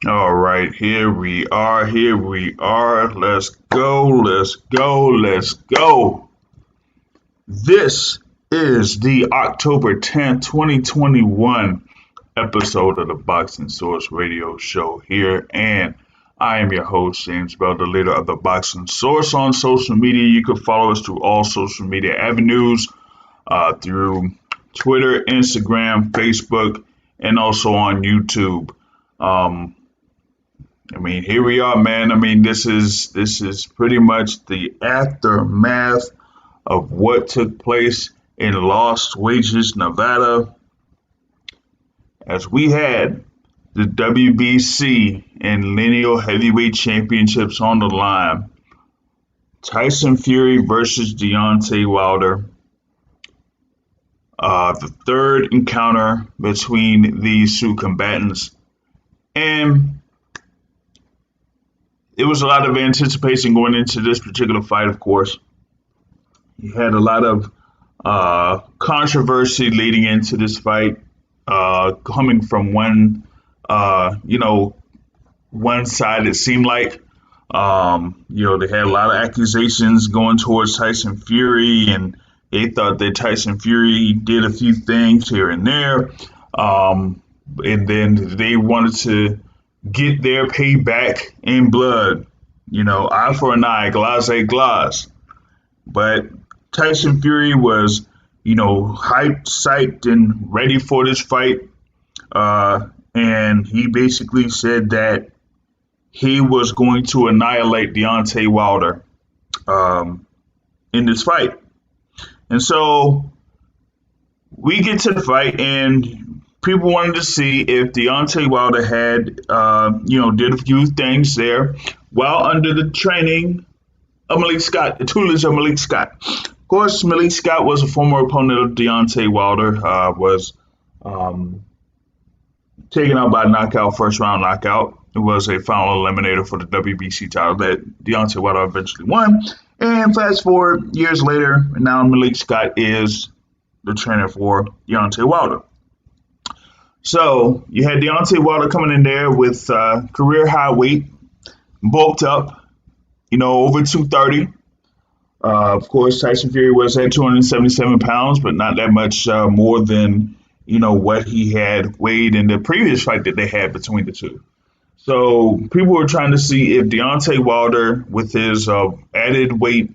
All right, here we are. Here we are. Let's go. Let's go. Let's go. This is the October 10th, 2021 episode of the Boxing Source Radio Show here. And I am your host, James Bell, the leader of the Boxing Source on social media. You can follow us through all social media avenues through Twitter, Instagram, Facebook, and also on YouTube. Um, here we are, man. This is pretty much the aftermath of what took place in Las Vegas, Nevada, as we had the WBC and lineal heavyweight championships on the line. Tyson Fury versus Deontay Wilder. The third encounter between these two combatants, and there was a lot of anticipation going into this particular fight, of course. You had a lot of controversy leading into this fight, coming from one side. It seemed like, they had a lot of accusations going towards Tyson Fury, and they thought that Tyson Fury did a few things here and there, and then they wanted to get their payback in blood. Eye for an eye, glass a glass. But Tyson Fury was, hyped, psyched, and ready for this fight. And he basically said that he was going to annihilate Deontay Wilder in this fight. And so we get to the fight, and people wanted to see if Deontay Wilder had, did a few things there while under the training of Malik Scott, the tutelage of Malik Scott. Of course, Malik Scott was a former opponent of Deontay Wilder, was taken out by knockout, first round knockout. It was a final eliminator for the WBC title that Deontay Wilder eventually won. And fast forward years later, now Malik Scott is the trainer for Deontay Wilder. So you had Deontay Wilder coming in there with career high weight, bulked up, over 230. Of course, Tyson Fury was at 277 pounds, but not that much more than, what he had weighed in the previous fight that they had between the two. So people were trying to see if Deontay Wilder, with his added weight,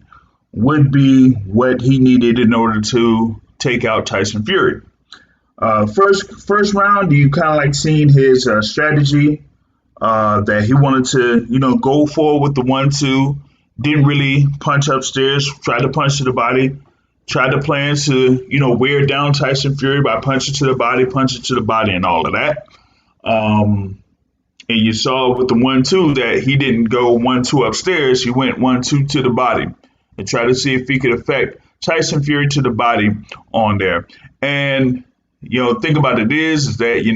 would be what he needed in order to take out Tyson Fury. First round, you kind of like seeing his strategy that he wanted to, go for with the 1-2. Didn't really punch upstairs. Tried to punch to the body. Tried to plan to, wear down Tyson Fury by punching to the body, and all of that. And you saw with the 1-2 that he didn't go 1-2 upstairs. He went 1-2 to the body and tried to see if he could affect Tyson Fury to the body on there. And think about it is that, it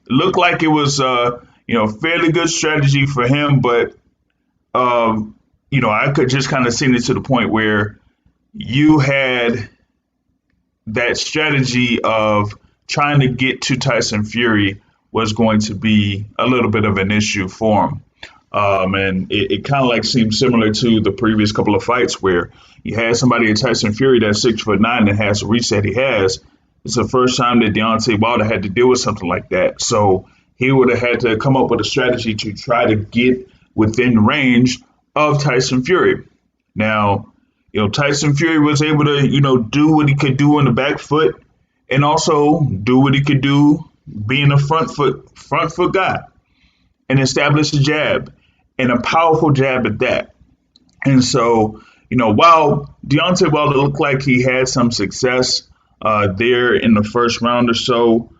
looked like it was, fairly good strategy for him. But, I could just kind of seen it to the point where you had that strategy of trying to get to Tyson Fury was going to be a little bit of an issue for him. And it kind of like seemed similar to the previous couple of fights where you had somebody in Tyson Fury that's 6'9" and has the reach that he has. It's the first time that Deontay Wilder had to deal with something like that. So he would have had to come up with a strategy to try to get within range of Tyson Fury. Now, Tyson Fury was able to, do what he could do on the back foot and also do what he could do being a front foot guy and establish a jab and a powerful jab at that. And so, while Deontay Wilder looked like he had some success there in the first round or so,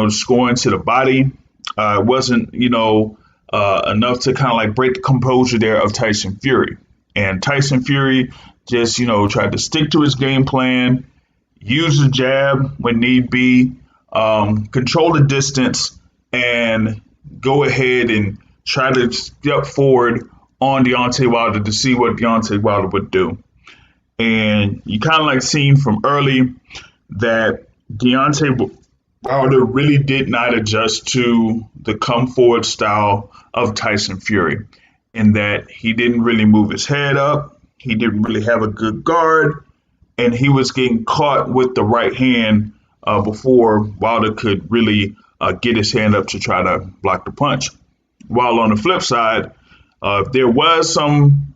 scoring to the body, it wasn't, enough to kind of like break the composure there of Tyson Fury. And Tyson Fury just, tried to stick to his game plan, use the jab when need be, control the distance, and go ahead and try to step forward on Deontay Wilder to see what Deontay Wilder would do. And you kind of like seen from early that Deontay Wilder really did not adjust to the come forward style of Tyson Fury, in that he didn't really move his head up, he didn't really have a good guard, and he was getting caught with the right hand before Wilder could really get his hand up to try to block the punch. While on the flip side, there was some,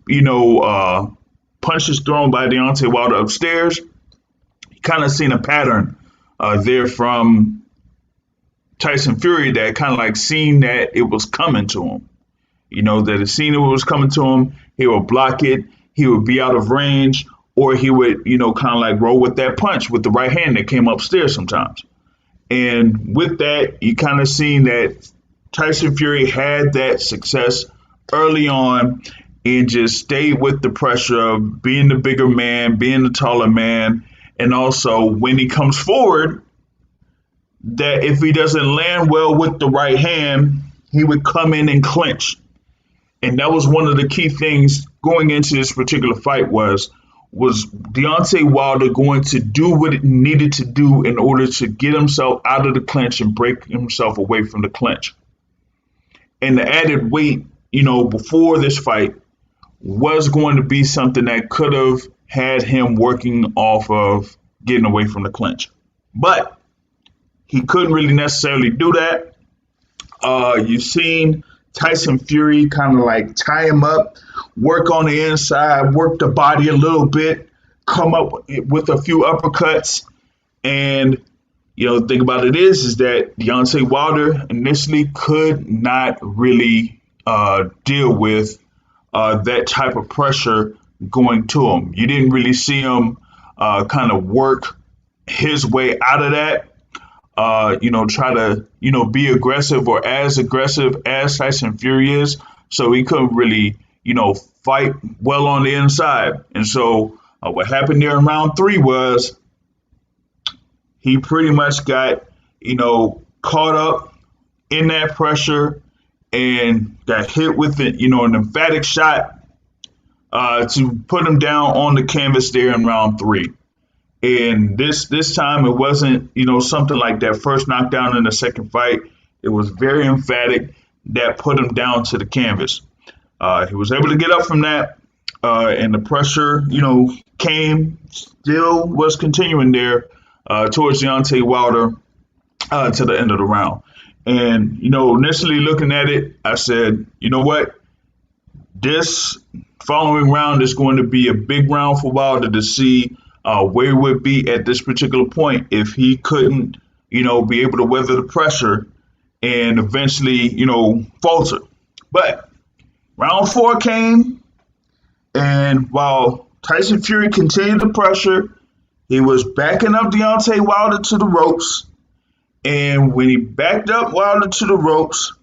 punches thrown by Deontay Wilder upstairs. You kind of seen a pattern there from Tyson Fury that kind of like seen that it was coming to him. That it seen it was coming to him. He would block it. He would be out of range, or he would, kind of like roll with that punch with the right hand that came upstairs sometimes. And with that, you kind of seen that Tyson Fury had that success early on and just stayed with the pressure of being the bigger man, being the taller man, and also when he comes forward, that if he doesn't land well with the right hand, he would come in and clinch. And that was one of the key things going into this particular fight was Deontay Wilder going to do what it needed to do in order to get himself out of the clinch and break himself away from the clinch. And the added weight, before this fight was going to be something that could have had him working off of getting away from the clinch. But he couldn't really necessarily do that. You've seen Tyson Fury kind of like tie him up, work on the inside, work the body a little bit, come up with a few uppercuts. And, the thing about it is that Deontay Wilder initially could not really deal with that type of pressure going to him. You didn't really see him kind of work his way out of that. Try to, be aggressive or as aggressive as Tyson Fury is. So he couldn't really, fight well on the inside. And so what happened there in round 3 was he pretty much got, caught up in that pressure and got hit with it, an emphatic shot to put him down on the canvas there in round 3. And this time it wasn't, something like that first knockdown in the second fight. It was very emphatic that put him down to the canvas. He was able to get up from that, and the pressure, still was continuing there towards Deontay Wilder to the end of the round. And, initially looking at it, I said, you know what? This following round is going to be a big round for Wilder to see where he would be at this particular point if he couldn't, be able to weather the pressure and eventually, falter. But round 4 came, and while Tyson Fury continued the pressure, he was backing up Deontay Wilder to the ropes. And when he backed up Wilder to the ropes,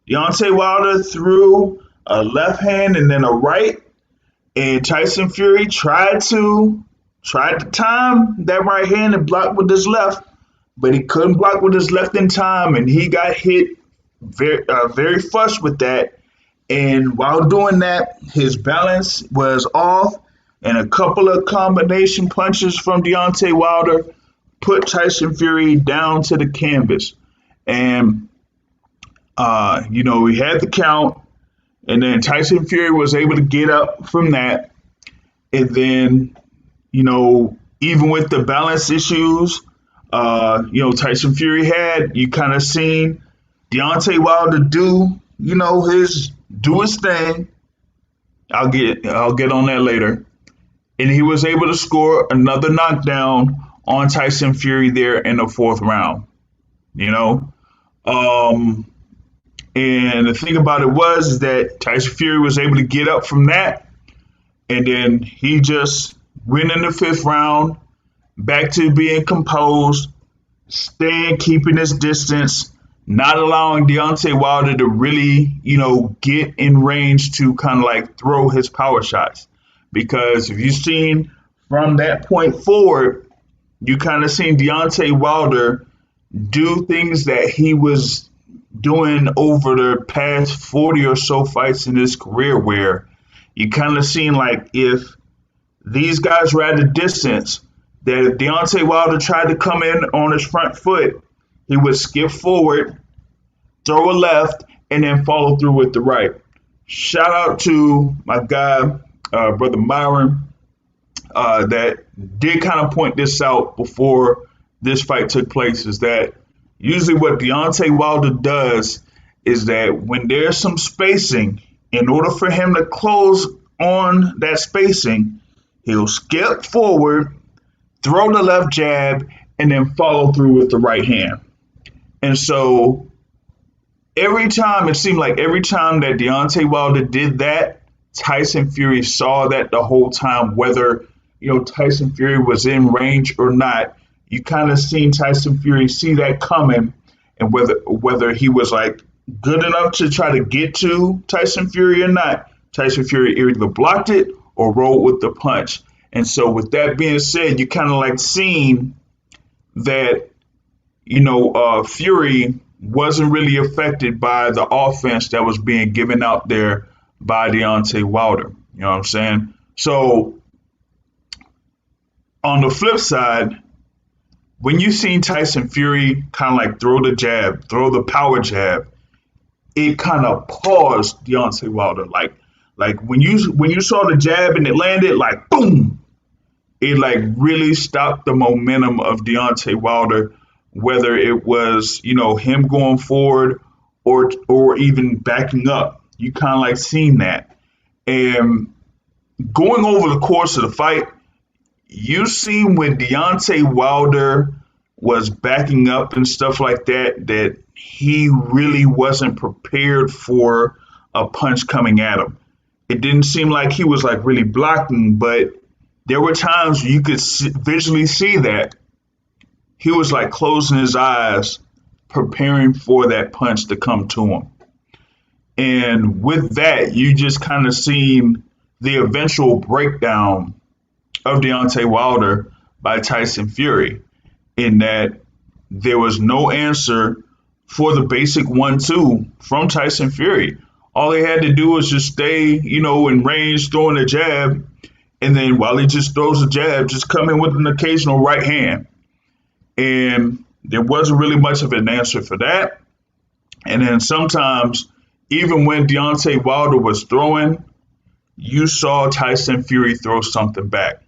Deontay Wilder threw a left hand and then a right. And Tyson Fury tried to time that right hand and block with his left, but he couldn't block with his left in time, and he got hit very flush with that. And while doing that, his balance was off, and a couple of combination punches from Deontay Wilder put Tyson Fury down to the canvas. And, he had the count, and then Tyson Fury was able to get up from that. And then, even with the balance issues, Tyson Fury had, you kind of seen Deontay Wilder do his thing. I'll get on that later. And he was able to score another knockdown on Tyson Fury there in the 4th round. And the thing about it is that Tyson Fury was able to get up from that, and then he just went in the 5th round, back to being composed, keeping his distance, not allowing Deontay Wilder to really, get in range to kind of like throw his power shots. Because if you've seen from that point forward, you kind of seen Deontay Wilder do things that he was doing over the past 40 or so fights in his career, where you kind of seen like if these guys were at a distance, that if Deontay Wilder tried to come in on his front foot, he would skip forward, throw a left, and then follow through with the right. Shout out to my guy, Brother Myron, that did kind of point this out before this fight took place, is that usually what Deontay Wilder does is that when there's some spacing, in order for him to close on that spacing, he'll skip forward, throw the left jab, and then follow through with the right hand. And so it seemed like every time that Deontay Wilder did that, Tyson Fury saw that the whole time, whether Tyson Fury was in range or not. You kind of seen Tyson Fury see that coming, and whether he was like good enough to try to get to Tyson Fury or not, Tyson Fury either blocked it or rolled with the punch. And so with that being said, you kind of like seen that, Fury wasn't really affected by the offense that was being given out there by Deontay Wilder. You know what I'm saying? So on the flip side, when you seen Tyson Fury kind of like throw the power jab, it kind of paused Deontay Wilder. Like when you saw the jab and it landed, like boom, it like really stopped the momentum of Deontay Wilder, whether it was, him going forward or even backing up. You kind of like seen that. And going over the course of the fight, you seen when Deontay Wilder was backing up and stuff like that, that he really wasn't prepared for a punch coming at him. It didn't seem like he was like really blocking, but there were times you could visually see that he was like closing his eyes, preparing for that punch to come to him. And with that, you just kind of seen the eventual breakdown of Deontay Wilder by Tyson Fury, in that there was no answer for the basic 1-2 from Tyson Fury. All he had to do was just stay, in range, throwing a jab, and then while he just throws a jab, just come in with an occasional right hand. And there wasn't really much of an answer for that. And then sometimes, even when Deontay Wilder was throwing, you saw Tyson Fury throw something back.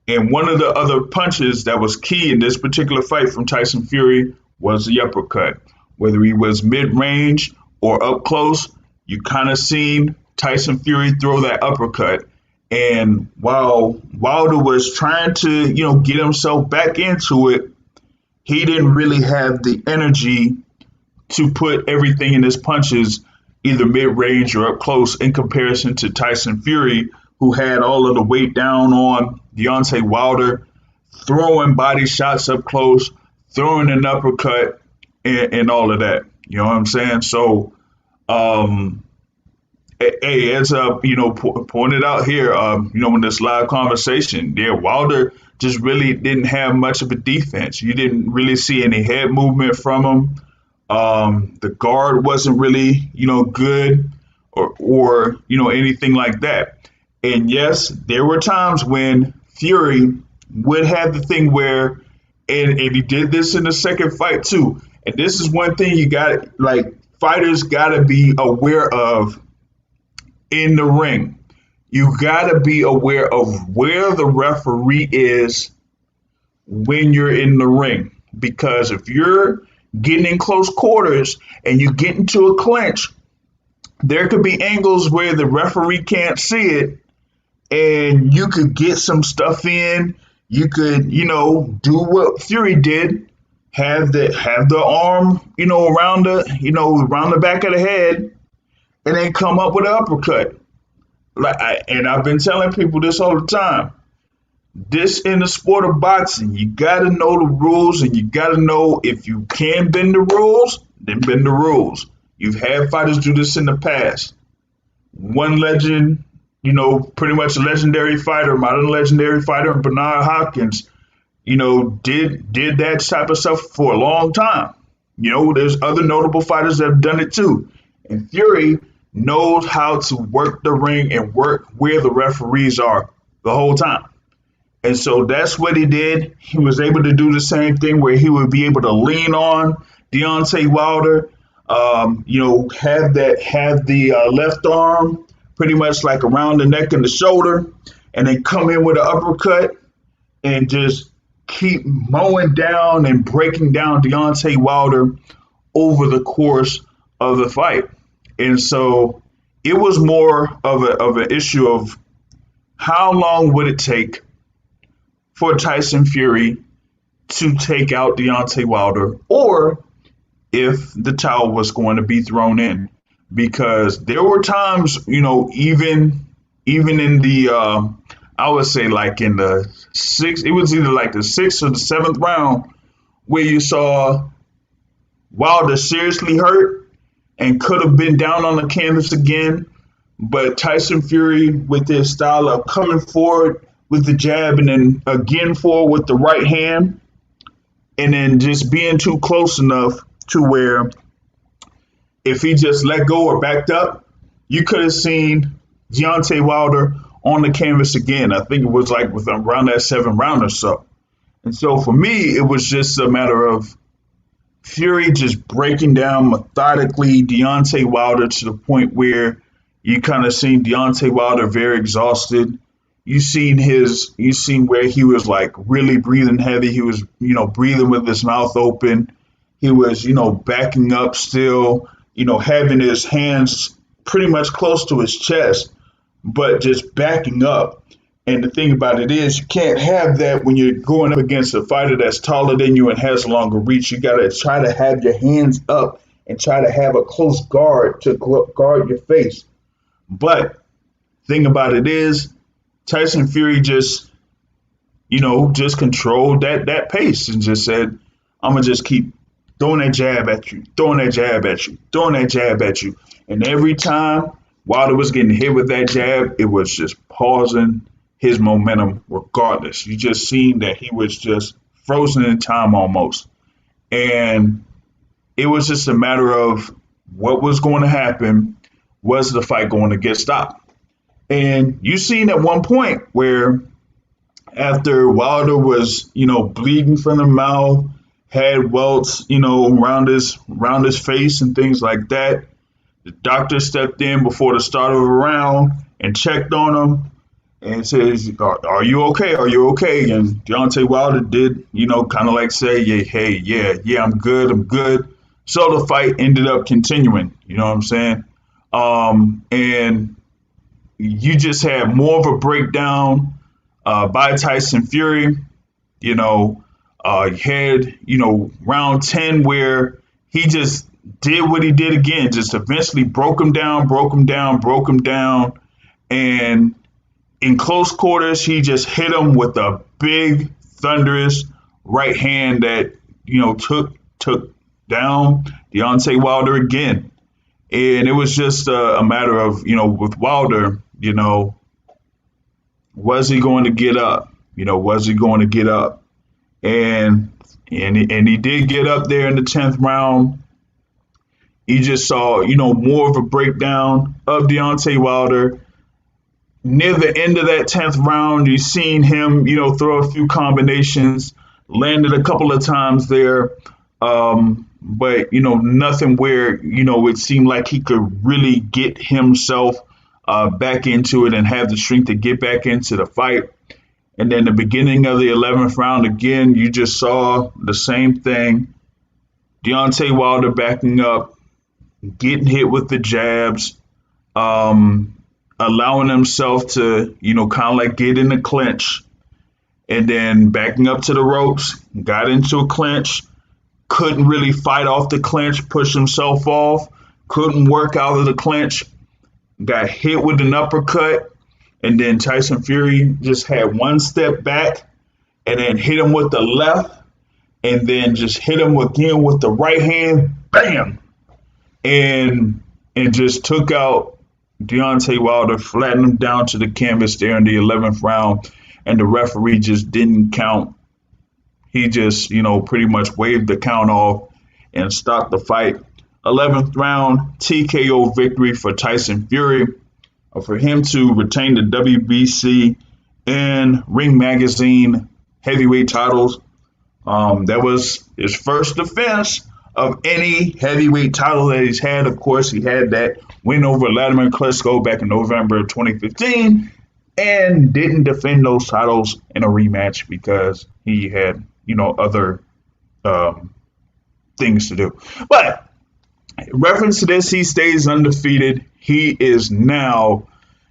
And one of the other punches that was key in this particular fight from Tyson Fury was the uppercut. Whether he was mid-range or up close, you kind of seen Tyson Fury throw that uppercut. And while Wilder was trying to, get himself back into it, he didn't really have the energy to put everything in his punches, either mid-range or up close, in comparison to Tyson Fury, who had all of the weight down on Deontay Wilder, throwing body shots up close, throwing an uppercut, and all of that. You know what I'm saying? So, hey, as pointed out here, in this live conversation, Wilder just really didn't have much of a defense. You didn't really see any head movement from him. The guard wasn't really, good or anything like that. And yes, there were times when Fury would have the thing where, and he did this in the second fight too. And this is one thing fighters got to be aware of in the ring. You got to be aware of where the referee is when you're in the ring. Because if you're getting in close quarters and you get into a clinch, there could be angles where the referee can't see it, and you could get some stuff in. You could, do what Fury did, have the arm, around the back of the head, and then come up with an uppercut. And I've been telling people this all the time. This in the sport of boxing, you got to know the rules, and you got to know if you can bend the rules, then bend the rules. You've had fighters do this in the past. One legend, pretty much a legendary fighter, modern legendary fighter, Bernard Hopkins, did that type of stuff for a long time. There's other notable fighters that have done it too. And Fury knows how to work the ring and work where the referees are the whole time. And so that's what he did. He was able to do the same thing where he would be able to lean on Deontay Wilder, have the left arm pretty much like around the neck and the shoulder, and then come in with an uppercut and just keep mowing down and breaking down Deontay Wilder over the course of the fight. And so it was more of an issue of how long would it take for Tyson Fury to take out Deontay Wilder, or if the towel was going to be thrown in. Because there were times, even in the I would say like in the sixth, it was either like the sixth or the seventh round where you saw Wilder seriously hurt and could have been down on the canvas again. But Tyson Fury, with his style of coming forward with the jab and then again forward with the right hand, and then just being too close enough to where if he just let go or backed up, you could have seen Deontay Wilder on the canvas again. I think it was like with around that seventh round or so. And so for me, it was just a matter of Fury just breaking down methodically Deontay Wilder to the point where you kind of seen Deontay Wilder very exhausted. You seen where he was like really breathing heavy. He was, breathing with his mouth open. He was, backing up still, having his hands pretty much close to his chest, but just backing up. And the thing about it is, you can't have that when you're going up against a fighter that's taller than you and has longer reach. You got to try to have your hands up and try to have a close guard to guard your face. But thing about it is, Tyson Fury just controlled that pace and just said, I'm going to just keep throwing that jab at you, throwing that jab at you, throwing that jab at you. And every time Wilder was getting hit with that jab, it was just pausing his momentum regardless. You just seen that he was just frozen in time almost. And it was just a matter of what was going to happen. Was the fight going to get stopped? And you seen at one point where after Wilder was, bleeding from the mouth, had welts, around his face and things like that, the doctor stepped in before the start of a round and checked on him and says, are you okay? Are you okay? And Deontay Wilder did, kind of like say, yeah, I'm good. So the fight ended up continuing, you know what I'm saying? And you just had more of a breakdown by Tyson Fury. You had, round 10 where he just did what he did again, just eventually broke him down. And in close quarters, he just hit him with a big, thunderous right hand that, took down Deontay Wilder again. And it was just a matter of, with Wilder, was he going to get up? And he did get up there in the 10th round. You just saw, more of a breakdown of Deontay Wilder. Near the end of that 10th round, you seen him, throw a few combinations, landed a couple of times there. But, nothing where, it seemed like he could really get himself back into it and have the strength to get back into the fight. And then the beginning of the 11th round, again, you just saw the same thing. Deontay Wilder backing up, getting hit with the jabs, allowing himself to, kind of like get in the clinch, and then backing up to the ropes, got into a clinch, couldn't really fight off the clinch, push himself off, couldn't work out of the clinch, got hit with an uppercut, and then Tyson Fury just had one step back and then hit him with the left and then just hit him again with the right hand, bam, and just took out Deontay Wilder, flattened him down to the canvas there in the 11th round, and the referee just didn't count. He just, pretty much waved the count off and stopped the fight. 11th round TKO victory for Tyson Fury, for him to retain the WBC and Ring Magazine heavyweight titles. That was his first defense of any heavyweight title that he's had. Of course, he had that win over Vladimir Klitschko back in November of 2015 and didn't defend those titles in a rematch because he had, other things to do. But in reference to this, he stays undefeated. He is now,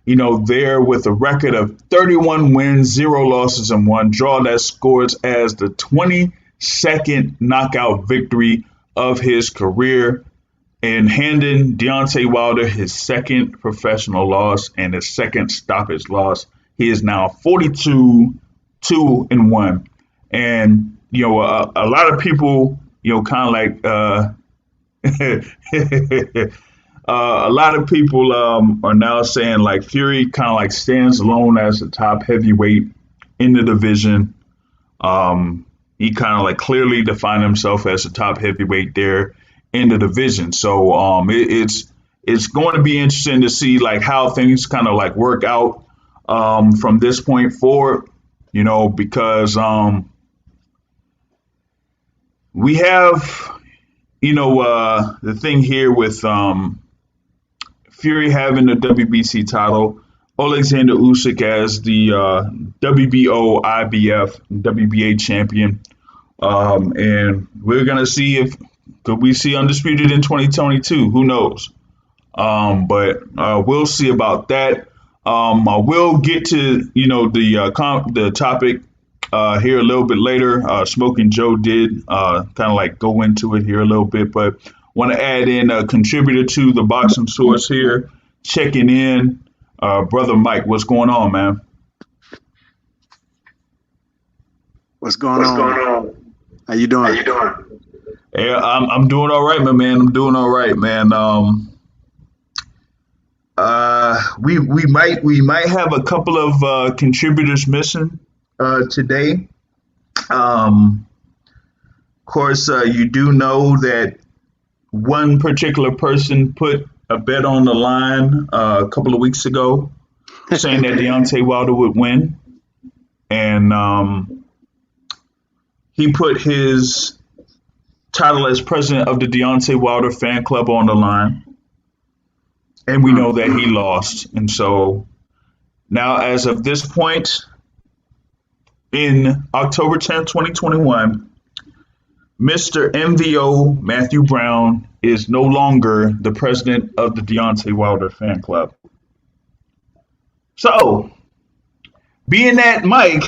there with a record of 31 wins, 0 losses, and 1 draw. That scores as the 22nd knockout victory of his career, and handing Deontay Wilder his second professional loss and his second stoppage loss. He is now 42-2-1. And, a lot of people, kind of like, a lot of people are now saying like Fury kind of like stands alone as the top heavyweight in the division. He kind of like clearly defined himself as a top heavyweight there in the division. So it's going to be interesting to see like how things kind of like work out from this point forward, because we have the thing here with Fury having the WBC title, Alexander Usyk as the WBO, IBF, WBA champion, and we're gonna see if could we see undisputed in 2022. Who knows? But we'll see about that. I will get to the topic here a little bit later. Smoking Joe did kind of like go into it here a little bit, but want to add in a contributor to the Boxing Source here, checking in. Brother Mike, what's going on, man? What's going on? How you doing? Yeah, I'm doing all right, my man. I'm doing all right, man. We might have a couple of contributors missing today. Of course, you do know that one particular person put a bet on the line a couple of weeks ago, saying that Deontay Wilder would win, and he put his title as president of the Deontay Wilder fan club on the line, and we know that he lost. And so now, as of this point, in October 10th, 2021, Mr. MVO Matthew Brown is no longer the president of the Deontay Wilder fan club. So, being that Mike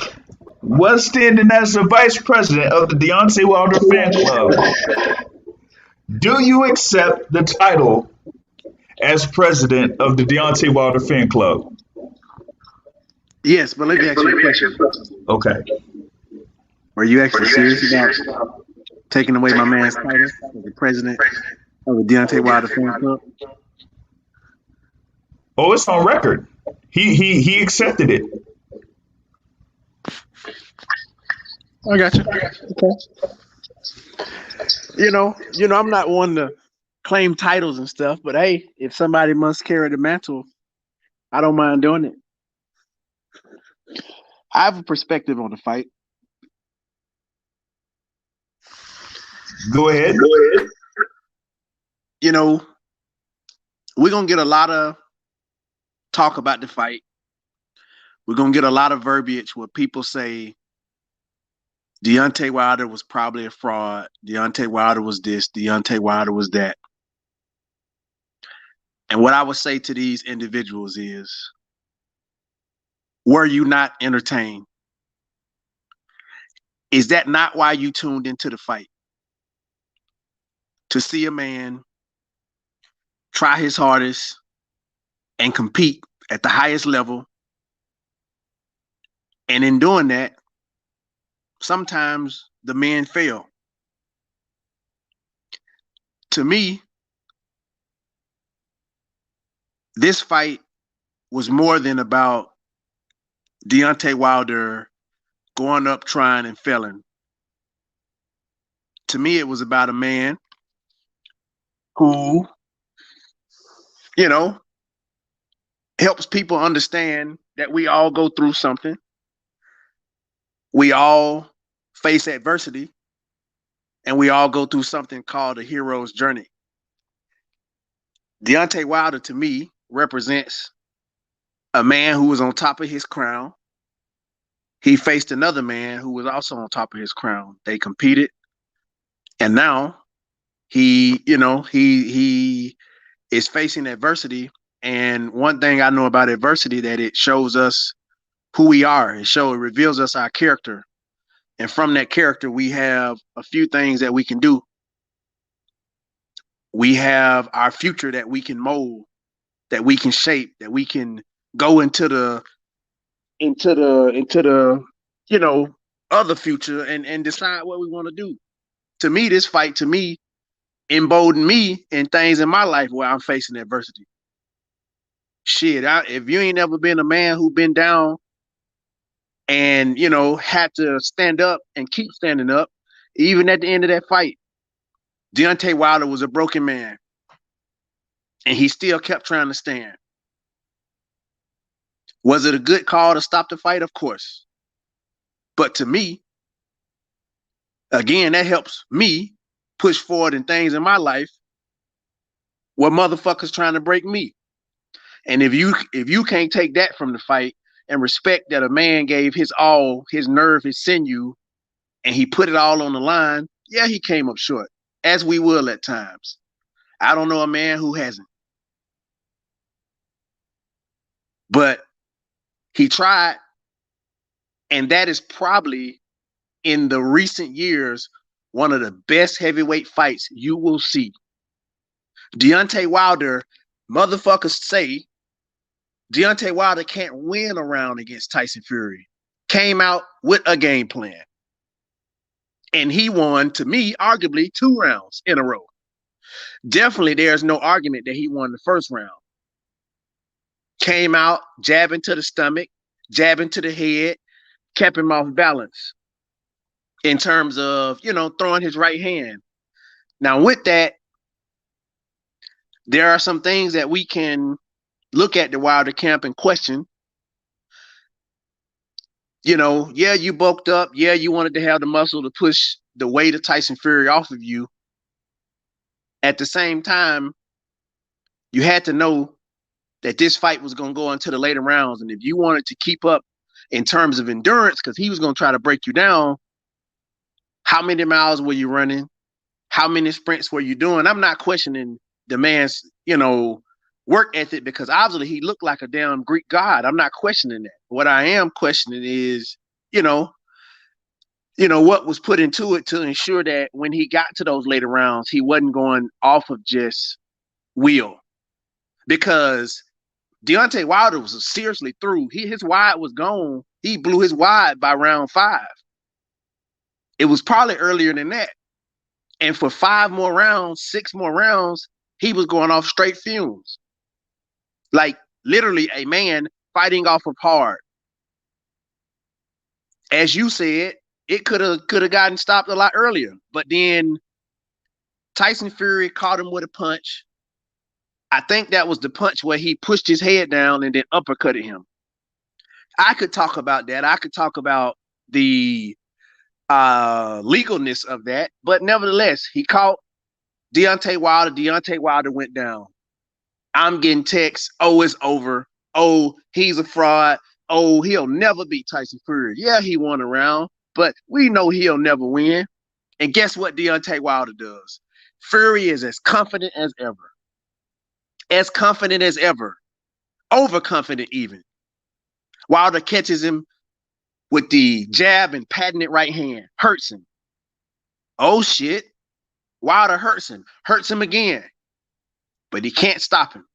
was standing as the vice president of the Deontay Wilder fan club, do you accept the title as president of the Deontay Wilder fan club? Yes, but let me ask you a question. Okay. Are you actually serious about taking away my man's title as the president of the Deontay Wilder fan club? Oh, it's on record. He accepted it. I got you. Okay. I'm not one to claim titles and stuff, but hey, if somebody must carry the mantle, I don't mind doing it. I have a perspective on the fight. Go ahead. We're going to get a lot of talk about the fight. We're going to get a lot of verbiage where people say Deontay Wilder was probably a fraud. Deontay Wilder was this. Deontay Wilder was that. And what I would say to these individuals is, were you not entertained? Is that not why you tuned into the fight? To see a man try his hardest and compete at the highest level. And in doing that, sometimes the men fail. To me, this fight was more than about Deontay Wilder going up, trying, and failing. To me, it was about a man who, helps people understand that we all go through something. We all face adversity, and we all go through something called a hero's journey. Deontay Wilder, to me, represents a man who was on top of his crown. He faced another man who was also on top of his crown. They competed, and now he is facing adversity. And one thing I know about adversity, that it shows us who we are. It reveals us our character. And from that character, we have a few things that we can do. We have our future that we can mold, that we can shape, that we can go into the you know other future and decide what we want to do. To me, this fight emboldened me in things in my life where I'm facing adversity. Shit, if you ain't ever been a man who been down and had to stand up and keep standing up, even at the end of that fight, Deontay Wilder was a broken man, and he still kept trying to stand. Was it a good call to stop the fight? Of course. But to me, again, that helps me push forward in things in my life where motherfuckers trying to break me. And if you can't take that from the fight and respect that a man gave his all, his nerve, his sinew, and he put it all on the line, yeah, he came up short, as we will at times. I don't know a man who hasn't. But he tried, and that is probably, in the recent years, one of the best heavyweight fights you will see. Deontay Wilder, motherfuckers say Deontay Wilder can't win a round against Tyson Fury. Came out with a game plan. And he won, to me, arguably 2 rounds in a row. Definitely there's no argument that he won the first round. Came out, jabbing to the stomach, jabbing to the head, kept him off balance in terms of, throwing his right hand. Now, with that, there are some things that we can look at the Wilder camp and question. Yeah, you bulked up. Yeah, you wanted to have the muscle to push the weight of Tyson Fury off of you. At the same time, you had to know that this fight was going to go into the later rounds. And if you wanted to keep up in terms of endurance, because he was going to try to break you down, how many miles were you running? How many sprints were you doing? I'm not questioning the man's, work ethic, because obviously he looked like a damn Greek god. I'm not questioning that. What I am questioning is, what was put into it to ensure that when he got to those later rounds, he wasn't going off of just will. Because Deontay Wilder was seriously through. His wide was gone. He blew his wide by round 5. It was probably earlier than that. And for 5 more rounds, 6 more rounds, he was going off straight fumes. Like literally a man fighting off of hard. As you said, it could have gotten stopped a lot earlier. But then Tyson Fury caught him with a punch. I think that was the punch where he pushed his head down and then uppercutted him. I could talk about that. I could talk about the legalness of that. But nevertheless, he caught Deontay Wilder. Deontay Wilder went down. I'm getting texts. Oh, it's over. Oh, he's a fraud. Oh, he'll never beat Tyson Fury. Yeah, he won a round, but we know he'll never win. And guess what Deontay Wilder does? Fury is as confident as ever. As confident as ever. Overconfident even. Wilder catches him with the jab and patented right hand. Hurts him. Oh, shit. Wilder hurts him. Hurts him again. But he can't stop him.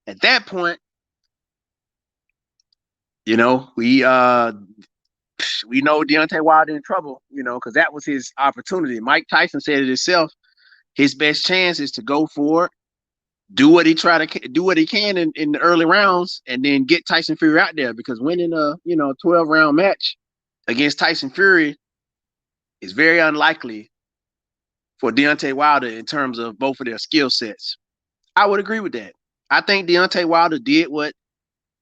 At that point, we know Deontay Wilder in trouble, because that was his opportunity. Mike Tyson said it himself. His best chance is to go for it, do what he can in the early rounds, and then get Tyson Fury out there, because winning a 12-round match against Tyson Fury is very unlikely for Deontay Wilder in terms of both of their skill sets. I would agree with that. I think Deontay Wilder did what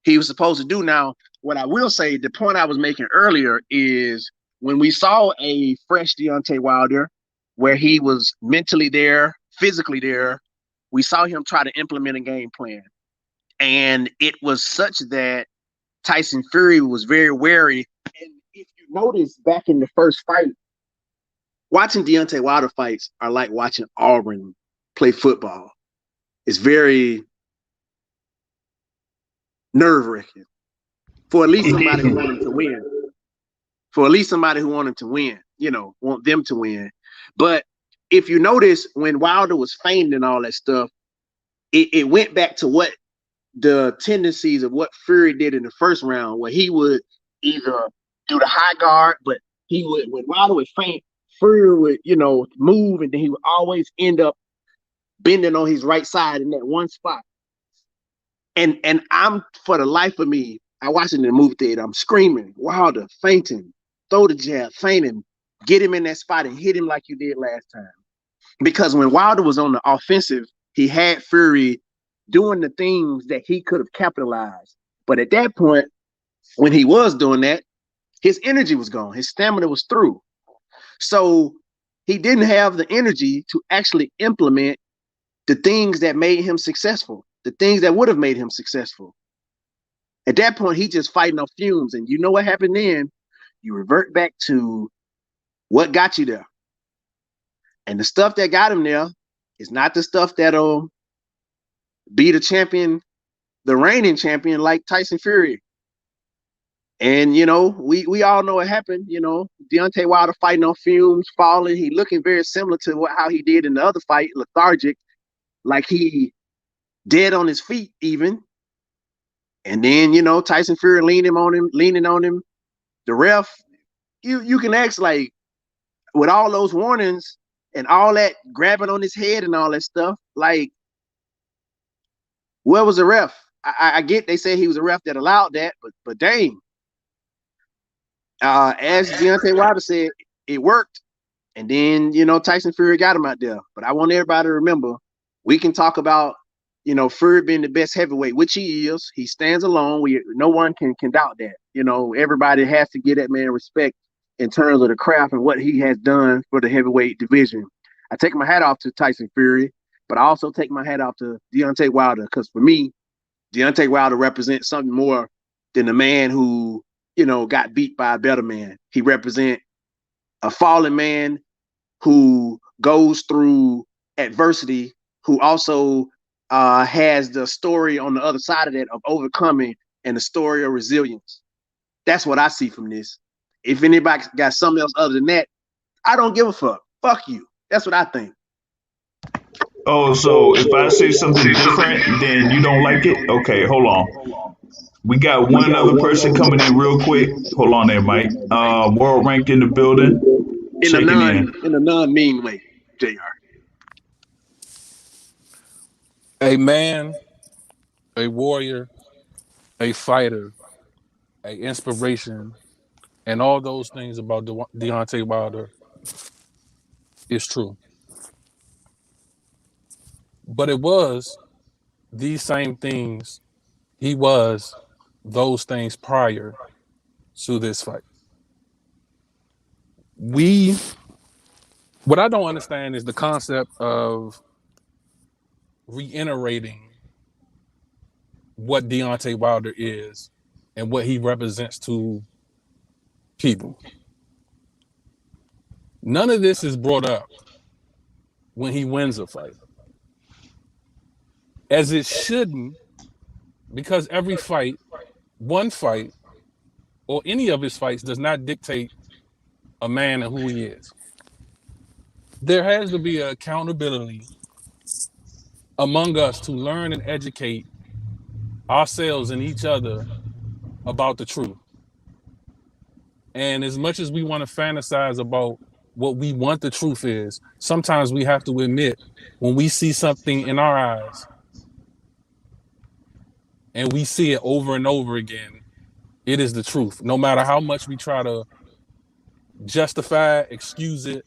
he was supposed to do. Now, what I will say, the point I was making earlier is when we saw a fresh Deontay Wilder, where he was mentally there, physically there, we saw him try to implement a game plan. And it was such that Tyson Fury was very wary. And if you notice back in the first fight, watching Deontay Wilder fights are like watching Auburn play football. It's very nerve-wracking for at least somebody who wanted to win. For at least somebody who wanted to win, want them to win. But if you notice, when Wilder was feigning and all that stuff, it went back to what the tendencies of what Fury did in the first round, where he would either do the high guard, but he would, when Wilder would feint, Fury would, move, and then he would always end up bending on his right side in that one spot. And I'm, for the life of me, I watched it in the movie theater, I'm screaming, Wilder, feinting, throw the jab, feint him, get him in that spot and hit him like you did last time. Because when Wilder was on the offensive, he had Fury doing the things that he could have capitalized. But at that point, when he was doing that, his energy was gone. His stamina was through. So he didn't have the energy to actually implement the things that made him successful, the things that would have made him successful. At that point, he just fighting off fumes. And you know what happened then? You revert back to what got you there. And the stuff that got him there is not the stuff that'll be the champion, the reigning champion like Tyson Fury. And, we all know what happened. Deontay Wilder fighting on fumes, falling. He looking very similar to how he did in the other fight, lethargic, like he dead on his feet even. And then, Tyson Fury leaning on him. The ref, you can ask, like, with all those warnings and all that grabbing on his head and all that stuff, like, where was the ref? I get they say he was a ref that allowed that, but dang. As Deontay Wilder said, it worked. And then, Tyson Fury got him out there. But I want everybody to remember, we can talk about, Fury being the best heavyweight, which he is. He stands alone. No one can doubt that. Everybody has to give that man respect in terms of the craft and what he has done for the heavyweight division. I take my hat off to Tyson Fury, but I also take my hat off to Deontay Wilder, because for me, Deontay Wilder represents something more than a man who, got beat by a better man. He represents a fallen man who goes through adversity, who also has the story on the other side of that of overcoming and the story of resilience. That's what I see from this. If anybody got something else other than that, I don't give a fuck. Fuck you. That's what I think. Oh, so if I say something different, then you don't like it? Okay, hold on. We got one other person coming in real quick. Hold on there, Mike. World Rank in the building. Checking in. In a non-mean way, JR. A man, a warrior, a fighter, a inspiration, and all those things about Deontay Wilder is true. But it was these same things, he was those things prior to this fight. What I don't understand is the concept of reiterating what Deontay Wilder is and what he represents to people. None of this is brought up when he wins a fight, as it shouldn't, because every fight, one fight, or any of his fights does not dictate a man and who he is. There has to be an accountability among us to learn and educate ourselves and each other about the truth. And as much as we want to fantasize about what we want the truth is, sometimes we have to admit when we see something in our eyes and we see it over and over again, it is the truth. No matter how much we try to justify, excuse it,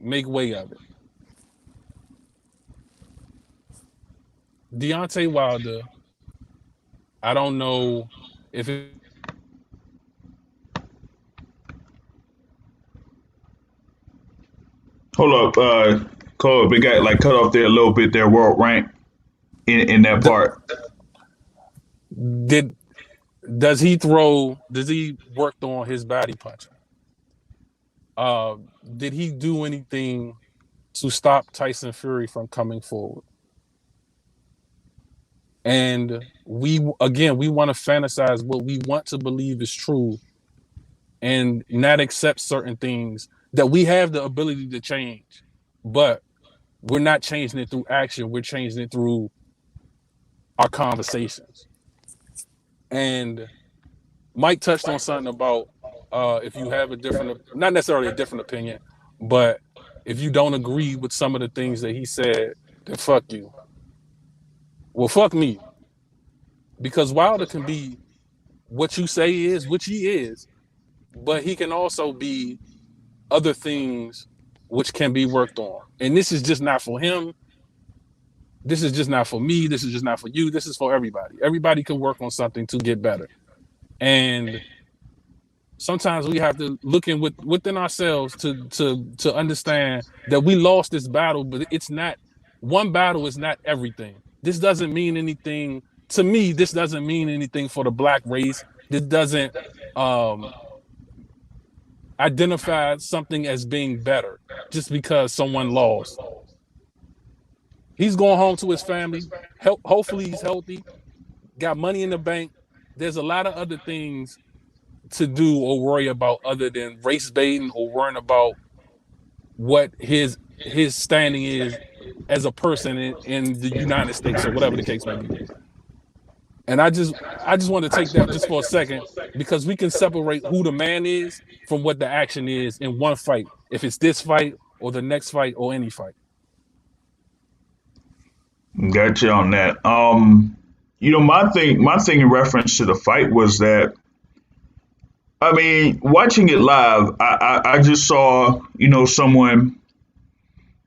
make way of it. Deontay Wilder, I don't know if Hold up, Cole, we got like cut off there a little bit there, world rank in that D- part. did does he throw? Does he work on his body punching? Uh, did he do anything to stop Tyson Fury from coming forward? And we want to fantasize what we want to believe is true, and not accept certain things that we have the ability to change, but we're not changing it through action. We're changing it through our conversations. And Mike touched on something about if you have a different, not necessarily a different opinion, but if you don't agree with some of the things that he said, then fuck you. Well, fuck me. Because Wilder can be what you say he is, which he is, but he can also be other things which can be worked on. And this is just not for him. This is just not for me. This is just not for you. This is for everybody. Everybody can work on something to get better. And sometimes we have to look within ourselves to understand that we lost this battle, but it's not, one battle is not everything. This doesn't mean anything to me. This doesn't mean anything for the black race. This doesn't identify something as being better just because someone lost. He's going home to his family. Hopefully he's healthy, got money in the bank. There's a lot of other things to do or worry about other than race baiting or worrying about what his standing is as a person in the United States or whatever the case may be. And I just want to take that just for a second, because we can separate who the man is from what the action is in one fight. If it's this fight or the next fight or any fight. Got you on that. My thing in reference to the fight was that, I mean, watching it live, I just saw, someone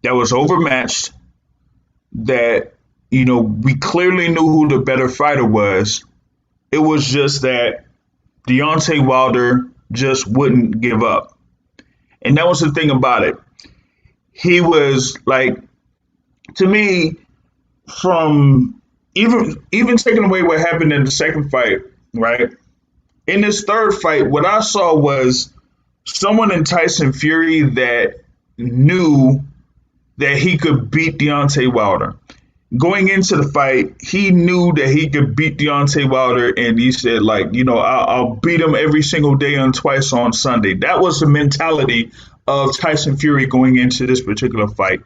that was overmatched, that, we clearly knew who the better fighter was. It was just that Deontay Wilder just wouldn't give up. And that was the thing about it. He was like, to me, from even taking away what happened in the second fight, right? In this third fight, what I saw was someone in Tyson Fury that knew that he could beat Deontay Wilder. Going into the fight, he knew that he could beat Deontay Wilder, and he said, like, I'll beat him every single day and twice on Sunday. That was the mentality of Tyson Fury going into this particular fight.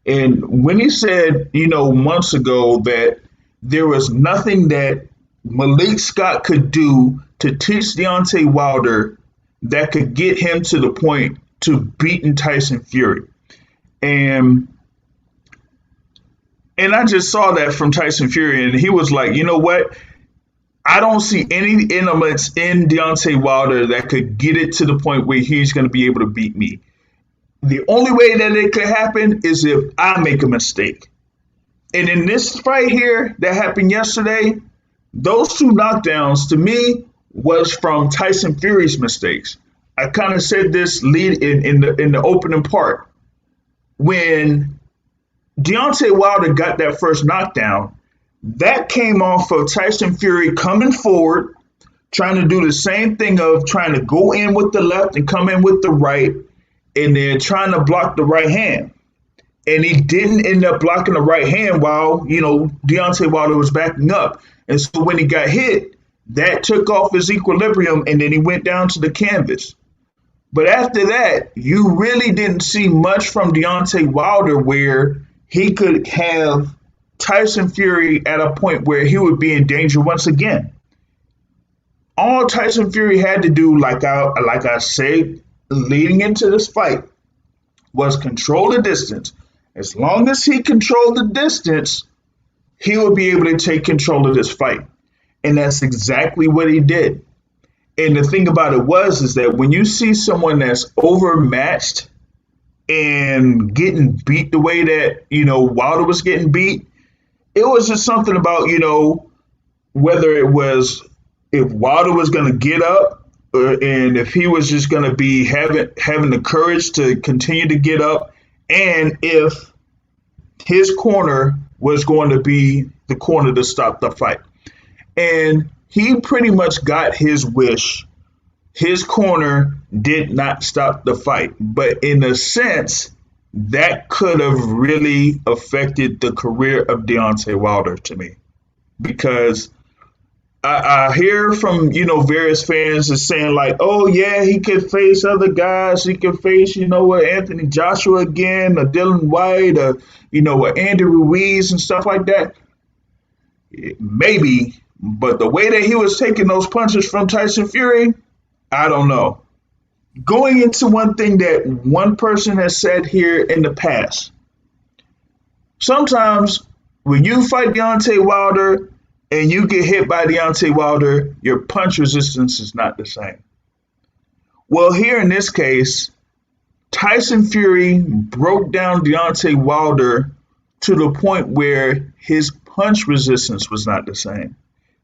And when he said, months ago that there was nothing that Malik Scott could do to teach Deontay Wilder that could get him to the point to beating Tyson Fury. And I just saw that from Tyson Fury, and he was like, you know what? I don't see any elements in Deontay Wilder that could get it to the point where he's going to be able to beat me. The only way that it could happen is if I make a mistake. And in this fight here that happened yesterday, those two knockdowns to me was from Tyson Fury's mistakes. I kind of said this lead in the opening part. When Deontay Wilder got that first knockdown, that came off of Tyson Fury coming forward, trying to do the same thing of trying to go in with the left and come in with the right, and then trying to block the right hand. And he didn't end up blocking the right hand while, Deontay Wilder was backing up. And so when he got hit, that took off his equilibrium, and then he went down to the canvas. But after that, you really didn't see much from Deontay Wilder where he could have Tyson Fury at a point where he would be in danger once again. All Tyson Fury had to do, like I said, leading into this fight, was control the distance. As long as he controlled the distance, he would be able to take control of this fight. And that's exactly what he did. And the thing about it is that when you see someone that's overmatched and getting beat the way that, Wilder was getting beat, it was just something about, whether it was if Wilder was going to get up and if he was just going to be having the courage to continue to get up and if his corner was going to be the corner to stop the fight. And he pretty much got his wish. His corner did not stop the fight, but in a sense, that could have really affected the career of Deontay Wilder to me, because I hear from various fans is saying like, oh yeah, he could face other guys, he could face Anthony Joshua again, or Dylan White, or Andy Ruiz and stuff like that. Maybe, but the way that he was taking those punches from Tyson Fury, I don't know. Going into one thing that one person has said here in the past, sometimes when you fight Deontay Wilder and you get hit by Deontay Wilder, your punch resistance is not the same. Well, here in this case, Tyson Fury broke down Deontay Wilder to the point where his punch resistance was not the same.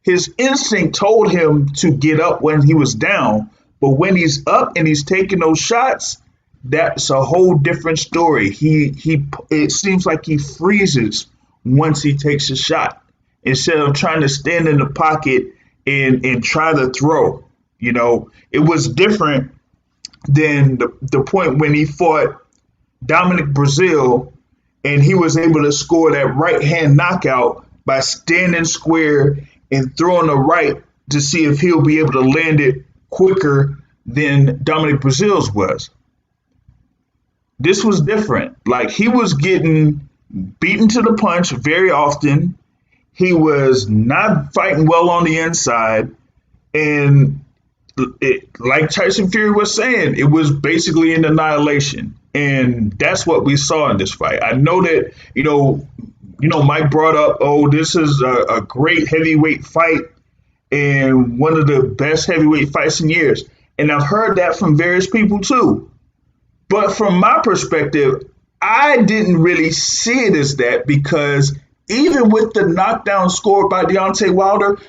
His instinct told him to get up when he was down, but when he's up and he's taking those shots, that's a whole different story. It seems like he freezes once he takes a shot, instead of trying to stand in the pocket and try to throw. It was different than the point when he fought Dominic Brazil and he was able to score that right hand knockout by standing square and throwing a right to see if he'll be able to land it quicker than Dominic Brazil's was. This was different. Like, he was getting beaten to the punch very often. He was not fighting well on the inside. And like Tyson Fury was saying, it was basically an annihilation. And that's what we saw in this fight. I know that, Mike brought up, this is a great heavyweight fight and one of the best heavyweight fights in years. And I've heard that from various people too. But from my perspective, I didn't really see it as that, because even with the knockdown scored by Deontay Wilder,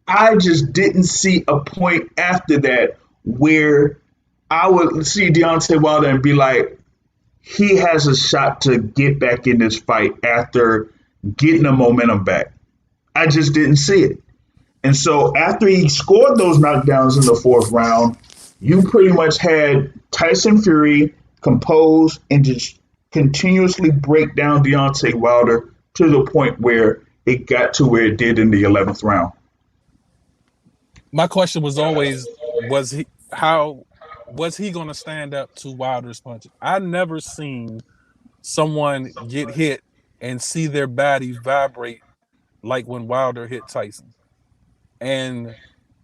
I just didn't see a point after that where I would see Deontay Wilder and be like, he has a shot to get back in this fight after getting the momentum back. I just didn't see it. And so after he scored those knockdowns in the fourth round, you pretty much had Tyson Fury compose and just continuously break down Deontay Wilder to the point where it got to where it did in the 11th round. My question was always, was he going to stand up to Wilder's punches? I never seen someone get hit and see their body vibrate like when Wilder hit Tyson. And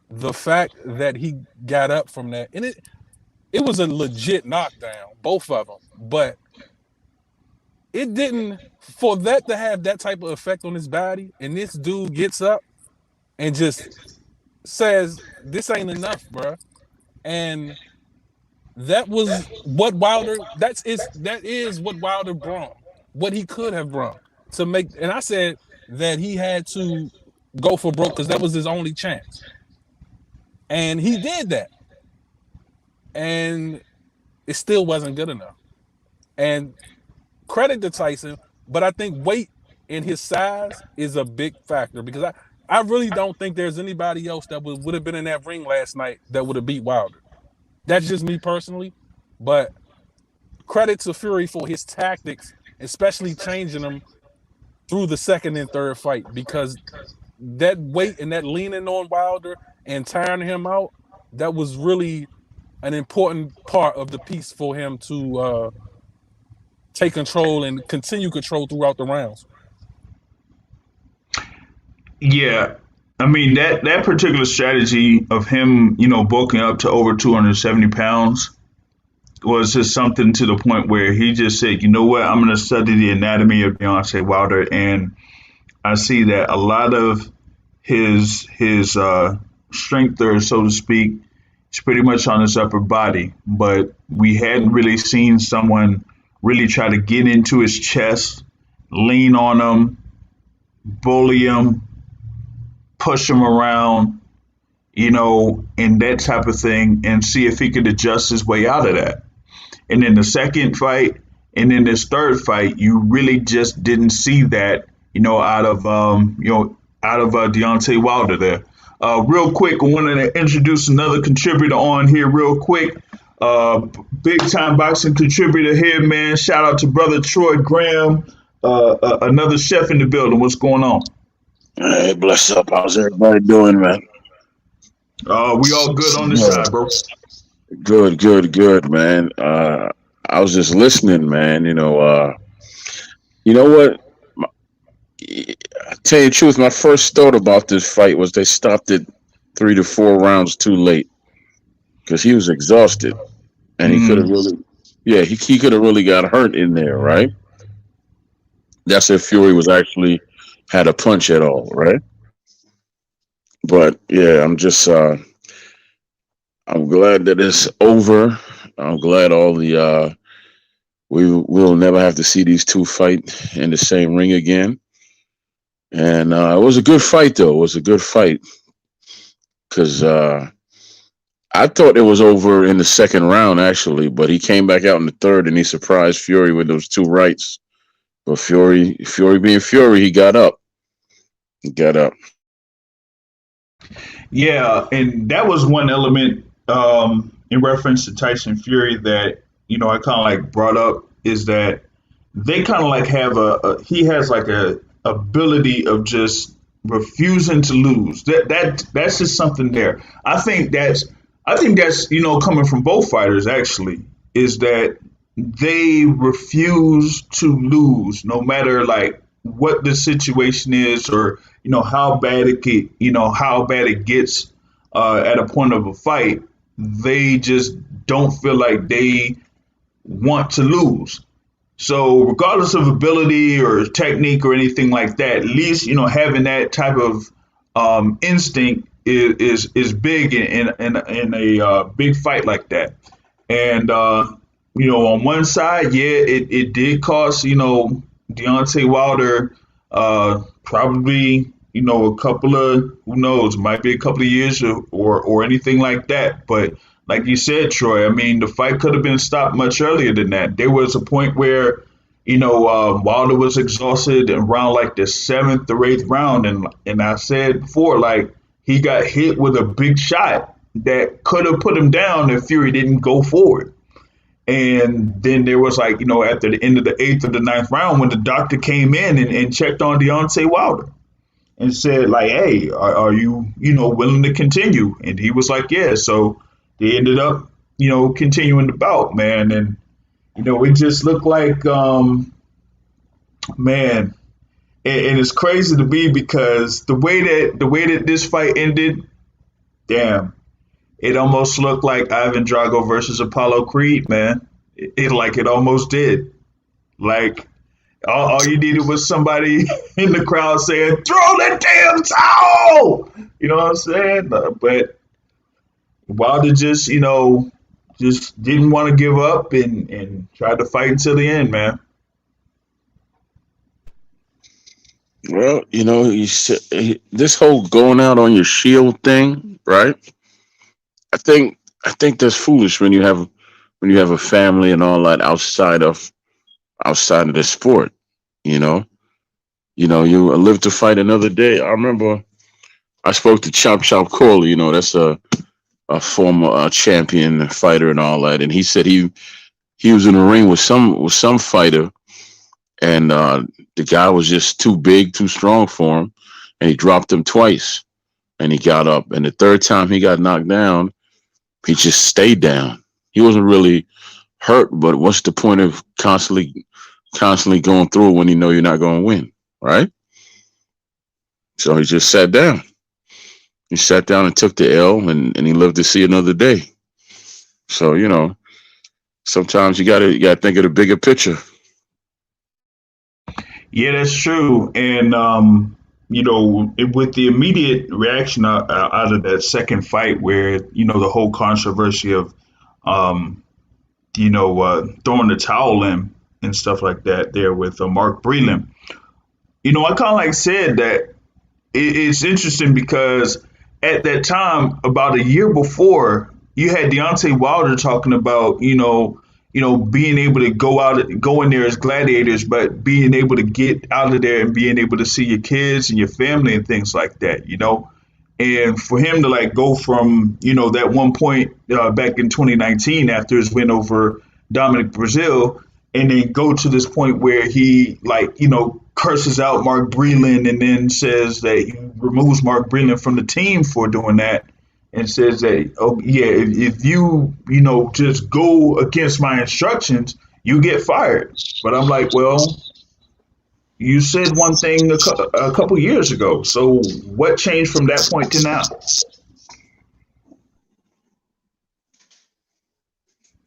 the fact that he got up from that, and it was a legit knockdown, both of them, but it didn't, for that to have that type of effect on his body, and this dude gets up and just says, this ain't enough, bro. And that was what Wilder, that is what Wilder brought, what he could have brought to make. And I said that he had to go for broke because that was his only chance. And he did that. And it still wasn't good enough. And credit to Tyson, but I think weight and his size is a big factor, because I really don't think there's anybody else that would have been in that ring last night that would have beat Wilder. That's just me personally. But credit to Fury for his tactics, especially changing them through the second and third fight, because that weight and that leaning on Wilder and tiring him out, that was really an important part of the piece for him to take control and continue control throughout the rounds. Yeah. I mean, that particular strategy of him, bulking up to over 270 pounds was just something to the point where he just said, you know what, I'm going to study the anatomy of Deontay Wilder. And I see that a lot of his strength there, so to speak, is pretty much on his upper body. But we hadn't really seen someone really try to get into his chest, lean on him, bully him, push him around, and that type of thing, and see if he could adjust his way out of that. And then the second fight, And in this third fight, you really just didn't see that, out of Deontay Wilder there. Real quick, I wanted to introduce another contributor on here real quick. Big time boxing contributor here, man. Shout out to brother Troy Graham, another chef in the building. What's going on? Hey, bless up. How's everybody doing, man? We all good on this side, bro. Good, man. I was just listening, man. You know what? I tell you the truth, my first thought about this fight was they stopped it 3 to 4 rounds too late because he was exhausted and he could have really, he could have really got hurt in there, right? That's if Fury was actually had a punch at all, right? But yeah, I'm glad that it's over. I'm glad we'll never have to see these two fight in the same ring again. And it was a good fight, though. It was a good fight because I thought it was over in the second round, actually, but he came back out in the third and he surprised Fury with those 2 rights. But Fury being Fury, he got up. Yeah, and that was one element in reference to Tyson Fury that I kind of like brought up is that they kind of like have he has like a ability of just refusing to lose. That's just something there. I think that's coming from both fighters actually is that they refuse to lose no matter like what the situation is or how bad it gets at a point of a fight. They just don't feel like they want to lose. So regardless of ability or technique or anything like that, at least having that type of instinct is big in a big fight like that. And on one side, yeah, it did cost Deontay Wilder probably a couple of who knows might be a couple of years or anything like that. But like you said, Troy, I mean, the fight could have been stopped much earlier than that. There was a point where, Wilder was exhausted around like the 7th or 8th round. And I said before, like, he got hit with a big shot that could have put him down if Fury didn't go forward. And then there was like, after the end of the 8th or the 9th round, when the doctor came in and checked on Deontay Wilder and said, like, hey, are you, willing to continue? And he was like, yeah. So they ended up, continuing the bout, man. And, it just looked like, man, and it's crazy to me because the way that this fight ended, damn, it almost looked like Ivan Drago versus Apollo Creed, man. It almost did. Like, all you needed was somebody in the crowd saying, throw the damn towel! You know what I'm saying? But Wilder just didn't want to give up and tried to fight until the end, man. Well, this whole going out on your shield thing, right? I think that's foolish when you have a family and all that outside of the sport. You live to fight another day. I remember I spoke to Chop Chop Corley. That's a former champion fighter and all that, and he said he was in the ring with some fighter, and the guy was just too big, too strong for him, and he dropped him twice, and he got up, and the third time he got knocked down, he just stayed down. He wasn't really hurt, but what's the point of constantly going through it when you know you're not going to win, right? So he just sat down. He sat down and took the L, and he lived to see another day. So sometimes you gotta think of the bigger picture. Yeah, that's true. And with the immediate reaction out of that second fight, where the whole controversy of throwing the towel in and stuff like that, there with Mark Breland, I kind of like said that it's interesting because at that time, about a year before, you had Deontay Wilder talking about, being able to go in there as gladiators, but being able to get out of there and being able to see your kids and your family and things like that. And for him to like go from, that one point back in 2019 after his win over Dominic Brazil, and then go to this point where he curses out Mark Breland and then says that he removes Mark Breland from the team for doing that and says that, oh yeah, if you just go against my instructions, you get fired. But I'm like, well, you said one thing a couple years ago. So what changed from that point to now?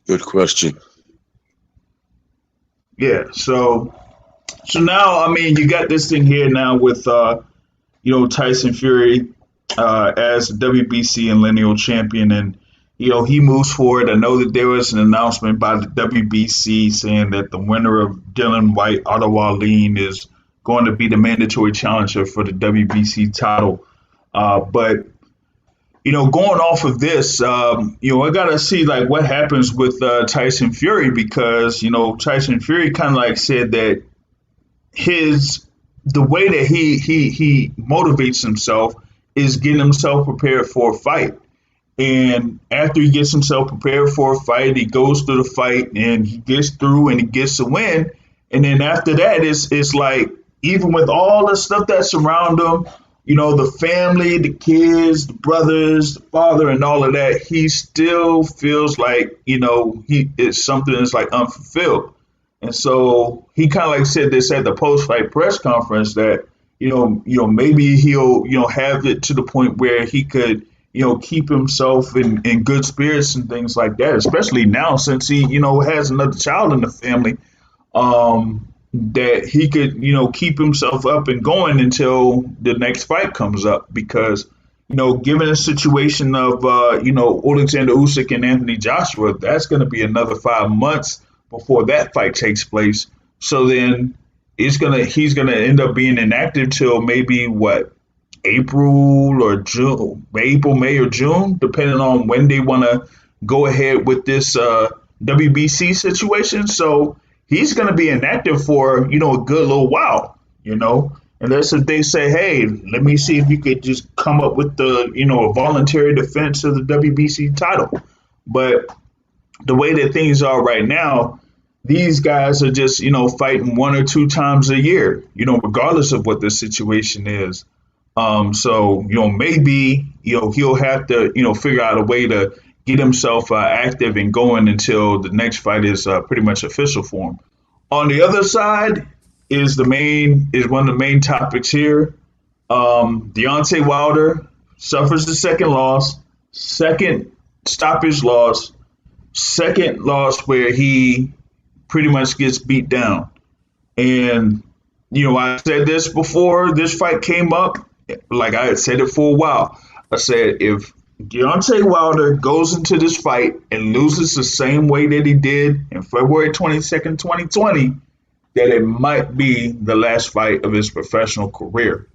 Good question. Yeah. So now, I mean, you got this thing here now with Tyson Fury as the WBC and lineal champion, and he moves forward. I know that there was an announcement by the WBC saying that the winner of Dylan White Ottawa Lean is going to be the mandatory challenger for the WBC title. But going off of this, I gotta see like what happens with Tyson Fury, because Tyson Fury kind of like said that the way that he motivates himself is getting himself prepared for a fight. And after he gets himself prepared for a fight, he goes through the fight and he gets through and he gets a win. And then after that, it's like, even with all the stuff that's around him, the family, the kids, the brothers, the father, and all of that, he still feels like, it's something that's like unfulfilled. And so he kind of like said this at the post-fight press conference that, maybe he'll, have it to the point where he could, keep himself in good spirits and things like that, especially now since he, has another child in the family, that he could, keep himself up and going until the next fight comes up. Because, given the situation of, Alexander Usyk and Anthony Joshua, that's going to be another 5 months before that fight takes place. So then he's gonna end up being inactive till maybe April or June, April, May or June, depending on when they want to go ahead with this WBC situation. So he's going to be inactive for a good little while, unless if they say, hey, let me see if you could just come up with the a voluntary defense of the WBC title. But the way that things are right now, these guys are just, fighting 1 or 2 times a year, regardless of what the situation is. So, maybe, he'll have to, figure out a way to get himself active and going until the next fight is pretty much official for him. On the other side is one of the main topics here. Deontay Wilder suffers the second stoppage loss, second loss where he pretty much gets beat down. And, I said this before this fight came up, like I had said it for a while. I said, if Deontay Wilder goes into this fight and loses the same way that he did in February 22nd, 2020, that it might be the last fight of his professional career.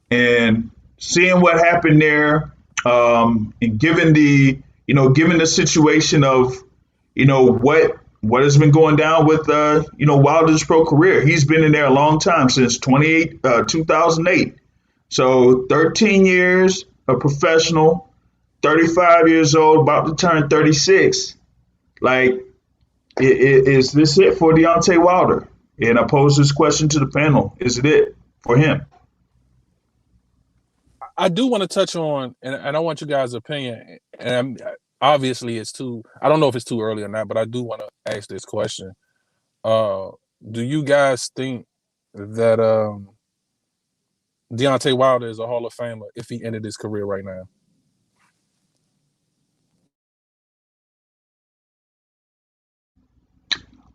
And seeing what happened there, and given the situation of, what has been going down with, Wilder's pro career. He's been in there a long time, since 2008. So 13 years, a professional, 35 years old, about to turn 36. Like, is this it for Deontay Wilder? And I pose this question to the panel. Is it for him? I do want to touch on, and I want you guys' opinion. And obviously, I don't know if it's too early or not, but I do want to ask this question. Do you guys think that Deontay Wilder is a Hall of Famer if he ended his career right now?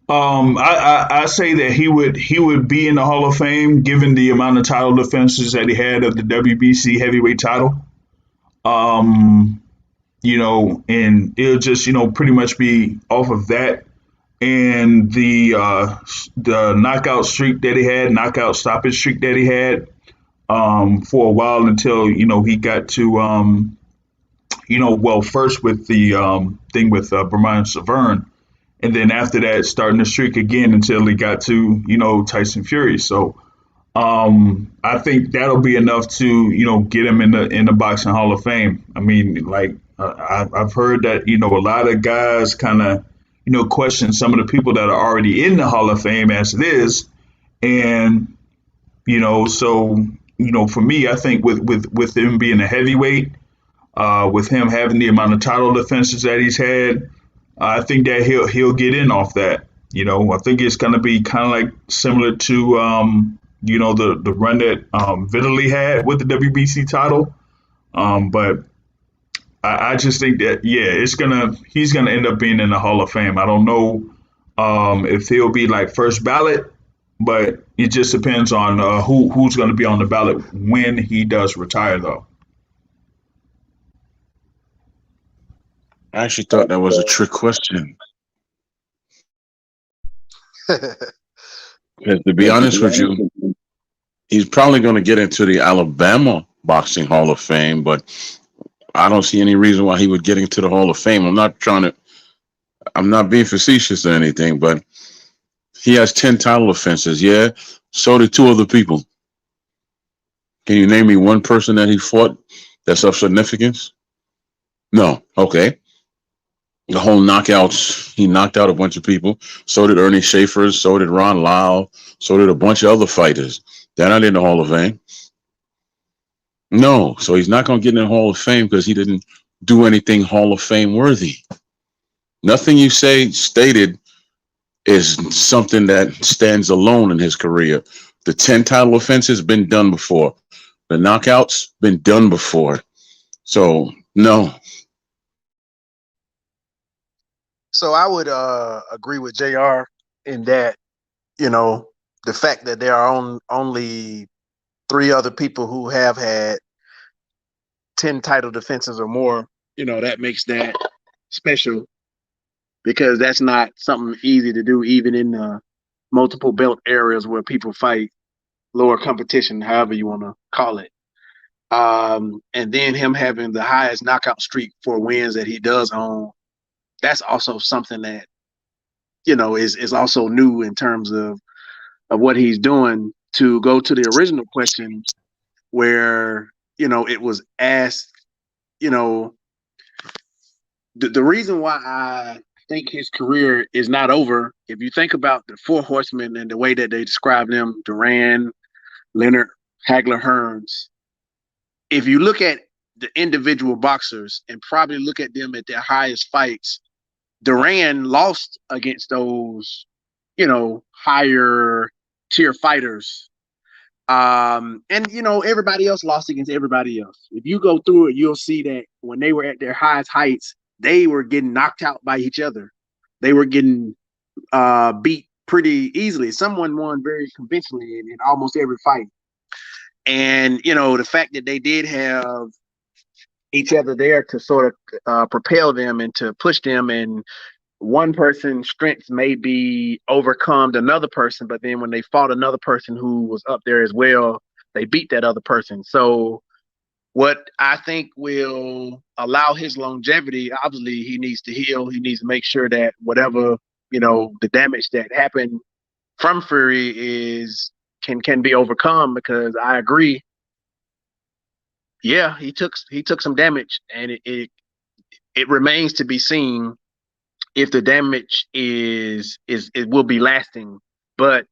I say that he would be in the Hall of Fame given the amount of title defenses that he had of the WBC heavyweight title. And it'll just pretty much be off of that and the knockout stoppage streak that he had for a while until he got to first with the thing with Berman Severn. and then after that, starting the streak again until he got to Tyson Fury. So I think that'll be enough to get him in the boxing Hall of Fame. I mean, like I've heard that a lot of guys kind of question some of the people that are already in the Hall of Fame as it is, and so for me, I think with him being a heavyweight, with him having the amount of title defenses that he's had, I think that he'll get in off that. I think it's going to be kind of like similar to the run that Vitaly had with the WBC title. But I just think that he's gonna end up being in the Hall of Fame. I don't know if he'll be like first ballot, but it just depends on who's going to be on the ballot when he does retire, though. I actually thought that was a trick question. Because to be honest with you, he's probably going to get into the Alabama Boxing Hall of Fame, but I don't see any reason why he would get into the Hall of Fame. I'm not being facetious or anything, but he has 10 title offenses. Yeah, so did two other people. Can you name me one person that he fought that's of significance? No. Okay. The whole knockouts, he knocked out a bunch of people. So did Ernie Schaefer. So did Ron Lyle. So did a bunch of other fighters. They're not in the Hall of Fame. No. So he's not going to get in the Hall of Fame because he didn't do anything Hall of Fame worthy. Nothing you stated is something that stands alone in his career. The 10 title offenses been done before. The knockouts been done before. So, no. So I would agree with JR in that, the fact that there are only 3 other people who have had 10 title defenses or more, that makes that special, because that's not something easy to do, even in the multiple belt areas where people fight lower competition, however you want to call it. And then him having the highest knockout streak for wins that he does own, that's also something that, is also new in terms of what he's doing. To go to the original question where, it was asked, the reason why I think his career is not over, if you think about the 4 horsemen and the way that they describe them, Duran, Leonard, Hagler, Hearns, if you look at the individual boxers and probably look at them at their highest fights, Duran lost against those, higher tier fighters. And everybody else lost against everybody else. If you go through it, you'll see that when they were at their highest heights, they were getting knocked out by each other. They were getting beat pretty easily. Someone won very convincingly in almost every fight. And, the fact that they did have each other there to sort of propel them and to push them, and one person's strengths may be overcome another person, but then when they fought another person who was up there as well, they beat that other person. So what I think will allow his longevity, obviously he needs to heal. He needs to make sure that whatever, the damage that happened from Fury can be overcome, because I agree. Yeah, he took some damage, and it remains to be seen if the damage it will be lasting. But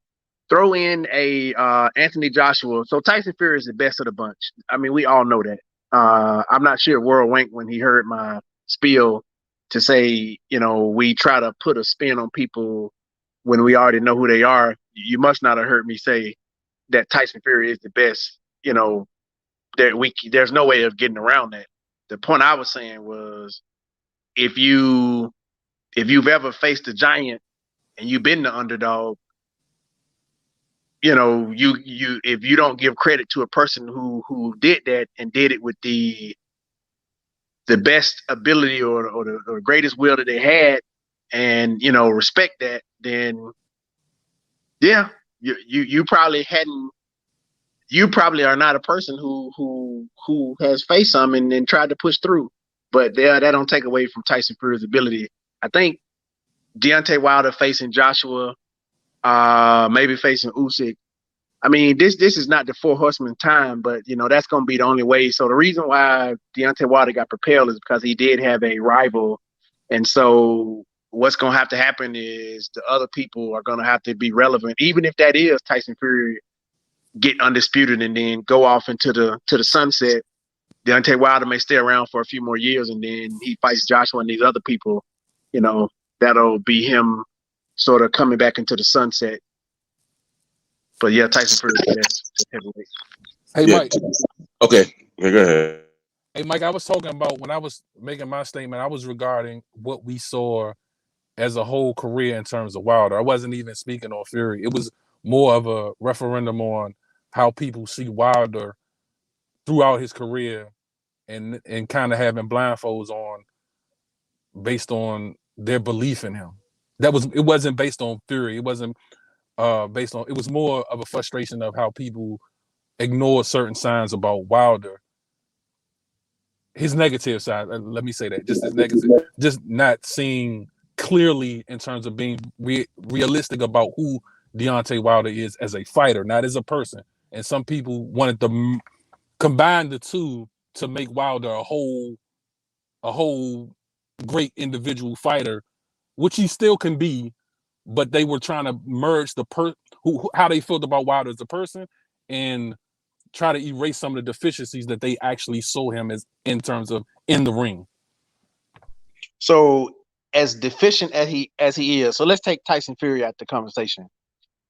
throw in a Anthony Joshua. So Tyson Fury is the best of the bunch. I mean, we all know that. I'm not sure World wanked when he heard my spiel to say, we try to put a spin on people when we already know who they are. You must not have heard me say that Tyson Fury is the best. There's no way of getting around that. The point I was saying was, if you've ever faced a giant and you've been the underdog, if you don't give credit to a person who did that and did it with the best ability or the greatest will that they had, and respect that, then yeah, you probably hadn't. You probably are not a person who has faced some and tried to push through. But that don't take away from Tyson Fury's ability. I think Deontay Wilder facing Joshua, maybe facing Usyk. I mean, this is not the four horsemen time, but that's going to be the only way. So the reason why Deontay Wilder got propelled is because he did have a rival, and so what's going to have to happen is the other people are going to have to be relevant, even if that is Tyson Fury get undisputed and then go off into the sunset. Deontay Wilder may stay around for a few more years, and then he fights Joshua and these other people. That'll be him sort of coming back into the sunset. But yeah, Tyson Fury is the best heavyweight. Hey, Yeah. Mike. Okay, go ahead. Hey, Mike, I was talking about when I was making my statement, I was regarding what we saw as a whole career in terms of Wilder. I wasn't even speaking on Fury. It was more of a referendum on how people see Wilder throughout his career and kind of having blindfolds on based on their belief in him. It wasn't based on Fury. It wasn't based on, it was more of a frustration of how people ignore certain signs about Wilder. His negative side, let me say that, just his negative, just not seeing clearly in terms of being realistic about who Deontay Wilder is as a fighter, not as a person. And some people wanted to combine the two to make Wilder a whole great individual fighter, which he still can be, but they were trying to merge how they felt about Wilder as a person and try to erase some of the deficiencies that they actually saw him as in terms of in the ring. So as deficient as he is, so let's take Tyson Fury out the conversation.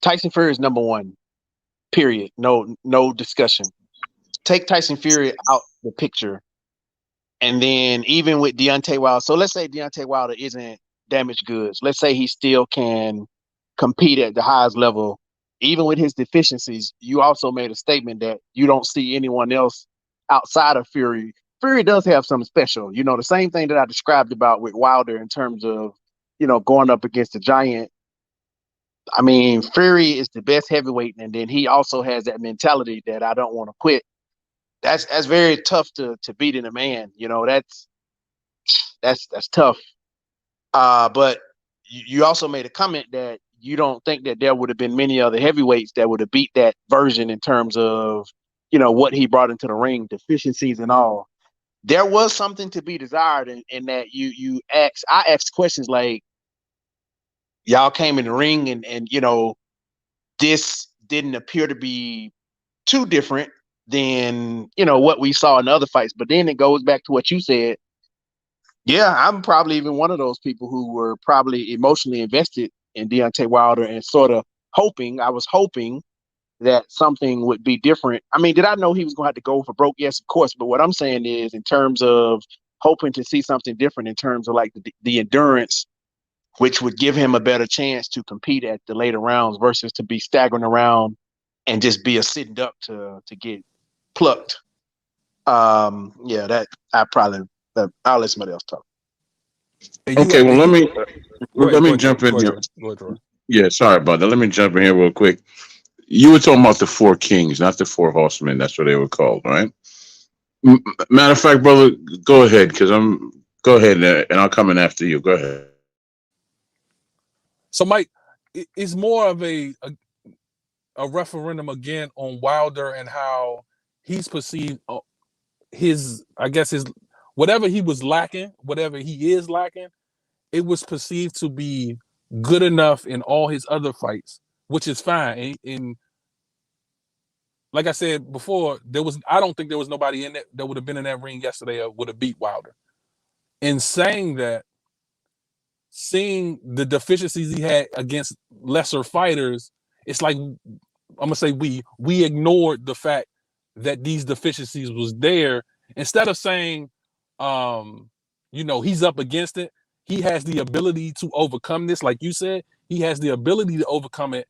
Tyson Fury is number one, period. No discussion. Take Tyson Fury out the picture. And then even with Deontay Wilder, so let's say Deontay Wilder isn't damaged goods. Let's say he still can compete at the highest level. Even with his deficiencies, you also made a statement that you don't see anyone else outside of Fury. Fury does have something special. The same thing that I described about with Wilder in terms of, going up against a giant. I mean, Fury is the best heavyweight, and then he also has that mentality that I don't want to quit. That's very tough to beat in a man. That's tough. But you also made a comment that you don't think that there would have been many other heavyweights that would have beat that version in terms of, what he brought into the ring, deficiencies and all. There was something to be desired in that I asked questions like, y'all came in the ring and this didn't appear to be too different than, what we saw in the other fights. But then it goes back to what you said. Yeah, I'm probably even one of those people who were probably emotionally invested in Deontay Wilder and sort of I was hoping that something would be different. I mean, did I know he was going to have to go for broke? Yes, of course. But what I'm saying is in terms of hoping to see something different in terms of like the endurance, which would give him a better chance to compete at the later rounds versus to be staggering around and just be a sitting duck to get plucked. Yeah, that I'll let somebody else talk. Okay, well let me jump in here. Go ahead, Troy. Yeah, sorry about that. Let me jump in here real quick. You were talking about the four kings, not the four horsemen. That's what they were called, right? Matter of fact, brother, go ahead, go ahead, and I'll come in after you. Go ahead. So, Mike, it's more of a referendum again on Wilder and how he's perceived his whatever he was lacking, whatever he is lacking, it was perceived to be good enough in all his other fights, which is fine. And like I said before, I don't think there was nobody in that would have been in that ring yesterday or would have beat Wilder. In saying that, seeing the deficiencies he had against lesser fighters, it's like, I'm gonna say we ignored the fact that these deficiencies was there. Instead of saying, he's up against it, he has the ability to overcome this. Like you said, he has the ability to overcome it,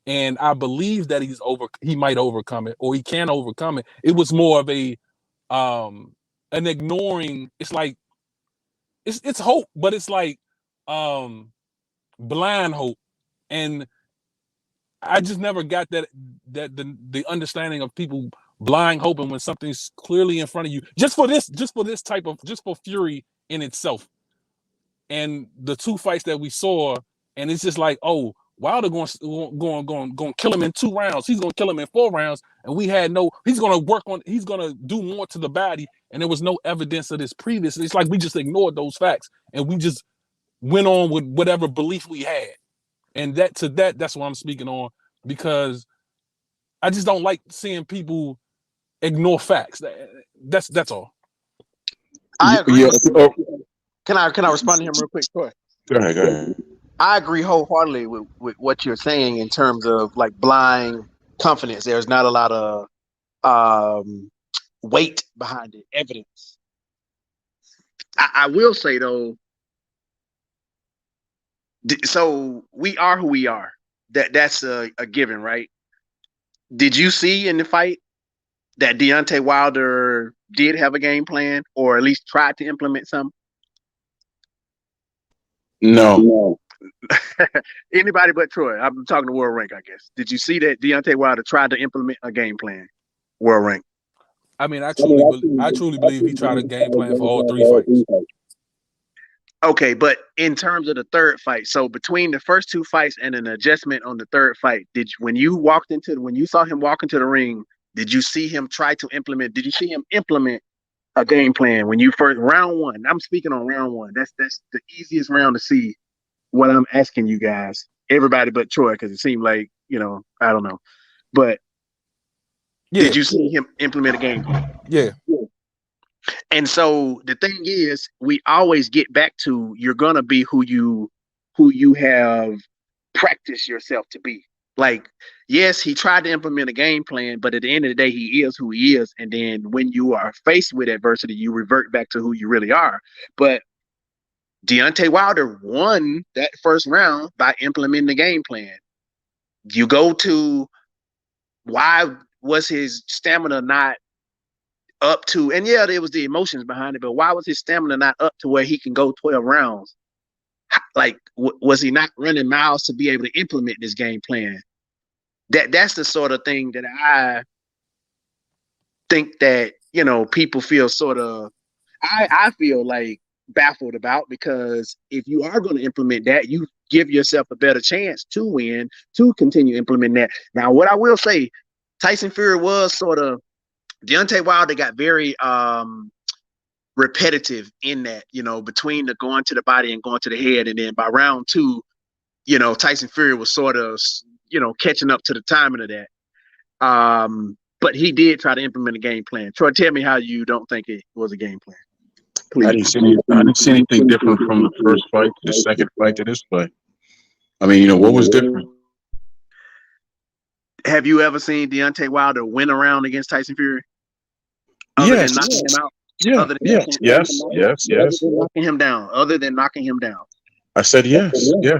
and I believe that he might overcome it, or he can overcome it. It was more of an ignoring. It's like it's hope, but it's like blind hope, and I just never got that the understanding of people blind hoping when something's clearly in front of you. Just for Fury in itself, and the 2 fights that we saw, and it's just like, oh, Wilder going to kill him in 2 rounds. He's going to kill him in 4 rounds, and we had no. He's going to do more to the body, and there was no evidence of this previously. It's like we just ignored those facts, and we just went on with whatever belief we had, and that's what I'm speaking on, because I just don't like seeing people ignore facts. That's all. I agree. Yeah. Oh, Can I respond to him real quick? Sure. go ahead. I agree wholeheartedly with what you're saying in terms of like blind confidence. There's not a lot of weight behind it, evidence. I will say though, so we are who we are. That's a given, right? Did you see in the fight that Deontay Wilder did have a game plan, or at least tried to implement something? No. Anybody but Troy. I'm talking to World Rank, I guess. Did you see that Deontay Wilder tried to implement a game plan? World Rank. I mean, I truly believe he tried a game plan for all 3 fights. Okay, but in terms of the third fight, so between the first 2 fights and an adjustment on the third fight, when you saw him walk into the ring, did you see him did you see him implement a game plan when you first round 1? I'm speaking on round 1. That's the easiest round to see what I'm asking you guys. Everybody but Troy, because it seemed like, I don't know. But did you see him implement a game plan? Yeah. And so the thing is, we always get back to, you're gonna be who you have practiced yourself to be. Like, yes, he tried to implement a game plan, but at the end of the day, he is who he is. And then when you are faced with adversity, you revert back to who you really are. But Deontay Wilder won that first round by implementing the game plan. You go to, why was his stamina not up to, and yeah, there was the emotions behind it, but why was his stamina not up to where he can go 12 rounds? Like, was he not running miles to be able to implement this game plan? That's the sort of thing that I think that, people feel sort of, I feel like baffled about, because if you are going to implement that, you give yourself a better chance to win, to continue implementing that. Now, what I will say, Tyson Fury was sort of, Deontay Wilder got very repetitive in that, between the going to the body and going to the head. And then by round 2, Tyson Fury was sort of, catching up to the timing of that. But he did try to implement a game plan. Troy, tell me how you don't think it was a game plan. Please. I didn't see anything different from the first fight to the second fight to this fight. I mean, what was different? Have you ever seen Deontay Wilder win a round against Tyson Fury? Other than knocking him out? Yes. Knocking him down. Other than knocking him down. I said yes. Yeah.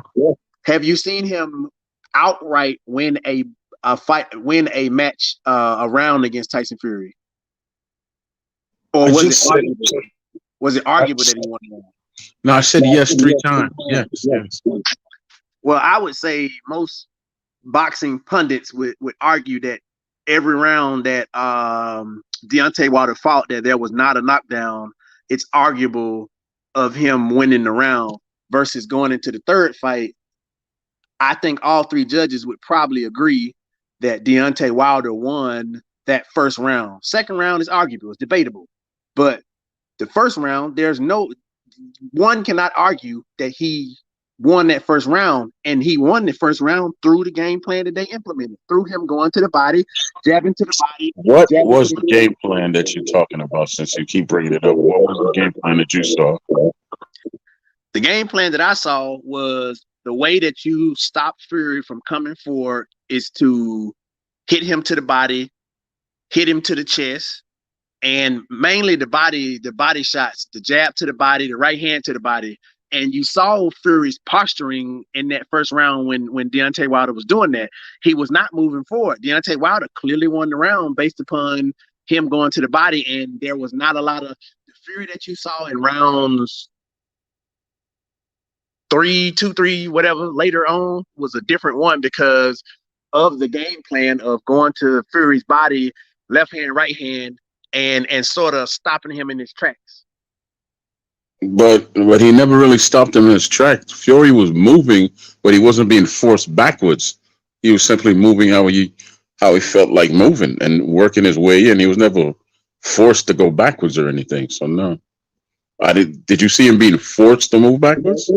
Have you seen him outright win a match, a round against Tyson Fury? Or was it arguable that he won a round? No, I said yes 3 times. Yes. Well, I would say most boxing pundits would argue that every round that Deontay Wilder fought, that there was not a knockdown. It's arguable of him winning the round versus going into the third fight. I think all 3 judges would probably agree that Deontay Wilder won that first round. Second round is arguable, it's debatable. But the first round, one cannot argue that he won that first round, and he won the first round through the game plan that they implemented, through him going to the body, jabbing to the body. What was the game plan that you're talking about, since you keep bringing it up? What was the game plan that you saw? The game plan that I saw was, the way that you stop Fury from coming forward is to hit him to the body, hit him to the chest, and mainly the body shots, the jab to the body, the right hand to the body. And you saw Fury's posturing in that first round when Deontay Wilder was doing that. He was not moving forward. Deontay Wilder clearly won the round based upon him going to the body, and there was not a lot of the Fury that you saw in rounds 3, 2, 3, whatever, later on was a different one because of the game plan of going to Fury's body, left hand, right hand, and sort of stopping him in his tracks. But he never really stopped him in his tracks. Fury was moving, but he wasn't being forced backwards. He was simply moving how he felt like moving and working his way in. He was never forced to go backwards or anything. So no, I did. Did you see him being forced to move backwards?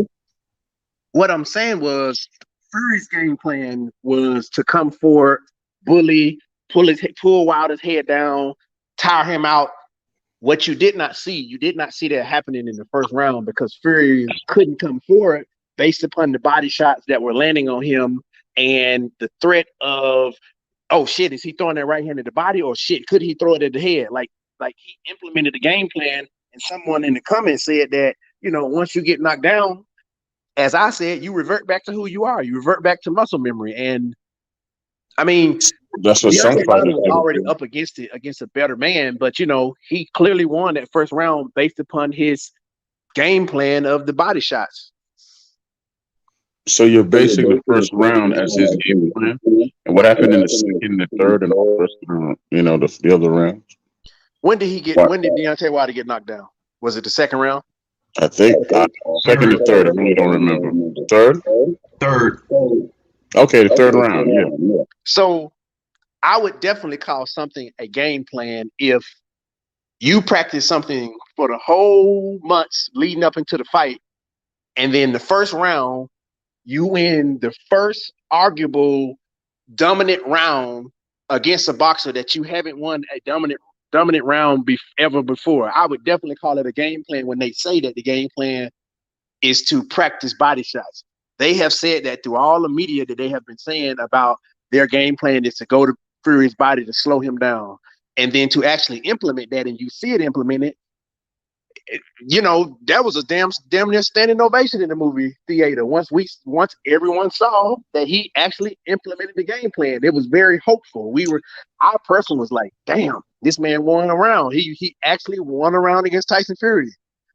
What I'm saying was Fury's game plan was to come forward, bully, pull Wilder's head down, tire him out. What you did not see that happening in the first round because Fury couldn't come forward based upon the body shots that were landing on him and the threat of, oh shit, is he throwing that right hand at the body or shit, could he throw it at the head? Like he implemented the game plan, and someone in the comments said that, once you get knocked down, as I said, you revert back to who you are. You revert back to muscle memory. And I mean, That's what some Deontay Wilder fighters was already up against a better man, but he clearly won that first round based upon his game plan of the body shots. So you're basing the first round as his game plan, and what happened in the second, the third, and the first round? The other rounds. When did Deontay Wilder get knocked down? Was it the second round? I think second or third. I really don't remember. Third. Third. Okay, the third round. Yeah. So I would definitely call something a game plan if you practice something for the whole months leading up into the fight, and then the first round you win the first arguable dominant round against a boxer that you haven't won a dominant round ever before. I would definitely call it a game plan when they say that the game plan is to practice body shots. They have said that through all the media that they have been saying about their game plan is to go to Fury's body to slow him down. And then to actually implement that, and you see it implemented, that was a damn near standing ovation in the movie theater. Once everyone saw that he actually implemented the game plan, it was very hopeful. Our person was like, damn, this man won a round. He actually won a round against Tyson Fury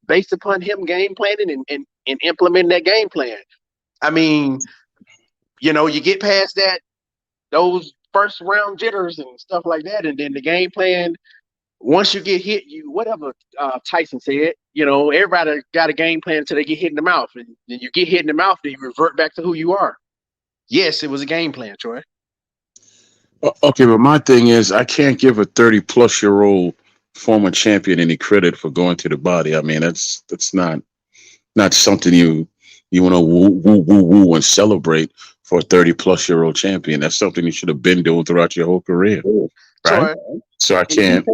based upon him game planning and implementing that game plan. I mean, you get past those first round jitters and stuff like that, and then the game plan. Once you get hit, whatever Tyson said, everybody got a game plan until they get hit in the mouth. And then you get hit in the mouth, then you revert back to who you are. Yes, it was a game plan, Troy. Okay, but my thing is, I can't give a 30-plus-year-old former champion any credit for going to the body. I mean, that's not something you want to woo and celebrate for a 30-plus-year-old champion. That's something you should have been doing throughout your whole career, right? Troy, so I can't.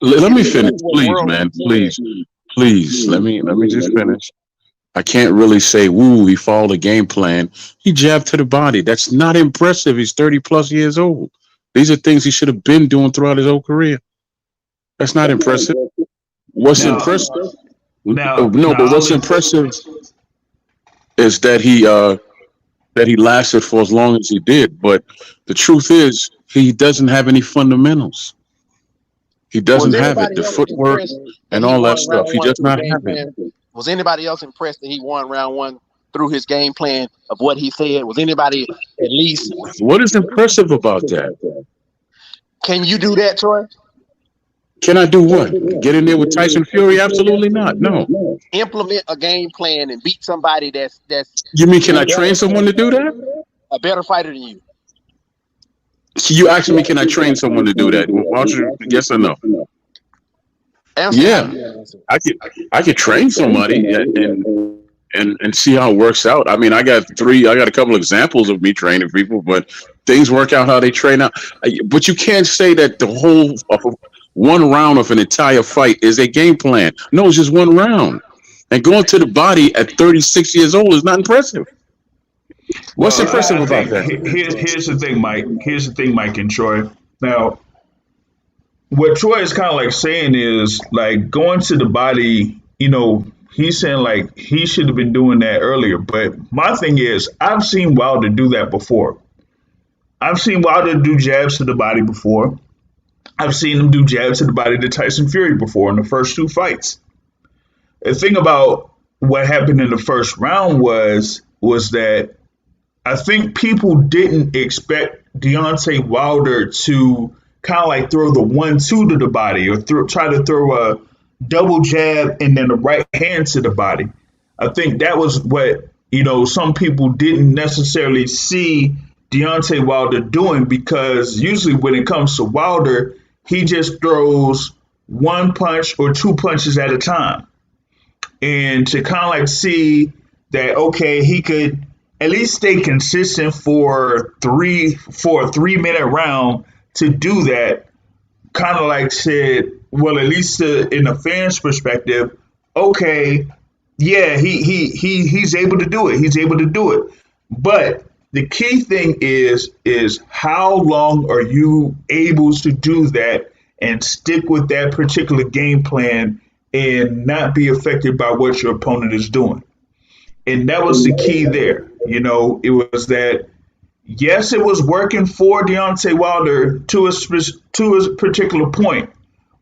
Let me finish, please, man. Please. Let me just finish. I can't really say, woo, he followed a game plan. He jabbed to the body. That's not impressive. He's 30-plus years old. These are things he should have been doing throughout his whole career. That's not impressive. What's impressive? But what's impressive is that he lasted for as long as he did. But the truth is, he doesn't have any fundamentals. He doesn't have it. The footwork and all that stuff. He does not have it. Was anybody else impressed that he won round one through his game plan of what he said? Was anybody at least? What is impressive about that? Can you do that, Troy? Can I do what? Get in there with Tyson Fury? Absolutely not. No. Implement a game plan and beat somebody that's. You mean, can I train someone to do that? A better fighter than you. You asked me, can I train someone to do that? Why don't you, yes or no? Yeah, I could train somebody and see how it works out. I mean, I got a couple examples of me training people, but things work out how they train out. But you can't say that the whole one round of an entire fight is a game plan. No, it's just one round. And going to the body at 36 years old is not impressive. What's impressive about that? Here's the thing, Mike. And Troy. Now, what Troy is kind of like saying is like going to the body, he's saying like he should have been doing that earlier. But my thing is, I've seen Wilder do that before. I've seen Wilder do jabs to the body before. I've seen him do jabs to the body to Tyson Fury before in the first two fights. The thing about what happened in the first round was that I think people didn't expect Deontay Wilder to kind of like throw the 1-2 to the body or try to throw double jab and then the right hand to the body. I think that was what, some people didn't necessarily see Deontay Wilder doing, because usually when it comes to Wilder, he just throws one punch or two punches at a time. And to kind of like see that, okay, he could at least stay consistent for a 3 minute round, to do that, kind of like said, well, at least in the fans' perspective, okay, yeah, he's able to do it. He's able to do it. But the key thing is how long are you able to do that and stick with that particular game plan and not be affected by what your opponent is doing. And that was the key there. It was that, yes, it was working for Deontay Wilder to a particular point,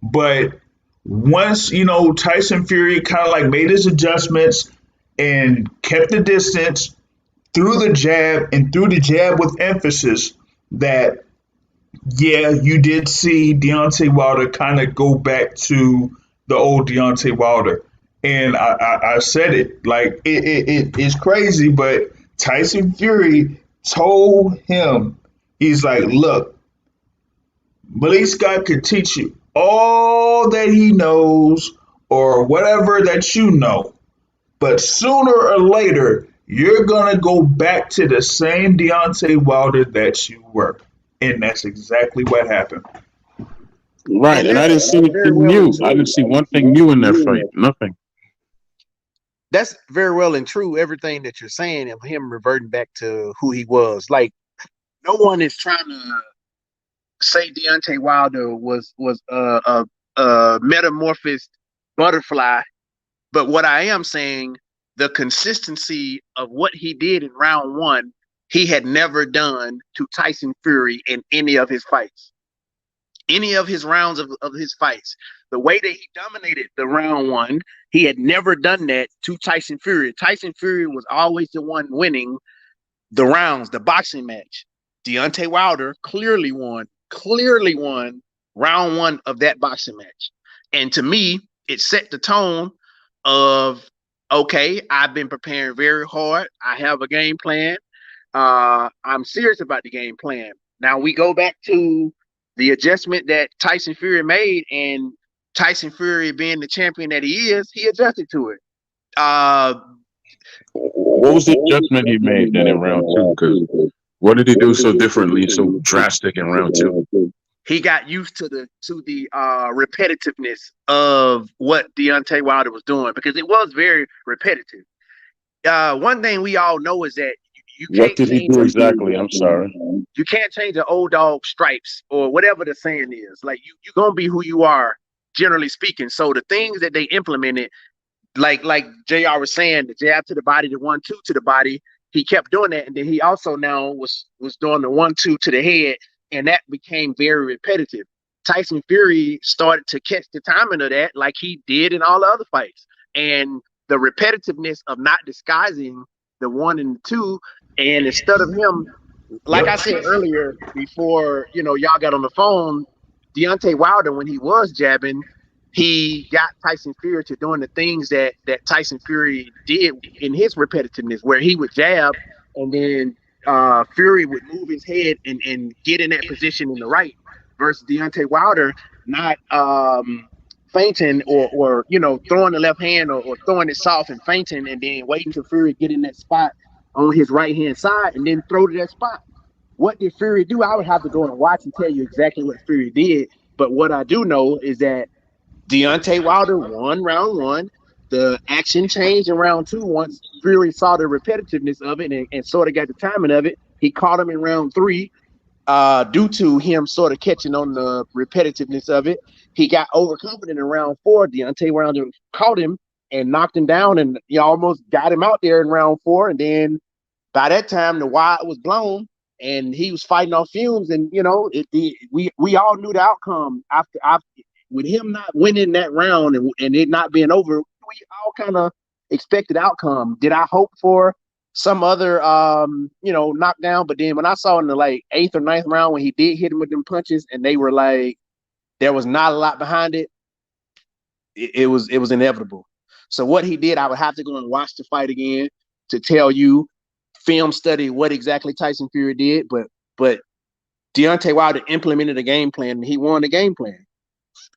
but once Tyson Fury kind of like made his adjustments and kept the distance, threw the jab and threw the jab with emphasis, that yeah, you did see Deontay Wilder kind of go back to the old Deontay Wilder. And I said it, like it's crazy, but Tyson Fury told him, he's like, look, Malik Scott could teach you all that he knows or whatever that you know, but sooner or later, you're going to go back to the same Deontay Wilder that you were. And that's exactly what happened. Right, and I didn't see anything new. I didn't see one thing new in that fight. Nothing. That's very well and true. Everything that you're saying of him reverting back to who he was. Like, no one is trying to say Deontay Wilder was a metamorphosed butterfly. But what I am saying, the consistency of what he did in round one, he had never done to Tyson Fury in any of his fights, any of his rounds of his fights. The way that he dominated the round one, he had never done that to Tyson Fury. Tyson Fury was always the one winning the rounds, the boxing match. Deontay Wilder clearly won round one of that boxing match. And to me, it set the tone of, okay, I've been preparing very hard. I have a game plan. I'm serious about the game plan. Now we go back to the adjustment that Tyson Fury made, and Tyson Fury being the champion that he is, he adjusted to it. What was the adjustment he made then in round two? Because what did he do so differently, so drastic in round two? He got used to the repetitiveness of what Deontay Wilder was doing, because it was very repetitive. One thing we all know is that you can't. What did he do exactly? I'm sorry. You can't change the old dog stripes or whatever the saying is. Like, you're gonna be who you are, generally speaking. So the things that they implemented, like JR was saying, the jab to the body, the 1-2 to the body, he kept doing that, and then he also now was doing the 1-2 to the head, and that became very repetitive. Tyson Fury started to catch the timing of that, like he did in all the other fights, and the repetitiveness of not disguising the 1 and the 2, and instead of him, like I said earlier, before y'all got on the phone, Deontay Wilder, when he was jabbing, he got Tyson Fury to doing the things that Tyson Fury did in his repetitiveness, where he would jab and then Fury would move his head and get in that position in the right, versus Deontay Wilder not feinting or throwing the left hand or throwing it soft and feinting and then waiting till Fury get in that spot on his right hand side and then throw to that spot. What did Fury do? I would have to go and watch and tell you exactly what Fury did. But what I do know is that Deontay Wilder won round one. The action changed in round two once Fury saw the repetitiveness of it and sort of got the timing of it. He caught him in round three due to him sort of catching on the repetitiveness of it. He got overconfident in round four. Deontay Wilder caught him and knocked him down, and he almost got him out there in round four. And then by that time, the wide was blown, and he was fighting off fumes. And we all knew the outcome after with him not winning that round and it not being over. We all kind of expected outcome. Did I hope for some other knockdown? But then when I saw in the like 8th or 9th round when he did hit him with them punches and they were like there was not a lot behind it, it was inevitable. So what he did, I would have to go and watch the fight again to tell you, film study what exactly Tyson Fury did. But Deontay Wilder implemented a game plan, and he won the game plan.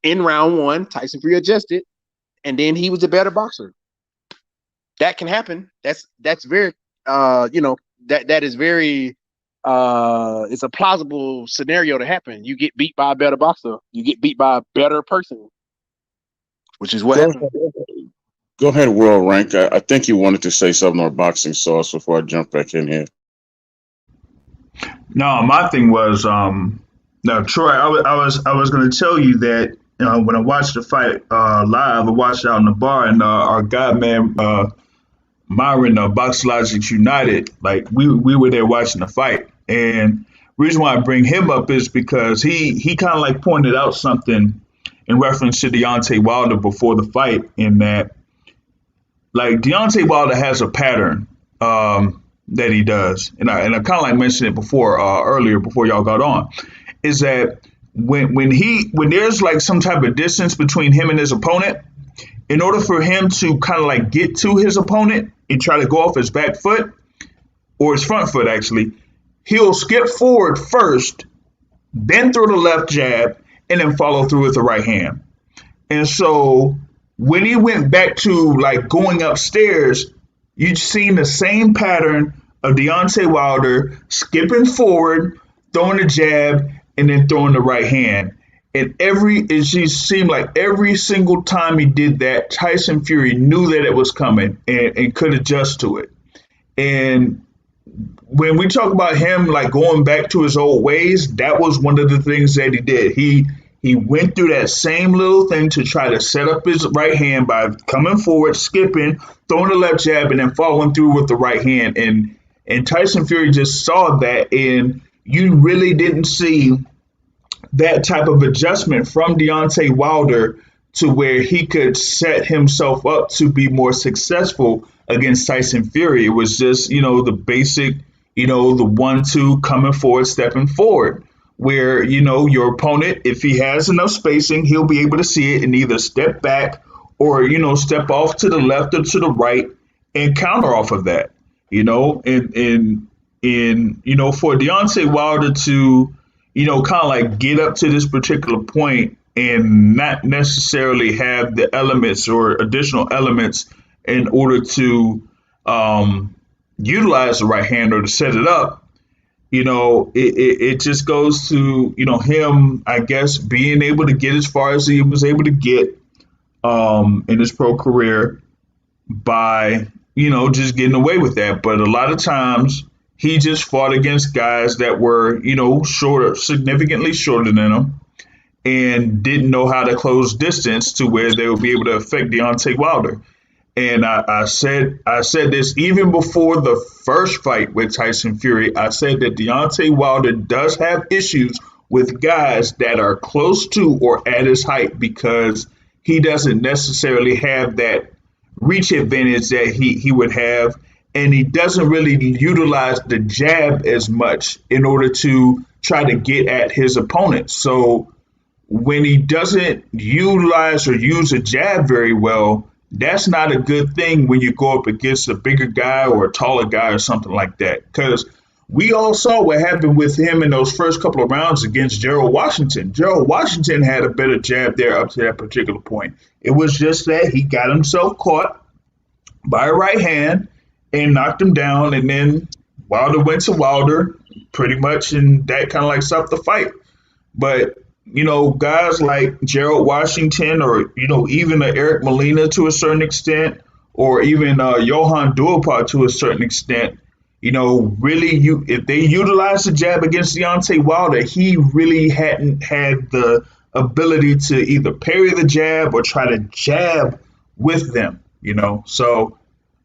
In round one, Tyson Fury adjusted, and then he was a better boxer. That can happen. That's very that is very it's a plausible scenario to happen. You get beat by a better boxer, you get beat by a better person, which is what happened. Go ahead, World Rank. I think you wanted to say something on boxing sauce before I jump back in here. No, my thing was no, Troy. I was going to tell you that when I watched the fight live, I watched it out in the bar, and our guy man Myron, Box Logic United, like we were there watching the fight, and reason why I bring him up is because he kind of like pointed out something in reference to Deontay Wilder before the fight, in that like Deontay Wilder has a pattern that he does, and I kind of like mentioned it before earlier before y'all got on, is that when there's like some type of distance between him and his opponent, in order for him to kind of like get to his opponent and try to go off his back foot or his front foot, actually, he'll skip forward first, then throw the left jab, and then follow through with the right hand. And so when he went back to like going upstairs, you'd seen the same pattern of Deontay Wilder skipping forward, throwing the jab, and then throwing the right hand. And it just seemed like every single time he did that, Tyson Fury knew that it was coming and could adjust to it. And when we talk about him like going back to his old ways, that was one of the things that he did. He went through that same little thing to try to set up his right hand by coming forward, skipping, throwing the left jab, and then following through with the right hand. And Tyson Fury just saw that, and you really didn't see that type of adjustment from Deontay Wilder to where he could set himself up to be more successful against Tyson Fury. It was just, the basic, the 1-2 coming forward, stepping forward, where, your opponent, if he has enough spacing, he'll be able to see it and either step back or, step off to the left or to the right and counter off of that, and for Deontay Wilder to, kind of like get up to this particular point and not necessarily have the elements or additional elements in order to utilize the right hand or to set it up, it just goes to, him, I guess, being able to get as far as he was able to get in his pro career by, just getting away with that. But a lot of times he just fought against guys that were, shorter, significantly shorter than him, and didn't know how to close distance to where they would be able to affect Deontay Wilder. And I said this even before the first fight with Tyson Fury. I said that Deontay Wilder does have issues with guys that are close to or at his height, because he doesn't necessarily have that reach advantage that he would have. And he doesn't really utilize the jab as much in order to try to get at his opponent. So when he doesn't utilize or use a jab very well, that's not a good thing when you go up against a bigger guy or a taller guy or something like that. Because we all saw what happened with him in those first couple of rounds against Gerald Washington. Gerald Washington had a better jab there up to that particular point. It was just that he got himself caught by a right hand and knocked him down, and then Wilder went to Wilder pretty much, and that kind of like stopped the fight. But, guys like Gerald Washington or, even Eric Molina to a certain extent, or even Johan Duhaupas to a certain extent, really, if they utilized the jab against Deontay Wilder, he really hadn't had the ability to either parry the jab or try to jab with them, So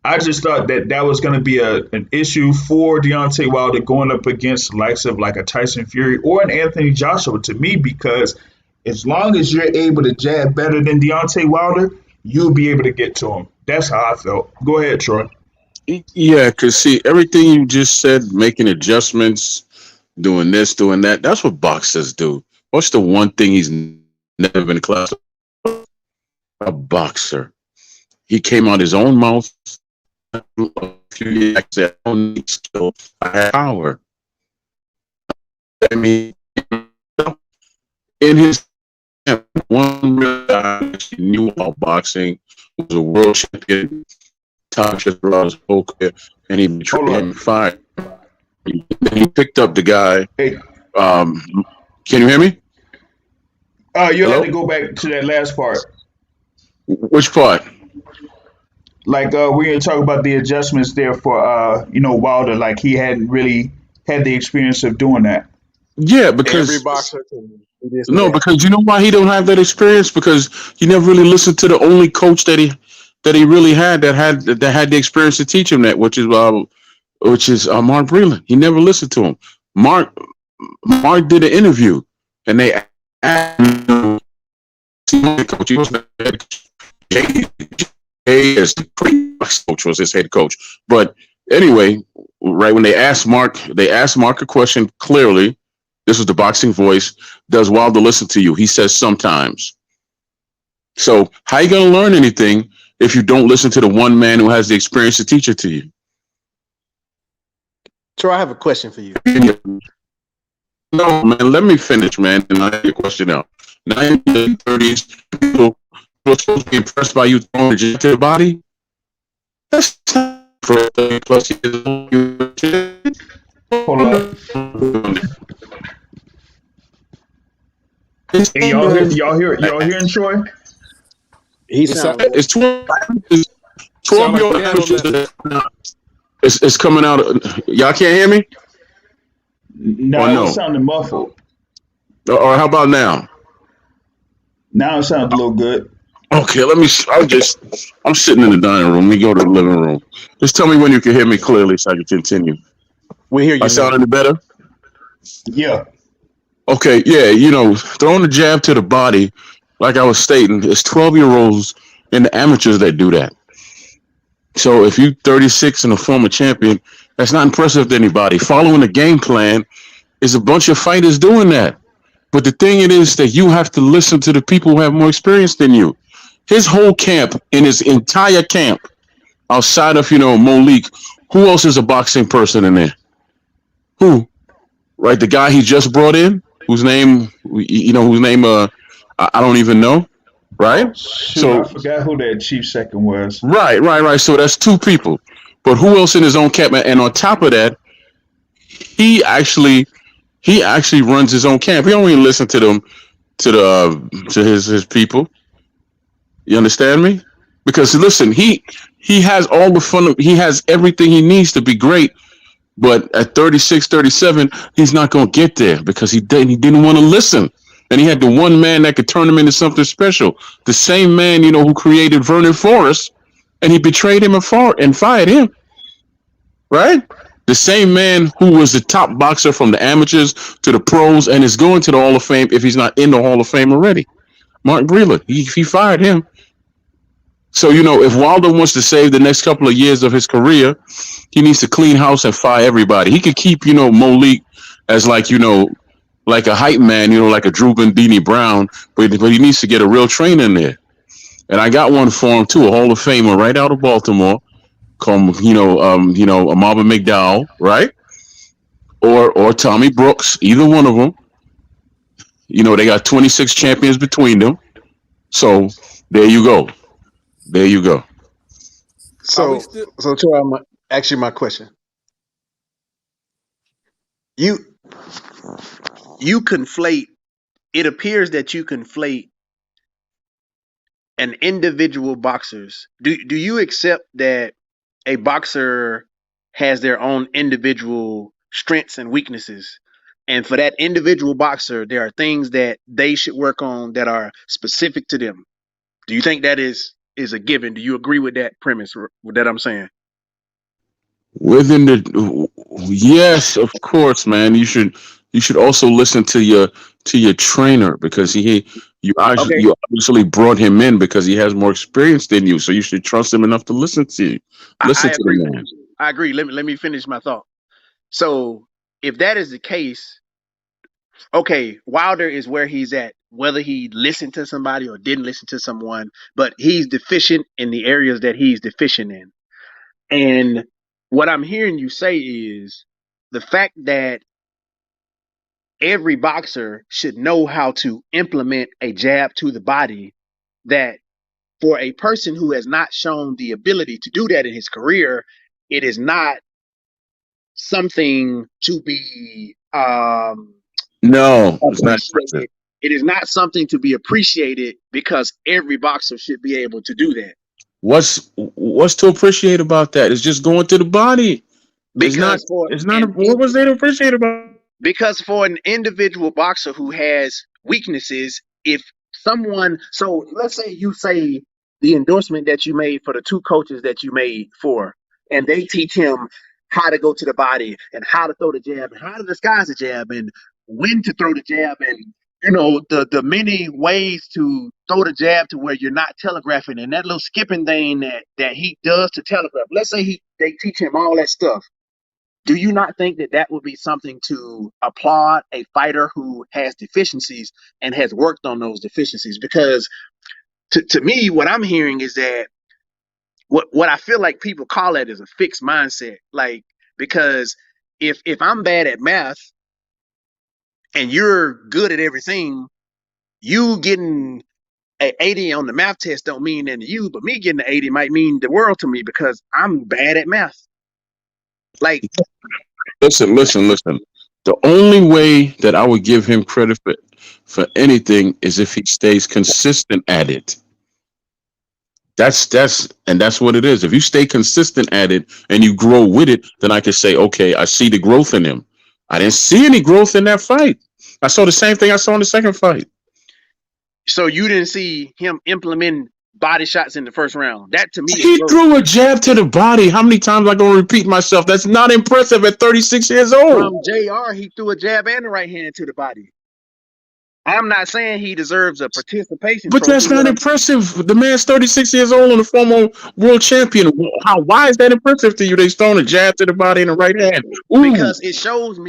I just thought that was going to be an issue for Deontay Wilder going up against the likes of like a Tyson Fury or an Anthony Joshua, to me, because as long as you're able to jab better than Deontay Wilder, you'll be able to get to him. That's how I felt. Go ahead, Troy. Yeah, because see, everything you just said, making adjustments, doing this, doing that, that's what boxers do. What's the one thing he's never been class? a boxer. He came out his own mouth a few years ago, said, I don't need skill, I have power. I mean, in his one real guy actually knew about boxing, was a world champion, top just brought his whole career, and he betrayed him and fired. He picked up the guy. Hey, Can you hear me? you Hello? had to go back to that last part. Which part? Like we're gonna talk about the adjustments there for Wilder. Like he hadn't really had the experience of doing that. Yeah, Every because boxer can do this and no, that. because you know why he don't have that experience? Because he never really listened to the only coach that he really had that had the experience to teach him that, which is Mark Breland. He never listened to him. Mark did an interview, and they asked him, coach. He was the head coach. As the previous coach was his head coach. But anyway, right when they asked Mark a question clearly. This was the boxing voice. Does Wilder listen to you? He says sometimes. So how you gonna learn anything if you don't listen to the one man who has the experience to teach it to you? Troy, I have a question for you. No, man, let me finish, man, and I have your question out. Now in the 30s, people are supposed to be impressed by you throwing a jab to the body. That's not for 30 plus years old. Hold up. Hey, y'all hearing Troy? He It's sounds. It's 12 sound year old like piano amateurs. lessons. It's coming out. Y'all can't hear me? No, Or it no? was sounding muffled. Or how about now? Now it sounds a little good. Okay, I'm sitting in the dining room. Let me go to the living room. Just tell me when you can hear me clearly so I can continue. We hear you I now. sound any better? Yeah. Okay, yeah, throwing the jab to the body, like I was stating, it's 12-year-olds and the amateurs that do that. So if you 36 and a former champion, that's not impressive to anybody. Following a game plan is a bunch of fighters doing that. But the thing it is that you have to listen to the people who have more experience than you. His whole camp, in his entire camp, outside of Malik, who else is a boxing person in there? Who? Right, the guy he just brought in, whose name I don't even know. Right. Oh shoot, I So forgot who that chief second was. right. So that's two people. But who else in his own camp? And on top of that, he actually he actually runs his own camp. He don't even listen to them to his people. You understand me? Because listen, he has all the fun. He has everything he needs to be great. But at 36, 37, he's not going to get there because he didn't want to listen. And he had the one man that could turn him into something special. The same man, who created Vernon Forrest, and he betrayed him and fired him. Right? The same man who was the top boxer from the amateurs to the pros and is going to the Hall of Fame if he's not in the Hall of Fame already. Mark Breland, he fired him. So, if Wilder wants to save the next couple of years of his career, he needs to clean house and fire everybody. He could keep, Malik as like a hype man, like a Drew Bandini Brown, but he needs to get a real trainer in there. And I got one for him too, a Hall of Famer right out of Baltimore, called a Marvin McDowell, right? Or Tommy Brooks, either one of them. They got 26 champions between them. So there you go. There you go. So, Troy, I'm gonna ask you my question. You conflate. It appears that you conflate an individual boxers. Do you accept that a boxer has their own individual strengths and weaknesses? And for that individual boxer, there are things that they should work on that are specific to them. Do you think that is a given? Do you agree with that premise with that I'm saying? Within the Yes, of course, man. You should also listen to your trainer because Okay, you obviously brought him in because he has more experience than you. So you should trust him enough to listen to you. I Listen to agree. the man. I agree. Let me finish my thought. So if that is the case, okay, Wilder is where he's at whether he listened to somebody or didn't listen to someone, but he's deficient in the areas that he's deficient in. And what I'm hearing you say is the fact that every boxer should know how to implement a jab to the body, that for a person who has not shown the ability to do that in his career, it is not something to be No, it's not impressive. appreciated. It is not something to be appreciated because every boxer should be able to do that. What's to appreciate about that? It's just going to the body. It's not. Because for It's not. an What was there to appreciate about? because for an individual boxer who has weaknesses, if someone, so let's say the endorsement that you made for the two coaches that you made for, and they teach him how to go to the body and how to throw the jab and how to disguise the jab and when to throw the jab and the many ways to throw the jab to where you're not telegraphing and that little skipping thing that he does to telegraph. Let's say they teach him all that stuff. Do you not think that that would be something to applaud a fighter who has deficiencies and has worked on those deficiencies? Because to me, what I'm hearing is that what I feel like people call it is a fixed mindset. Like, because if I'm bad at math and you're good at everything, you getting an 80 on the math test don't mean anything to you, but me getting an 80 might mean the world to me because I'm bad at math. Like, Listen. The only way that I would give him credit for anything is if he stays consistent at it. That's what it is. If you stay consistent at it and you grow with it, then I can say, okay, I see the growth in him. I didn't see any growth in that fight. I saw the same thing I saw in the second fight. so you didn't see him implementing body shots in the first round. That to me is He growth. threw a jab to the body. How many times am I gonna repeat myself? That's not impressive at 36 years old. From JR, he threw a jab and a right hand to the body. I'm not saying he deserves a participation But trophy. that's not impressive. The man's 36 years old and a former world champion. Why is that impressive to you? They throwing a jab to the body and a right hand. Ooh. Because it shows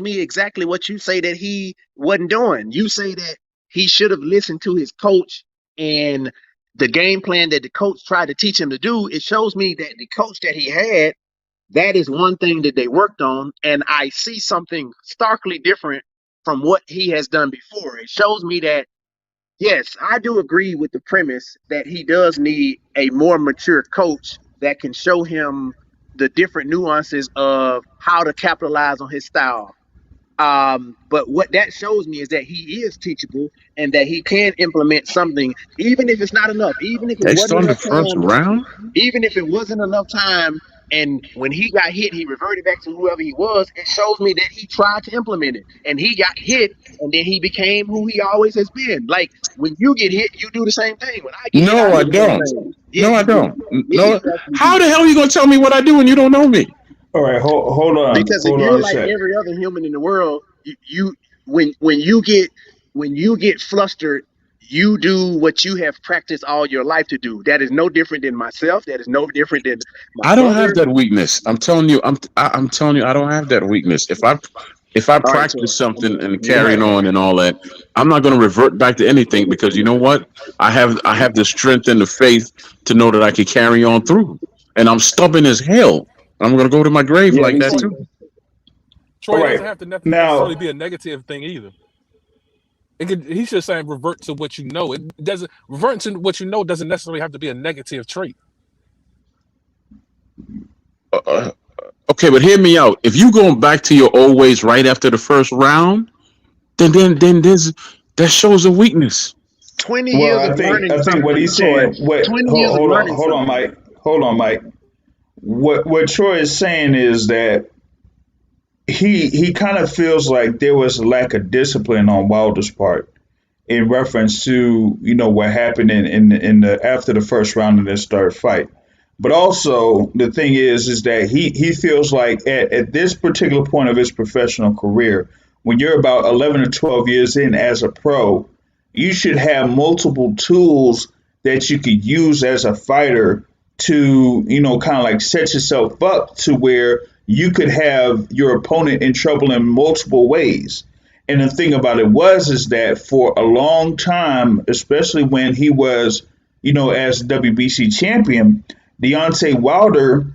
me exactly what you say that he wasn't doing. You say that he should have listened to his coach and the game plan that the coach tried to teach him to do. It shows me that the coach that he had, that is one thing that they worked on, and I see something starkly different from what he has done before. It shows me that, yes, I do agree with the premise that he does need a more mature coach that can show him the different nuances of how to capitalize on his style. But what that shows me is that he is teachable and that he can implement something, even if it's not enough, even if it They wasn't started the enough first time, round. even if it wasn't enough time. And when he got hit, he reverted back to whoever he was. It shows me that he tried to implement it and he got hit and then he became who he always has been. Like when you get hit, you do the same thing. When I get hit, No, I I do the same don't. thing. No, Yes, I you do. don't. Yeah, No. you actually How do. the hell are you gonna tell me what I do when you don't know me? All right, hold on. Because if Hold you're on a like sec. every other human in the world, you when you get flustered, you do what you have practiced all your life to do. That is no different than myself. That is no different than my I don't have brother. that weakness. I'm telling you. I'm telling you. I don't have that weakness. If I All right, so practice something and carrying Right. on and all that, I'm not going to revert back to anything because you know what? I have the strength and the faith to know that I can carry on through. And I'm stubborn as hell. I'm going to go to my grave yeah, like me that Troy, too. too. Troy, All it right. doesn't have to necessarily Now, be a negative thing either. He should say revert to what you know. It doesn't revert to what you know doesn't necessarily have to be a negative trait. Uh, okay, but hear me out. If you going back to your old ways right after the first round, then that shows a weakness. 20 well, years of learning I think what something, he's Troy. saying. What? 20 years of learning Hold on, something. Mike. Hold on, Mike. What Troy is saying is that he kind of feels like there was a lack of discipline on Wilder's part in reference to what happened in the after the first round of this third fight. But also the thing is that he feels like at this particular point of his professional career, when you're about 11 or 12 years in as a pro, you should have multiple tools that you could use as a fighter to kind of like set yourself up to where you could have your opponent in trouble in multiple ways. And the thing about it was is that for a long time, especially when he was, as WBC champion, Deontay Wilder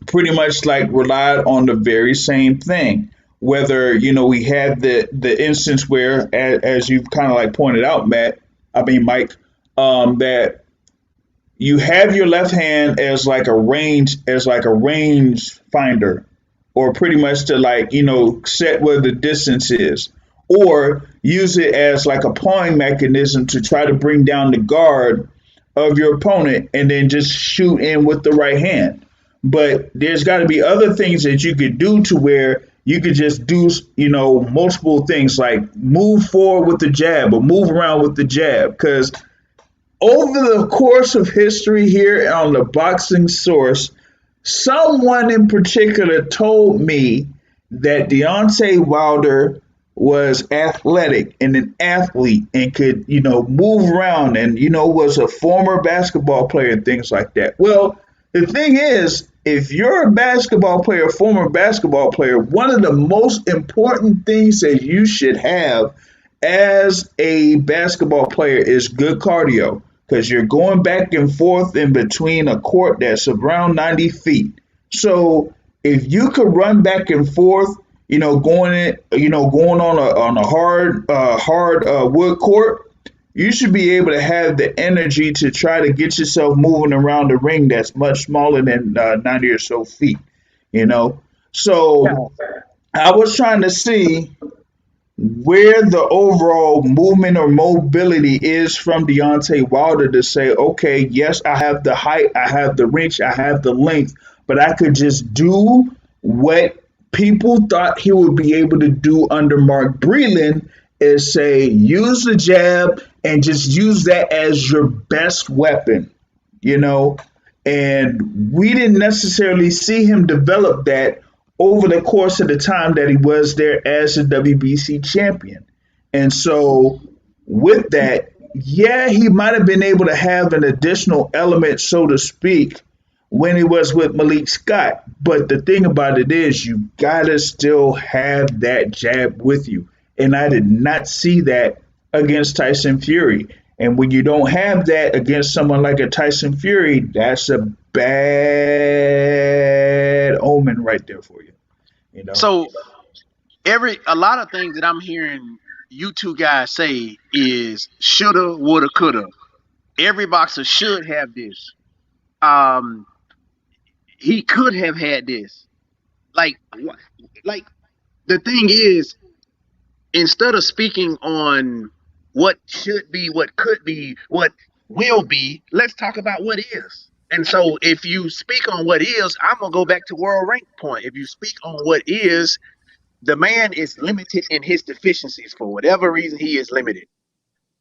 pretty much like relied on the very same thing. Whether we had the instance where, as you've kind of like pointed out, Mike, that you have your left hand as like a range finder, or pretty much to like set where the distance is, or use it as like a pawing mechanism to try to bring down the guard of your opponent and then just shoot in with the right hand. But there's got to be other things that you could do to where you could just do, multiple things like move forward with the jab or move around with the jab. Because over the course of history here on the Boxing Source, someone in particular told me that Deontay Wilder was athletic and an athlete and could, move around and, was a former basketball player and things like that. Well, the thing is, if you're a basketball player, former basketball player, one of the most important things that you should have as a basketball player is good cardio, because you're going back and forth in between a court that's around 90 feet. So if you could run back and forth, going on a hard wood court, you should be able to have the energy to try to get yourself moving around the ring that's much smaller than 90 or so feet, So I was trying to see where the overall movement or mobility is from Deontay Wilder to say, okay, yes, I have the height, I have the reach, I have the length, but I could just do what people thought he would be able to do under Mark Breland, is say use the jab and just use that as your best weapon, and we didn't necessarily see him develop that over the course of the time that he was there as a WBC champion. And so with that, yeah, he might have been able to have an additional element, so to speak, when he was with Malik Scott. But the thing about it is you gotta still have that jab with you. And I did not see that against Tyson Fury. And when you don't have that against someone like a Tyson Fury, that's a bad omen right there for you. So a lot of things that I'm hearing you two guys say is shoulda, woulda, coulda. Every boxer should have this. He could have had this. Like the thing is, instead of speaking on what should be, what could be, what will be, let's talk about what is. And so if you speak on what is, I'm going to go back to world rank point. If you speak on what is, the man is limited in his deficiencies for whatever reason he is limited.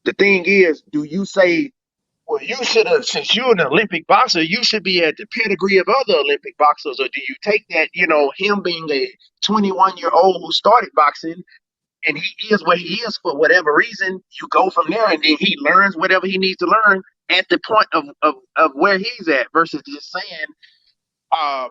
The thing is, do you say, well, you should have, since you're an Olympic boxer, you should be at the pedigree of other Olympic boxers? Or do you take that, him being a 21-year-old who started boxing and he is where he is for whatever reason, you go from there and then he learns whatever he needs to learn at the point of where he's at, versus just saying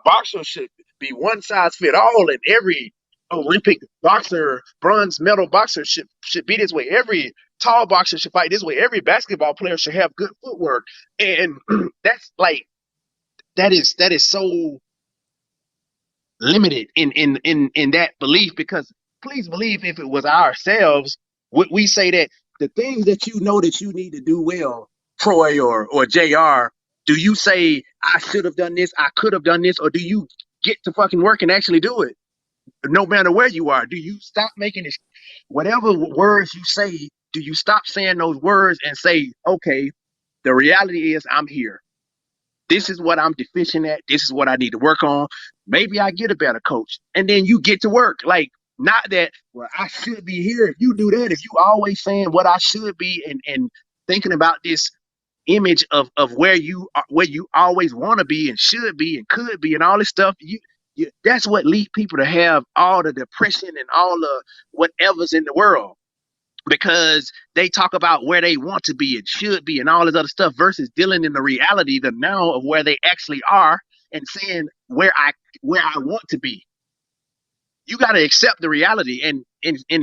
boxers should be one size fit all and every Olympic boxer, bronze medal boxer should be this way. Every tall boxer should fight this way. Every basketball player should have good footwork. And that's like, that is so limited in that belief, because please believe if it was ourselves, would we say that the things that that you need to do well, Troy or JR, do you say, I should have done this, I could have done this, or do you get to fucking work and actually do it? No matter where you are, do you stop making it, whatever words you say, do you stop saying those words and say, okay, the reality is I'm here. This is what I'm deficient at. This is what I need to work on. Maybe I get a better coach. And then you get to work. Like, not that, well, I should be here. If you do that, if you always saying what I should be and thinking about this image of where you always want to be and should be and could be and all this stuff, that's what leads people to have all the depression and all the whatever's in the world, because they talk about where they want to be and should be and all this other stuff versus dealing in the reality, the now of where they actually are, and saying where I want to be. you got to accept the reality and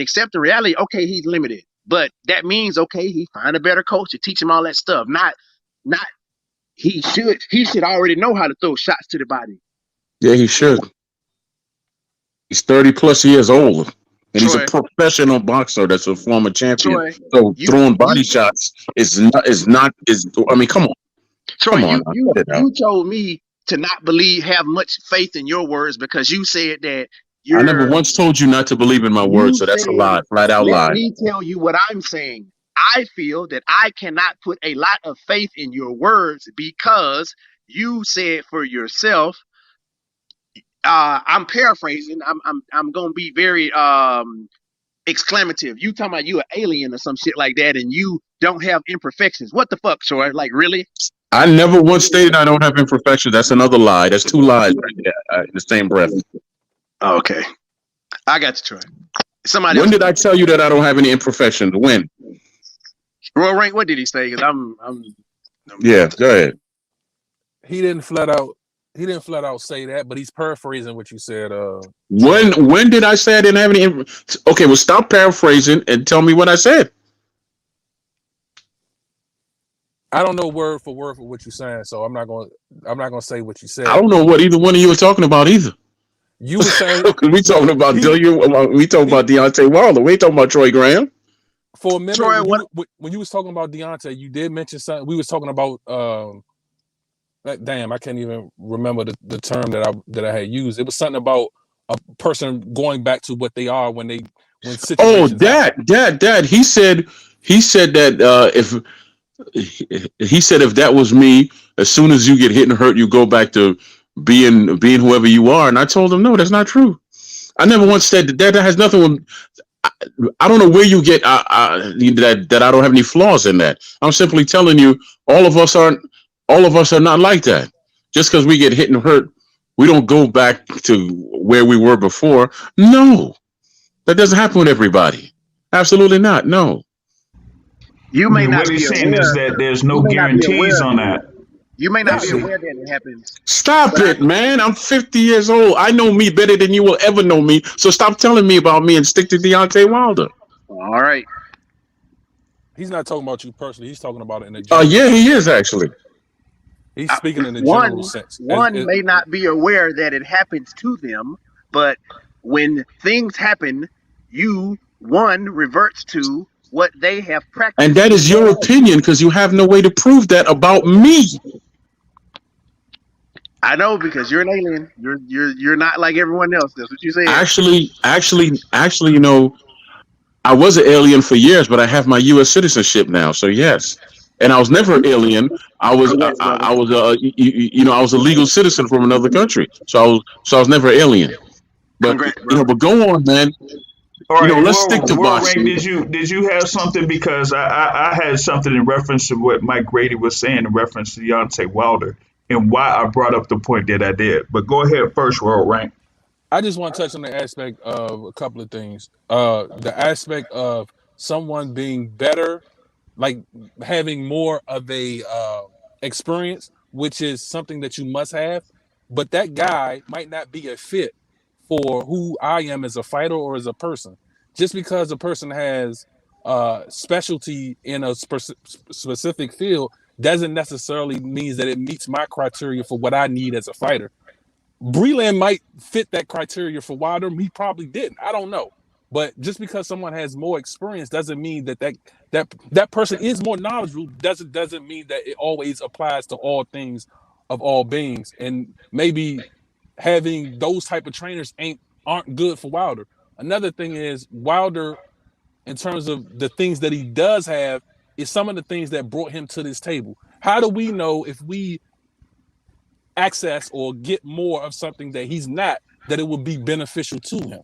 accept the reality. Okay, he's limited, but that means okay, he find a better coach to teach him all that stuff. Not he should already know how to throw shots to the body. Yeah, he should. He's 30 plus years old, and he's a professional boxer that's a former champion. Troy, so throwing body shots is not. I mean, come on. Troy, you told me to not have much faith in your words because you said that I never once told you not to believe in my words, so that's a lie, flat out lie. Let me tell you what I'm saying. I feel that I cannot put a lot of faith in your words because you said for yourself. I'm paraphrasing. I'm gonna be very exclamative. You talking about you an alien or some shit like that, and you don't have imperfections. What the fuck, Troy? Like really? I never once stated I don't have imperfections. That's another lie. That's two lies right there in the same breath. Okay, I got you, Troy. When did I tell you that I don't have any imperfections? When? Royal Rank, what did he say? Because I'm yeah, go ahead. He didn't flat out say that, but he's paraphrasing what you said. When did I say I didn't have any? Okay, well, stop paraphrasing and tell me what I said. I don't know word for what you're saying, so I'm not gonna say what you said. I don't know what either one of you were talking about either. You were saying we talking about Deontay Wilder. We ain't talking about Troy Graham. For a minute, Troy, when you was talking about Deontay, you did mention something. We was talking about damn, I can't even remember the term that I had used. It was something about a person going back to what they are when situations. Oh, Dad. He said that if that was me, as soon as you get hit and hurt, you go back to being whoever you are. And I told him, no, that's not true. I never once said that has nothing with. I don't know where you get that I don't have any flaws in that. I'm simply telling you, all of us are not like that. Just because we get hit and hurt, we don't go back to where we were before. No, that doesn't happen with everybody. Absolutely not. No. You may not what be he's aware. saying is that there's no guarantees on that. You may not be aware that it happens. Stop it, man. I'm 50 years old. I know me better than you will ever know me. So stop telling me about me and stick to Deontay Wilder. All right. He's not talking about you personally. He's talking about it in the general yeah, he is actually. He's speaking in the general sense. One may not be aware that it happens to them, but when things happen, one reverts to what they have practiced. And that is your opinion because you have no way to prove that about me. I know because you're an alien. You're not like everyone else. That's what you say. Actually, you know, I was an alien for years, but I have my U.S. citizenship now. So yes, and I was never an alien. I was a legal citizen from another country. So I was never an alien. But but go on, man. All right, let's stick to boxing. Did you have something? Because I had something in reference to what Mike Grady was saying in reference to Deontay Wilder and why I brought up the point that I did. But go ahead first, World Rank. I just want to touch on the aspect of a couple of things. The aspect of someone being better, like having more of a experience, which is something that you must have. But that guy might not be a fit for who I am as a fighter or as a person. Just because a person has specialty in a specific field doesn't necessarily mean that it meets my criteria for what I need as a fighter. Breland might fit that criteria for Wilder. He probably didn't. I don't know. But just because someone has more experience doesn't mean that person is more knowledgeable. Doesn't mean that it always applies to all things of all beings. And maybe having those type of trainers aren't good for Wilder. Another thing is Wilder, in terms of the things that he does have, is some of the things that brought him to this table. How do we know if we access or get more of something that he's not, that it would be beneficial to him?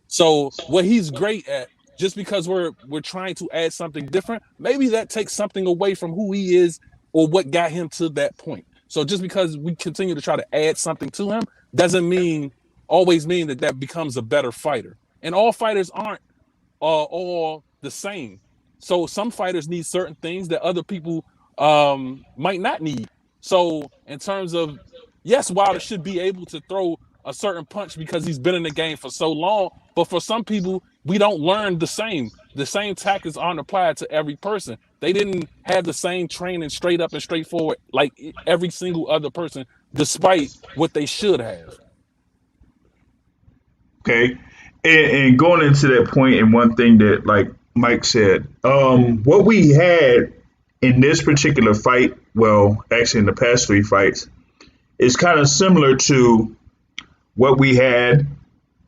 So what he's great at, just because we're trying to add something different, maybe that takes something away from who he is or what got him to that point. So just because we continue to try to add something to him doesn't always mean that becomes a better fighter. And all fighters aren't all the same. So some fighters need certain things that other people might not need. So in terms of, yes, Wilder should be able to throw a certain punch because he's been in the game for so long. But for some people, we don't learn the same. The same tactics aren't applied to every person. They didn't have the same training straight up and straightforward like every single other person, despite what they should have. Okay. And going into that point, and one thing that like Mike said, what we had in this particular fight, well, actually in the past three fights, is kind of similar to what we had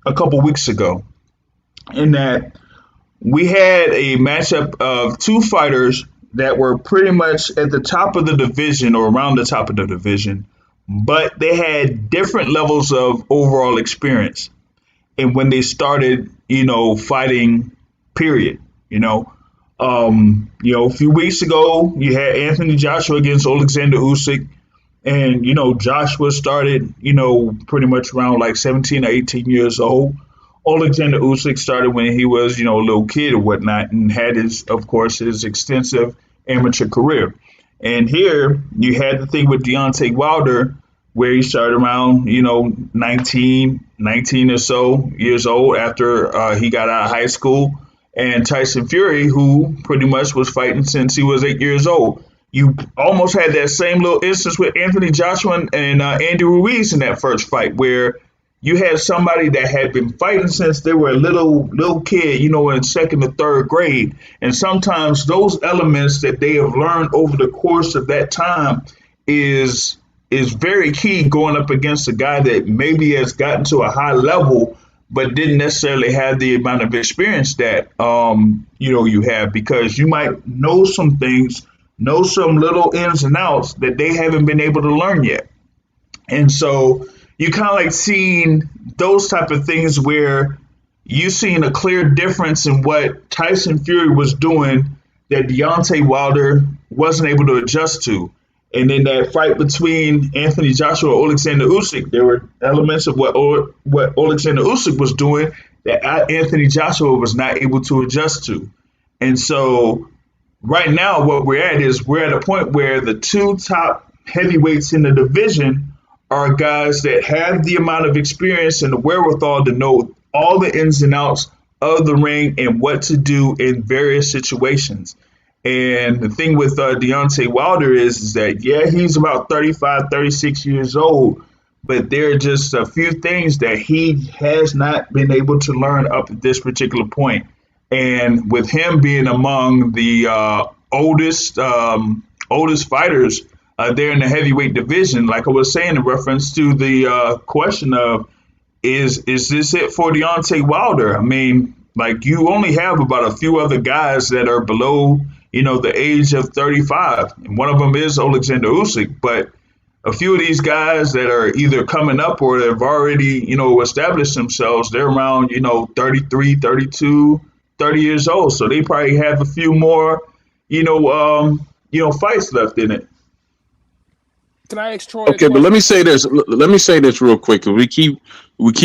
a couple weeks ago, in that we had a matchup of two fighters that were pretty much at the top of the division or around the top of the division, but they had different levels of overall experience. And when they started, fighting, period, a few weeks ago, you had Anthony Joshua against Alexander Usyk. And, Joshua started, pretty much around like 17 or 18 years old. Alexander Usyk started when he was, a little kid or whatnot, and had of course, his extensive amateur career. And here you had the thing with Deontay Wilder, where he started around, 19 or so years old after he got out of high school. And Tyson Fury, who pretty much was fighting since he was 8 years old. You almost had that same little instance with Anthony Joshua and Andy Ruiz in that first fight, where you had somebody that had been fighting since they were a little kid, in second or third grade. And sometimes those elements that they have learned over the course of that time is very key going up against a guy that maybe has gotten to a high level, but didn't necessarily have the amount of experience that, you have, because you might know some things, know some little ins and outs that they haven't been able to learn yet. And so you kind of like seeing those type of things where you've seen a clear difference in what Tyson Fury was doing that Deontay Wilder wasn't able to adjust to. And in that fight between Anthony Joshua and Alexander Usyk, there were elements of what Alexander Usyk was doing that Anthony Joshua was not able to adjust to. And so right now, what we're at a point where the two top heavyweights in the division are guys that have the amount of experience and the wherewithal to know all the ins and outs of the ring and what to do in various situations. And the thing with Deontay Wilder is that, yeah, he's about 35, 36 years old, but there are just a few things that he has not been able to learn up at this particular point. And with him being among the oldest fighters there in the heavyweight division, like I was saying in reference to the question of, is this it for Deontay Wilder? I mean, like, you only have about a few other guys that are below, the age of 35. And one of them is Alexander Usyk. But a few of these guys that are either coming up or have already, established themselves, they're around, 33, 32, 30 years old. So they probably have a few more, fights left in it. Can I ask Troy? Okay, but let me say this. Let me say this real quick. We keep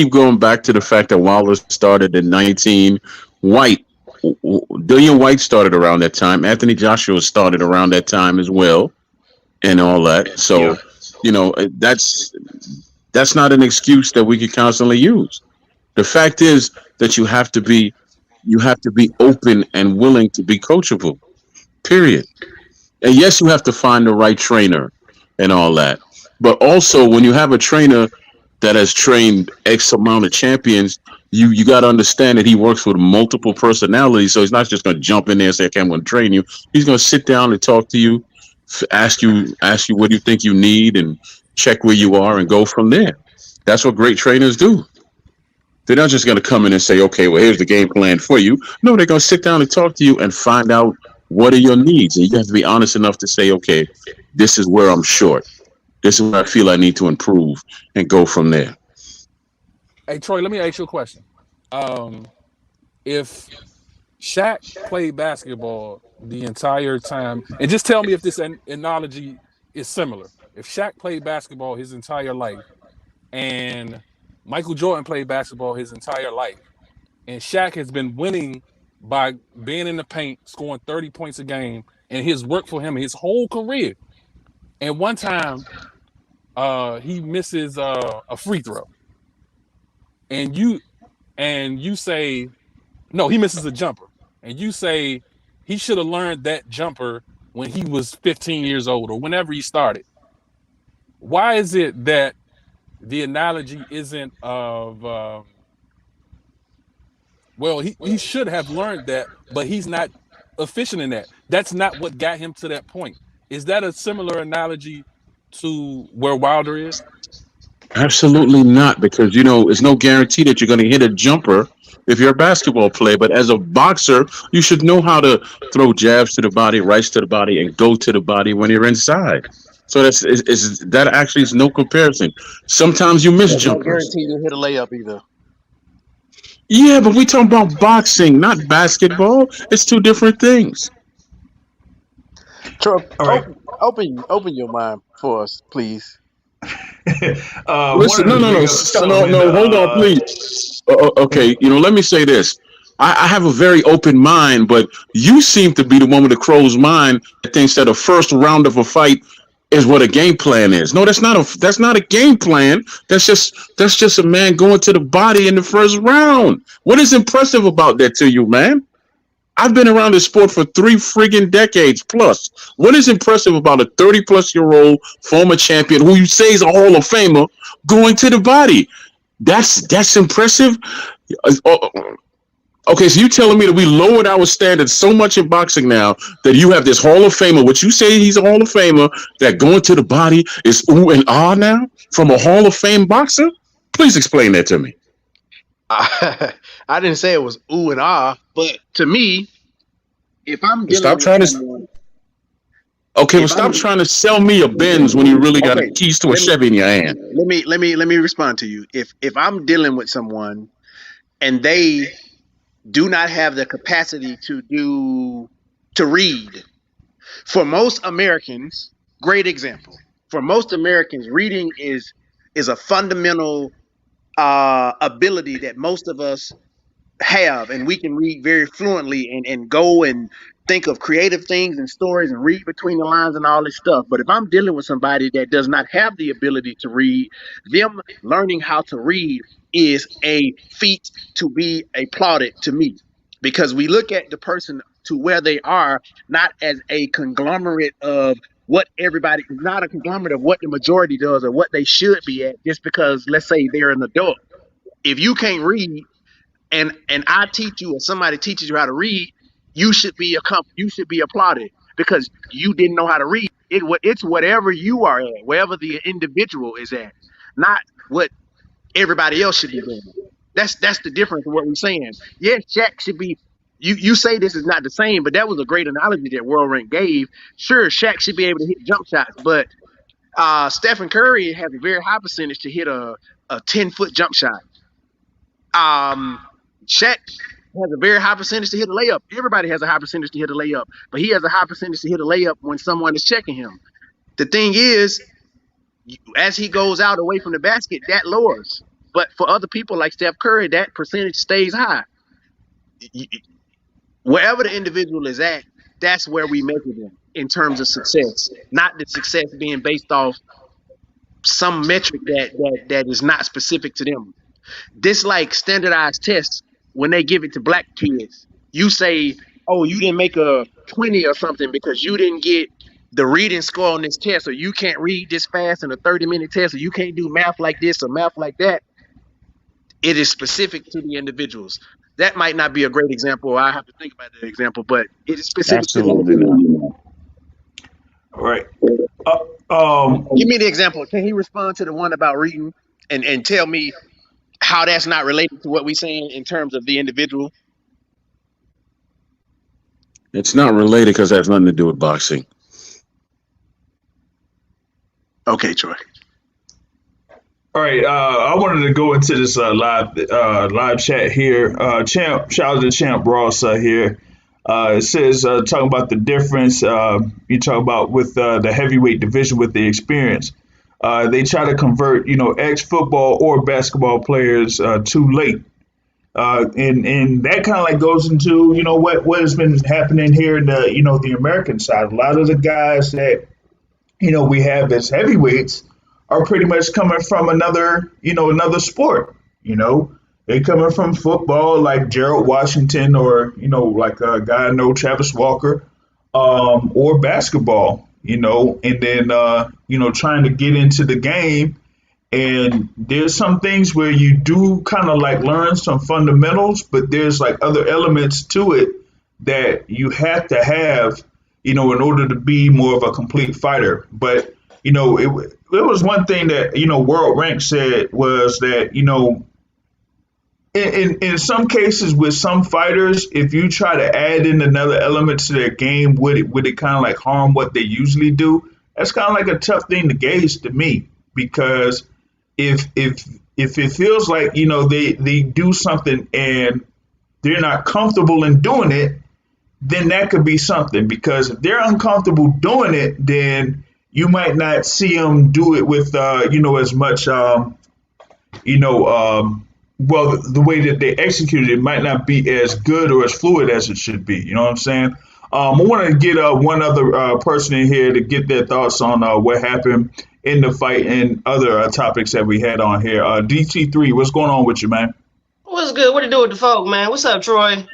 going back to the fact that Wilder started in 19. Dillian White started around that time. Anthony Joshua started around that time as well, and all that. So, that's not an excuse that we can constantly use. The fact is that you have to be open and willing to be coachable. Period. And yes, you have to find the right trainer and all that. But also, when you have a trainer that has trained X amount of champions, you got to understand that he works with multiple personalities. So he's not just going to jump in there and say, okay, I'm going to train you. He's going to sit down and talk to you, ask you what you think you need, and check where you are and go from there. That's what great trainers do. They're not just going to come in and say, okay, well, here's the game plan for you. No, they're going to sit down and talk to you and find out what are your needs. And you have to be honest enough to say, okay, this is where I'm short. This is where I feel I need to improve, and go from there. Hey, Troy, let me ask you a question. If Shaq played basketball the entire time, and just tell me if this analogy is similar. If Shaq played basketball his entire life, and Michael Jordan played basketball his entire life, and Shaq has been winning by being in the paint, scoring 30 points a game, and his work for him his whole career. And one time, he misses a free throw, and you say no, he misses a jumper, and you say he should have learned that jumper when he was 15 years old or whenever he started. Why is it that the analogy isn't of well, he should have learned that, but he's not efficient in that. That's not what got him to that point. Is that a similar analogy to where Wilder is? Absolutely not, because it's no guarantee that you're going to hit a jumper if you're a basketball player. But as a boxer, you should know how to throw jabs to the body, rights to the body, and go to the body when you're inside. So that actually is no comparison. Sometimes you miss There's no jumpers. guarantee you hit a layup either. Yeah, but we talking about boxing, not basketball. It's two different things. Troy, All right. open your mind for us, please. Listen, Wanted no, to no, bring no, up stop, no, something. no. Hold on, please. Okay, let me say this. I have a very open mind, but you seem to be the one with a closed mind that thinks that a first round of a fight is what a game plan is. No, that's not a game plan. That's just a man going to the body in the first round. What is impressive about that to you, man? I've been around this sport for 3 friggin' decades plus. What is impressive about a 30-plus-year-old former champion who you say is a Hall of Famer going to the body? That's impressive. Uh, Okay, so you telling me that we lowered our standards so much in boxing now that you have this Hall of Famer, which you say he's a Hall of Famer, that going to the body is ooh and ah now from a Hall of Fame boxer? Please explain that to me. I didn't say it was ooh and ah, but to me, if I'm dealing Stop with trying to. someone, Okay, well, if I'm stop trying to sell me a Benz when you really got a okay, keys to a let me Chevy in your hand. let me respond to you. If I'm dealing with someone and they do not have the capacity to read, for most Americans, great example. For most Americans, reading is a fundamental ability that most of us have, and we can read very fluently and go and think of creative things and stories and read between the lines and all this stuff. But if I'm dealing with somebody that does not have the ability to read, them learning how to read is a feat to be applauded to me, because we look at the person to where they are not as a conglomerate of what everybody, not a conglomerate of what the majority does or what they should be at, just because let's say they're an adult. If you can't read, and I teach you or somebody teaches you how to read, you should be applauded because you didn't know how to read. It's whatever you are at, wherever the individual is at, not what everybody else should be doing. That's the difference of what we're saying. Yes, Shaq should be. You say this is not the same, but that was a great analogy that World Rank gave. Sure, Shaq should be able to hit jump shots, but Stephen Curry has a very high percentage to hit a 10-foot jump shot. Um, Shaq has a very high percentage to hit a layup. Everybody has a high percentage to hit a layup, but he has a high percentage to hit a layup when someone is checking him. The thing is, as he goes out away from the basket, that lowers. But for other people like Steph Curry, that percentage stays high. Wherever the individual is at, that's where we measure them in terms of success, not the success being based off some metric that is not specific to them. This like standardized tests when they give it to black kids. You say, "Oh, you didn't make a 20 or something because you didn't get the reading score on this test, or you can't read this fast in a 30-minute test, or you can't do math like this or math like that." It is specific to the individuals. That might not be a great example. I have to think about that example, but it is specific to the Absolutely individual. not. All right. Give me the example. Can he respond to the one about reading and tell me how that's not related to what we're saying in terms of the individual? It's not related because it has nothing to do with boxing. Okay, Troy. All right. I wanted to go into this live chat here. Champ, shout out to Champ Ross here. It says talking about the difference. You talk about with the heavyweight division with the experience. They try to convert, ex football or basketball players too late. And that kind of like goes into, what has been happening here in the American side. A lot of the guys that, we have as heavyweights are pretty much coming from another sport. You know, they coming from football like Gerald Washington or like a guy I know, Travis Walker, or basketball. And then trying to get into the game. And there's some things where you do kind of like learn some fundamentals, but there's like other elements to it that you have to have, in order to be more of a complete fighter. But it was one thing that World Rank said was that in some cases with some fighters, if you try to add in another element to their game, would it kind of like harm what they usually do? That's kind of like a tough thing to gauge to me, because if it feels like they do something and they're not comfortable in doing it, then that could be something. Because if they're uncomfortable doing it, then you might not see them do it with as much well, the way that they execute it might not be as good or as fluid as it should be. You know what I'm saying? I want to get one other person in here to get their thoughts on what happened in the fight and other topics that we had on here. DT3, what's going on with you, man? What's good? What to do with the folk, man? What's up, Troy?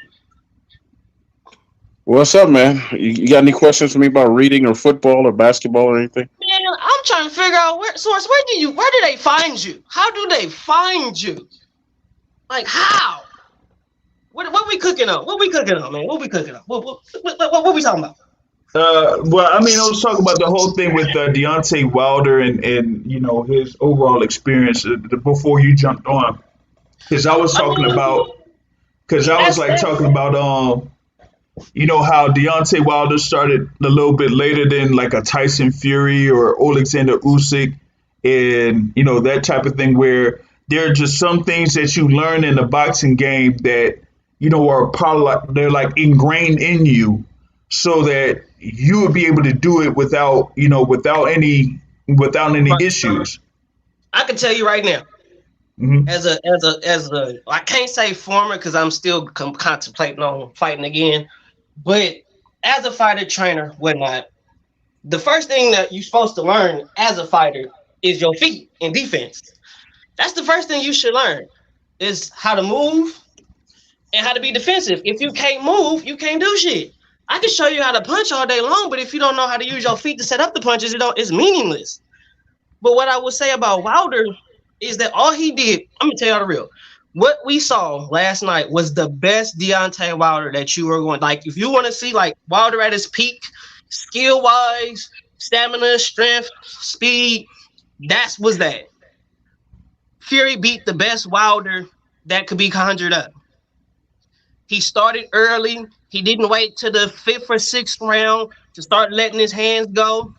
What's up, man? You got any questions for me about reading or football or basketball or anything? Man, I'm trying to figure out where do they find you? How do they find you? Like how? What we cooking on? What we cooking on, man? What we cooking on? What we talking about? Well, I mean, I was talking about the whole thing with Deontay Wilder and his overall experience before you jumped on, because I was talking about how Deontay Wilder started a little bit later than like a Tyson Fury or Alexander Usyk, and that type of thing, where there are just some things that you learn in the boxing game that are they're like ingrained in you, so that you would be able to do it without any issues. I can tell you right now, as a I can't say former, because I'm still contemplating on fighting again, but as a fighter trainer, whatnot, the first thing that you're supposed to learn as a fighter is your feet and defense. That's the first thing you should learn, is how to move and how to be defensive. If you can't move, you can't do shit. I can show you how to punch all day long, but if you don't know how to use your feet to set up the punches, it's meaningless. But what I would say about Wilder is that all he did, I'm gonna tell y'all the real. What we saw last night was the best Deontay Wilder that you were going. Like, if you want to see like Wilder at his peak, skill wise, stamina, strength, speed, was that. Fury beat the best Wilder that could be conjured up. He started early. He didn't wait to the 5th or 6th round to start letting his hands go.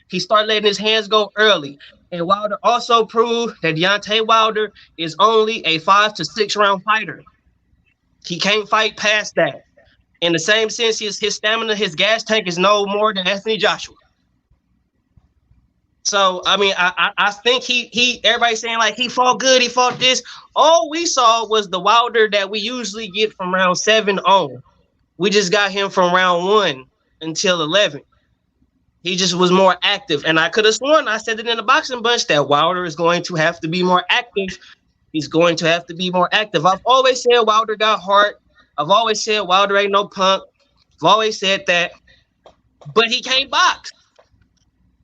He started letting his hands go early. And Wilder also proved that Deontay Wilder is only a 5 to 6 round fighter. He can't fight past that. In the same sense, his stamina, his gas tank is no more than Anthony Joshua. So, I mean, I think he everybody's saying like he fought good, he fought this. All we saw was the Wilder that we usually get from round 7 on. We just got him from round 1 until 11. He just was more active. And I could have sworn, I said it in the boxing bunch, that Wilder is going to have to be more active. He's going to have to be more active. I've always said Wilder got heart. I've always said Wilder ain't no punk. I've always said that. But he can't box.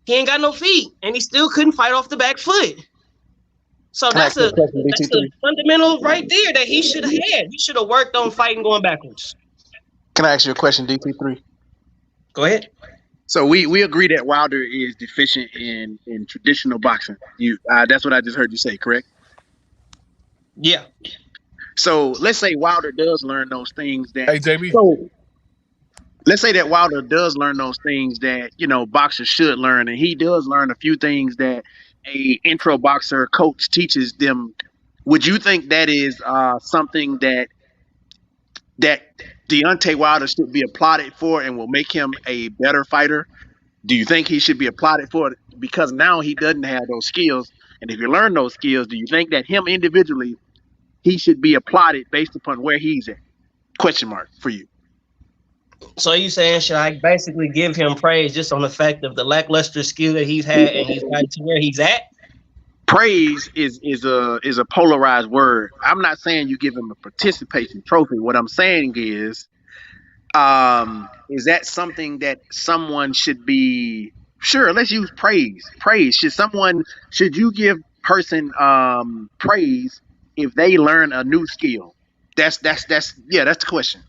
He ain't got no feet, and he still couldn't fight off the back foot. So that's a fundamental right there that he should have had. He should have worked on fighting going backwards. Can I ask you a question, DT3? Go ahead. So we agree that Wilder is deficient in traditional boxing. That's what I just heard you say, correct? Yeah. So let's say Wilder does learn those things that. Hey, JB. So, let's say that Wilder does learn those things that boxers should learn, and he does learn a few things that a intro boxer coach teaches them. Would you think that is something that Deontay Wilder should be applauded for and will make him a better fighter? Do you think he should be applauded for it because now he doesn't have those skills? And if you learn those skills, do you think that him individually, he should be applauded based upon where he's at? Question mark for you. So you saying, should I basically give him praise just on the fact of the lackluster skill that he's had and he's gotten to where he's at? praise is a polarized word. I'm not saying you give him a participation trophy. What I'm saying is that something that someone should be sure? Let's use praise. Praise should you give person praise if they learn a new skill? That's the question.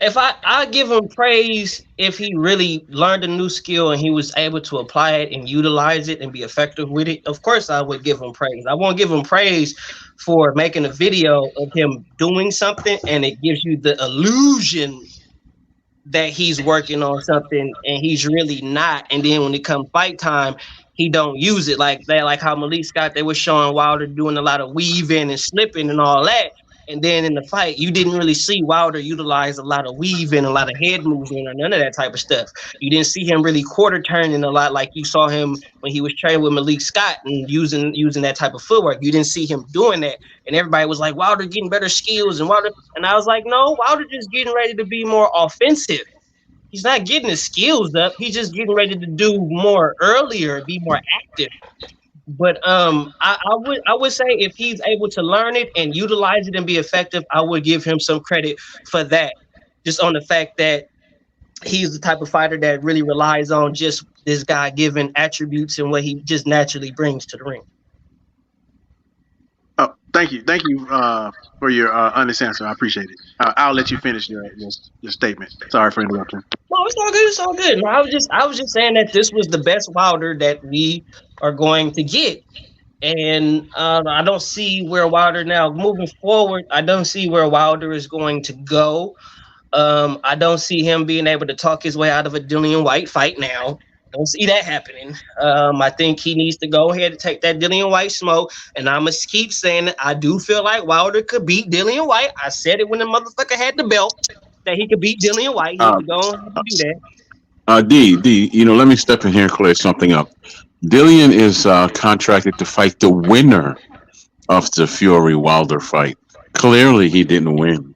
If I give him praise if he really learned a new skill and he was able to apply it and utilize it and be effective with it, of course I would give him praise. I won't give him praise for making a video of him doing something and it gives you the illusion that he's working on something and he's really not. And then when it comes fight time, he don't use it like that. Like how Malik Scott, they were showing Wilder doing a lot of weaving and slipping and all that. And then in the fight, you didn't really see Wilder utilize a lot of weaving, a lot of head movement, or none of that type of stuff. You didn't see him really quarter turning a lot like you saw him when he was training with Malik Scott and using that type of footwork. You didn't see him doing that. And everybody was like, Wilder getting better skills. And I was like, no, Wilder just getting ready to be more offensive. He's not getting his skills up. He's just getting ready to do more earlier, be more active. But I would say if he's able to learn it and utilize it and be effective, I would give him some credit for that. Just on the fact that he's the type of fighter that really relies on just this God-given attributes and what he just naturally brings to the ring. Oh, thank you for your honest answer. I appreciate it. I'll let you finish your statement. Sorry for interrupting. No, it's all good. It's all good. No, I was just saying that this was the best Wilder that we are going to get, and I don't see where Wilder now moving forward. I don't see where Wilder is going to go. I don't see him being able to talk his way out of a Dillian White fight now. Don't see that happening. I think he needs to go ahead and take that Dillian White smoke. And I'm going to keep saying it. I do feel like Wilder could beat Dillian White. I said it when the motherfucker had the belt that he could beat Dillian White. He could go ahead and do that. D, let me step in here and clear something up. Dillian is contracted to fight the winner of the Fury Wilder fight. Clearly, he didn't win.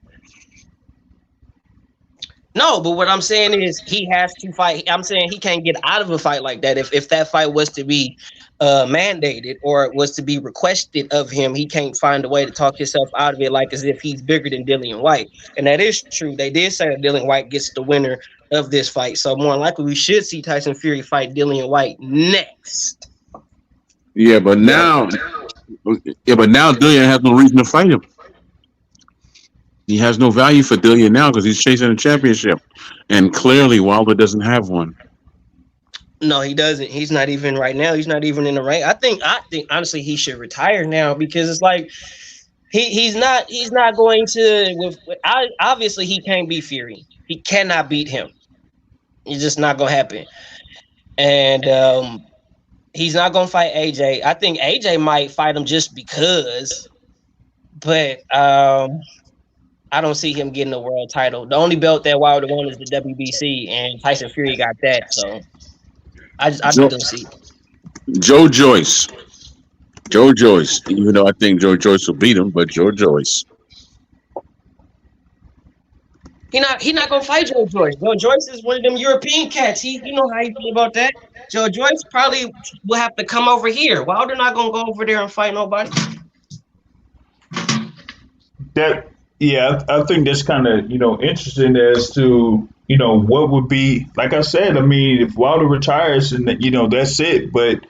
No, but what I'm saying is he has to fight. I'm saying he can't get out of a fight like that. If that fight was to be mandated or it was to be requested of him, he can't find a way to talk himself out of it like as if he's bigger than Dillian White. And that is true. They did say that Dillian White gets the winner of this fight. So more likely we should see Tyson Fury fight Dillian White next. Yeah, but now Dillian has no reason to fight him. He has no value for Dillian now because he's chasing a championship. And clearly Wilder doesn't have one. No, he doesn't. He's not even right now. He's not even in the ring. I think honestly he should retire now because it's like he's not going to obviously he can't beat Fury. He cannot beat him. It's just not gonna happen. And he's not gonna fight AJ. I think AJ might fight him just because, but I don't see him getting a world title. The only belt that Wilder won is the WBC, and Tyson Fury got that. So I don't see it. Joe Joyce. Even though I think Joe Joyce will beat him, but Joe Joyce. He not gonna fight Joe Joyce. Joe Joyce is one of them European cats. You know how you feel about that. Joe Joyce probably will have to come over here. Wilder not gonna go over there and fight nobody. I think that's kind of, interesting as to, what would be, like I said, I mean, if Wilder retires and, that's it. But,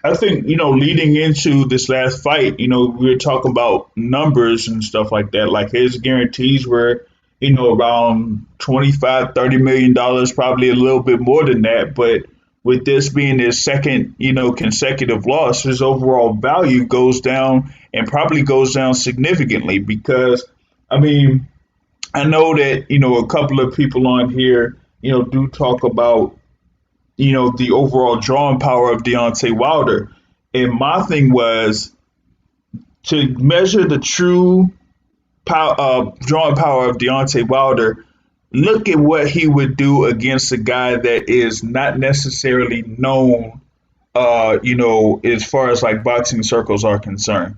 I think, leading into this last fight, we were talking about numbers and stuff like that. Like his guarantees were, around $25, $30 million, probably a little bit more than that. But with this being his second, consecutive loss, his overall value goes down and probably goes down significantly because, I mean, I know that, a couple of people on here, do talk about, the overall drawing power of Deontay Wilder. And my thing was to measure the true drawing power of Deontay Wilder. Look at what he would do against a guy that is not necessarily known, as far as like boxing circles are concerned.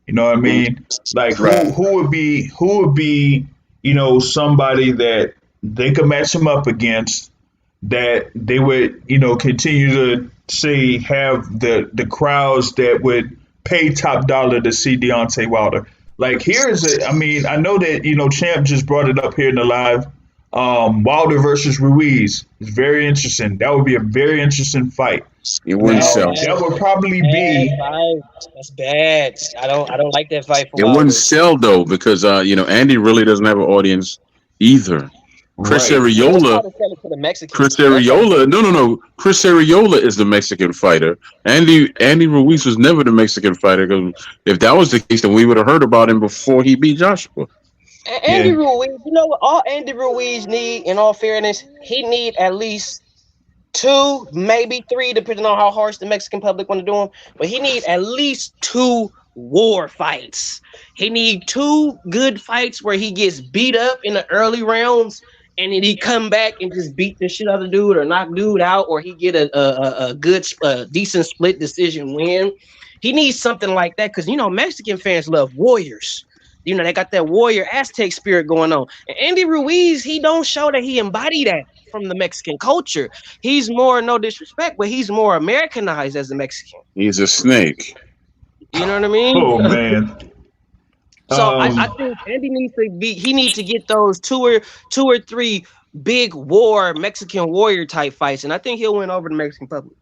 You know what I mean? Like who would be, somebody that they could match him up against, that they would, continue to say have the crowds that would pay top dollar to see Deontay Wilder. Like I know that Champ just brought it up here in the live. Wilder versus Ruiz is very interesting. That would be a very interesting fight. It wouldn't sell. That would probably be. That's bad. I don't like that fight for It Wilder. wouldn't sell though because Andy really doesn't have an audience either. Chris Right. Arreola. To the Mexicans. Chris Arreola. No. Chris Arreola is the Mexican fighter. Andy Ruiz was never the Mexican fighter. Because if that was the case, then we would have heard about him before he beat Joshua. Andy Ruiz, you know what? All Andy Ruiz need, in all fairness, he need at least 2, maybe 3, depending on how harsh the Mexican public want to do him. But he need at least 2 war fights. He need 2 good fights where he gets beat up in the early rounds, and then he come back and just beat the shit out of the dude or knock dude out, or he get a good, decent split decision win. He needs something like that because, Mexican fans love warriors. They got that warrior Aztec spirit going on. And Andy Ruiz, he don't show that he embodied that from the Mexican culture. He's more, no disrespect, but he's more Americanized as a Mexican. He's a snake. You know what I mean? Oh man. So I think Andy needs to get those 2 or 3 big Mexican warrior type fights, and I think he'll win over the Mexican public.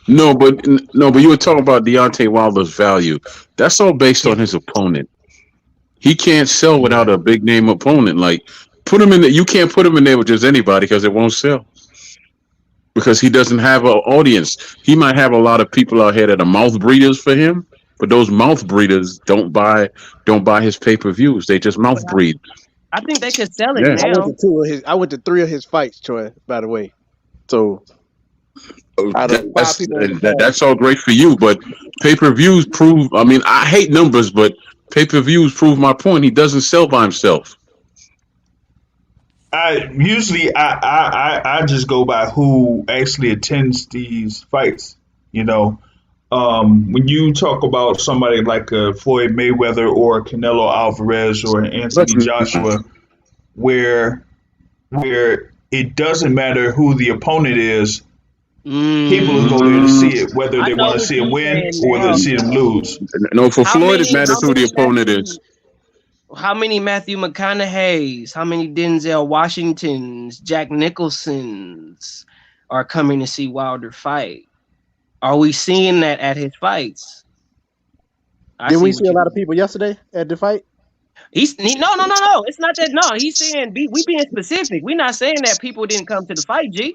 No, but you were talking about Deontay Wilder's value. That's all based on his opponent. He can't sell without a big name opponent. Like put him in there. You can't put him in there with just anybody because it won't sell. Because he doesn't have an audience. He might have a lot of people out here that are mouth breeders for him, but those mouth breeders don't buy his pay-per-views. They just mouth breed. I think they could sell it Yeah. now. I went to 3 of his fights, Troy, by the way. So That's all great for you, but pay-per-views prove. I mean, I hate numbers, but pay-per-views prove my point. He doesn't sell by himself. I just go by who actually attends these fights. When you talk about somebody like a Floyd Mayweather or a Canelo Alvarez or an Anthony Joshua, where it doesn't matter who the opponent is, people go there to see it, whether they want to see him win or whether to see him lose. No, for Floyd, it matters who the opponent is. How many Matthew McConaughey's, how many Denzel Washington's, Jack Nicholson's are coming to see Wilder fight? Are we seeing that at his fights? Did we see a lot of people yesterday at the fight? No. It's not that. No, he's saying we being specific. We're not saying that people didn't come to the fight, G.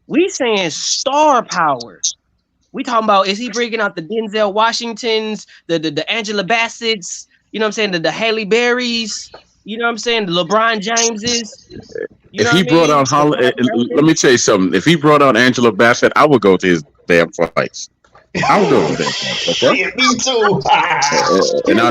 We saying star power. We talking about, is he bringing out the Denzel Washingtons, the Angela Bassett's, you know what I'm saying, the Halle Berrys, you know what I'm saying, the LeBron Jameses. If he brought out let me tell you something. If he brought out Angela Bassett, I would go to his damn fights. I would go to that fight. Okay? Yeah, me too. And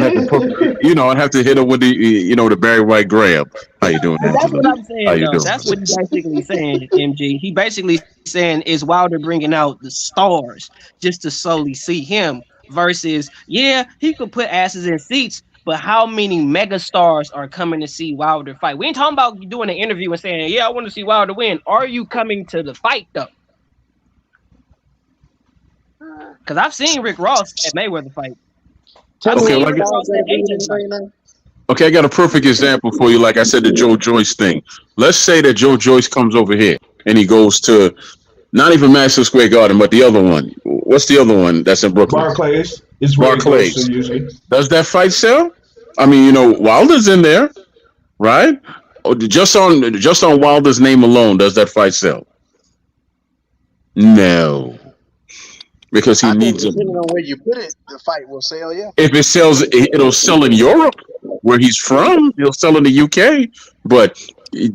I'd have to hit her with the Barry White grab. How you doing, Angela? That's what I'm saying. How you doing? That's what he's basically saying, MG. He basically saying, is Wilder bringing out the stars just to solely see him versus, he could put asses in seats, but how many mega stars are coming to see Wilder fight? We ain't talking about doing an interview and saying, I want to see Wilder win. Are you coming to the fight, though? Because I've seen Rick Ross at Mayweather fight. Okay, I got a perfect example for you. Like I said, the Joe Joyce thing. Let's say that Joe Joyce comes over here and he goes to not even Madison Square Garden, but the other one. What's the other one that's in Brooklyn? Barclays. It's Barclays. Usually. Does that fight sell? I mean, Wilder's in there, right? Just on Wilder's name alone, does that fight sell? No. Because he needs it. Depending on where you put it, the fight will sell, yeah. If it sells, it'll sell in Europe, where he's from. He'll sell in the UK. But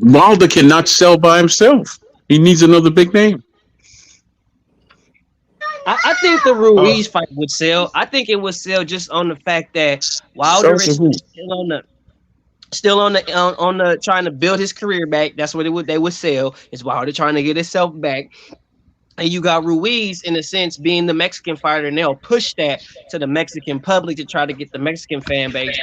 Wilder cannot sell by himself. He needs another big name. I think the Ruiz fight would sell. I think it would sell just on the fact that Wilder is still on the trying to build his career back. That's what they would sell. Is Wilder trying to get himself back. And you got Ruiz, in a sense, being the Mexican fighter, and they'll push that to the Mexican public to try to get the Mexican fan base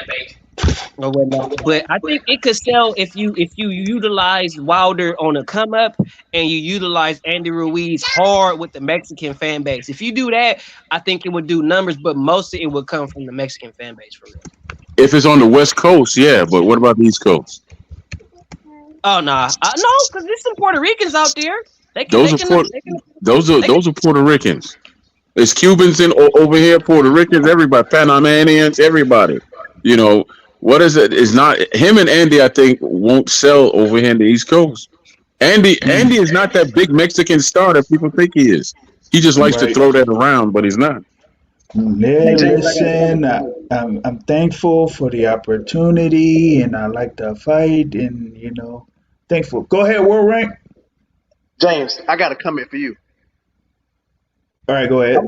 or whatnot. But I think it could sell if you utilize Wilder on a come up and you utilize Andy Ruiz hard with the Mexican fan base. If you do that, I think it would do numbers, but most of it would come from the Mexican fan base for real. If it's on the West Coast, yeah, but what about the East Coast? Oh nah, no, because there's some Puerto Ricans out there. Those are Puerto Ricans. There's Cubans over here, Puerto Ricans, everybody, Panamanians, everybody. You know, what is it? It's not him and Andy, I think, won't sell over here in the East Coast. Andy is not that big Mexican star that people think he is. He just likes to throw that around, but he's not. Listen, I'm thankful for the opportunity, and I like the fight, and thankful. Go ahead, World Rank. James, I got a comment for you. All right, go ahead.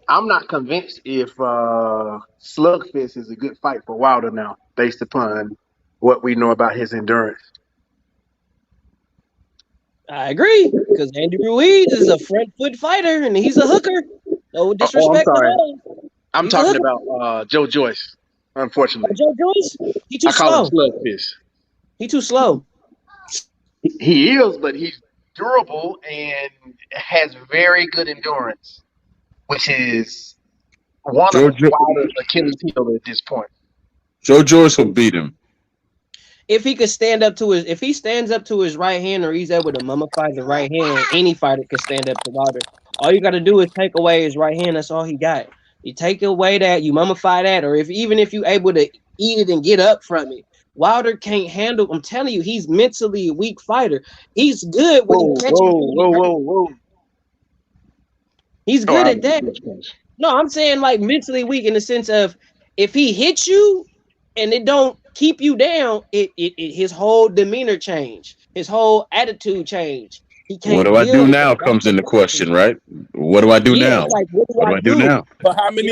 I'm not convinced if Slugfest is a good fight for Wilder now, based upon what we know about his endurance. I agree, because Andy Ruiz is a front foot fighter and he's a hooker. No disrespect at all. I'm talking about Joe Joyce, unfortunately. Joe Joyce? He too slow. I call him Slugfest. He too slow. He is, but he's durable and has very good endurance, which is one of Wilder's Achilles heel at this point. Joe Joyce will beat him. If he stands up to his right hand, or he's able to mummify the right hand, any fighter could stand up to Wilder. All you got to do is take away his right hand. That's all he got. You take away that, you mummify that, or even if you're able to eat it and get up from it. Wilder can't handle. I'm telling you, he's mentally a weak fighter. He's good when he catches. Whoa. He's good at that. No, I'm saying like mentally weak in the sense of if he hits you and it don't keep you down, his whole demeanor change, his whole attitude change. He can't. What do I do now? Comes into question, right? What do I do now? Like, what do I do now? But how many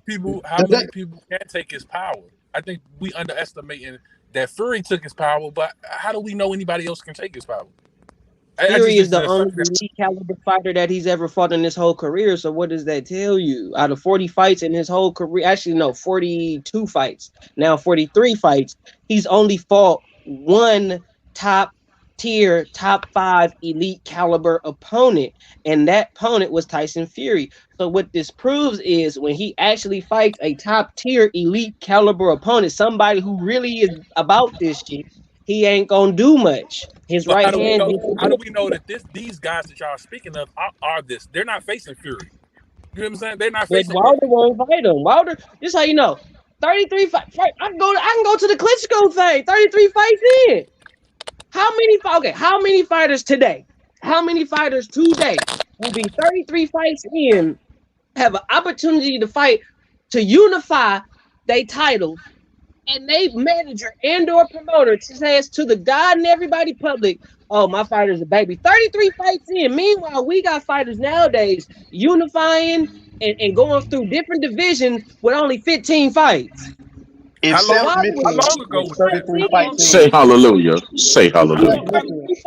people can take his power? I think we underestimating that Fury took his power, but how do we know anybody else can take his power? Fury is the only elite caliber fighter that he's ever fought in his whole career. So what does that tell you? Out of 40 fights in his whole career, actually no, 42 fights, now 43 fights, he's only fought one top tier, top 5 elite caliber opponent, and that opponent was Tyson Fury. So what this proves is when he actually fights a top tier elite caliber opponent, somebody who really is about this shit, he ain't gonna do much. His right hand. How do we know that these guys that y'all are speaking of are this? They're not facing Fury. You know what I'm saying? They're not facing. Wilder won't fight him. Wilder, this how you know. 33 fights. I can go to the Klitschko thing. 33 fights in. How many fighters today? How many fighters today will be 33 fights in, have an opportunity to fight, to unify their titles, and they manager and or promoter says to the God and everybody public, oh, my fighter's a baby. 33 fights in. Meanwhile, we got fighters nowadays unifying and going through different divisions with only 15 fights. How long ago was 33 fights? Say hallelujah. Say hallelujah.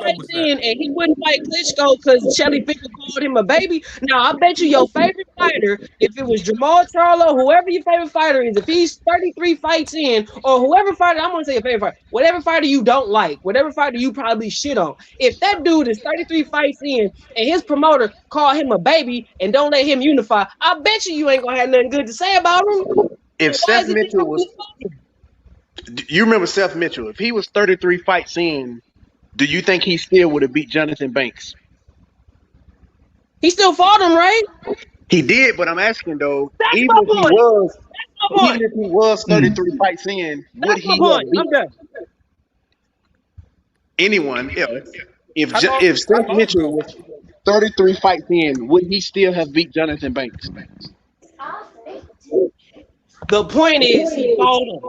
And he wouldn't fight Klitschko because Shelly Fisher called him a baby. Now, I bet you your favorite fighter, if it was Jamal Charlo, whoever your favorite fighter is, if he's 33 fights in, or whoever fighter, I'm going to say your favorite fighter, whatever fighter you don't like, whatever fighter you probably shit on, if that dude is 33 fights in and his promoter called him a baby and don't let him unify, I bet you ain't going to have nothing good to say about him. If Seth Mitchell was, you remember Seth Mitchell? If he was 33 fights in, do you think he still would have beat Jonathan Banks? He still fought him, right? He did, but I'm asking though, even if he was 33 fights in, would he beat anyone else? If Seth Mitchell was 33 fights in, would he still have beat Jonathan Banks? The point is, he fought him.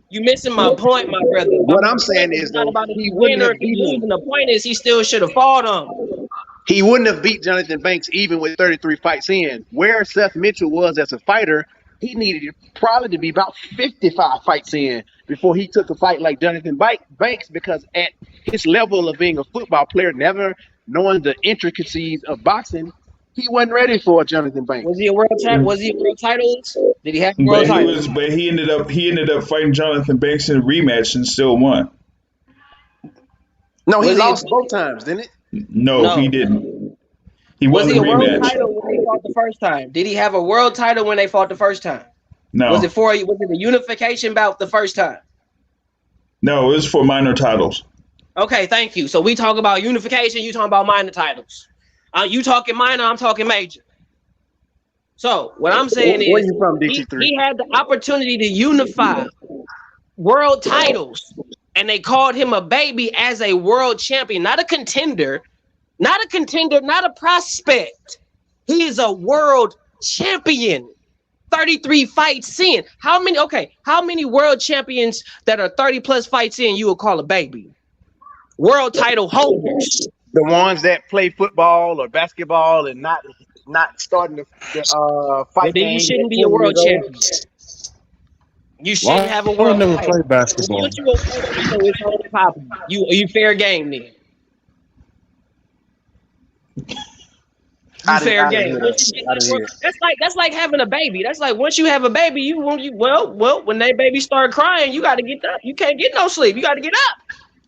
You missing my point, my brother. What I'm saying is, though, he wouldn't have beat him. The point is, he still should have fought him. He wouldn't have beat Jonathan Banks even with 33 fights in. Where Seth Mitchell was as a fighter, he needed probably to be about 55 fights in before he took a fight like Jonathan Banks, because at his level of being a football player, never knowing the intricacies of boxing, He wasn't ready for Jonathan Banks. Was he a world champ? Was he a world titles? Did he have a world title? But he ended up fighting Jonathan Banks in a rematch and still won. No, he lost both times, didn't it? No, he didn't. He was won he the a world rematch. title when they fought the first time? Did he have a world title when they fought the first time? No. Was it the unification bout the first time? No, it was for minor titles. Okay, thank you. So we talk about unification, you talking about minor titles. You talking minor, I'm talking major. So what I'm saying Where is you from, DC3? he had the opportunity to unify world titles, and they called him a baby as a world champion, not a contender, not a prospect. He is a world champion. 33 fights in. How many world champions that are 30 plus fights in you would call a baby? World title holders. The ones that play football or basketball and not starting the fight. Well, then you shouldn't be a world champion. You shouldn't have a world never title. played basketball. If you a world title, it's only popping. You fair game then. Fair game. That's like having a baby. That's like once you have a baby, when that baby start crying, you got to get up. You can't get no sleep. You got to get up.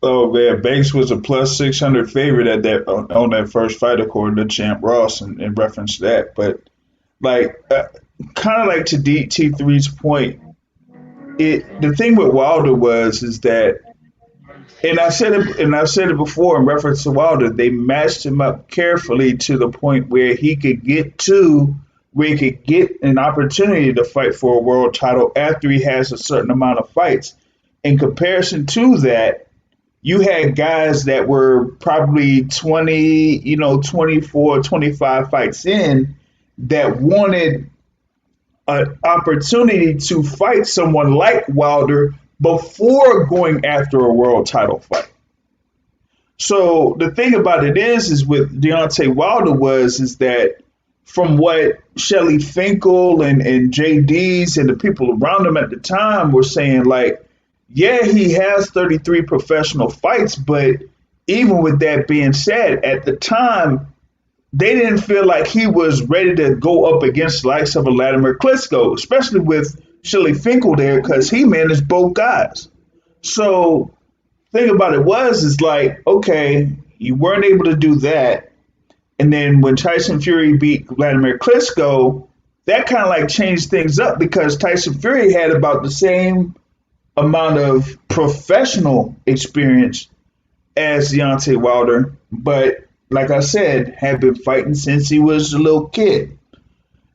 Oh man, Banks was a plus 600 favorite at that on that first fight, according to Champ Ross, in reference to that. But kind of like to T3's point, the thing with Wilder is that, and I've said it before in reference to Wilder, they matched him up carefully to the point where he could get an opportunity to fight for a world title after he has a certain amount of fights. In comparison to that, you had guys that were probably 20, 24, 25 fights in that wanted an opportunity to fight someone like Wilder before going after a world title fight. So the thing about it is with Deontay Wilder is that from what Shelly Finkel and JD's and the people around him at the time were saying, like, yeah, he has 33 professional fights, but even with that being said, at the time, they didn't feel like he was ready to go up against the likes of a Vladimir Klitschko, especially with Shelly Finkel there, because he managed both guys. So the thing about it is like, okay, you weren't able to do that. And then when Tyson Fury beat Vladimir Klitschko, that kind of like changed things up because Tyson Fury had about the same amount of professional experience as Deontay Wilder, but like I said, had been fighting since he was a little kid.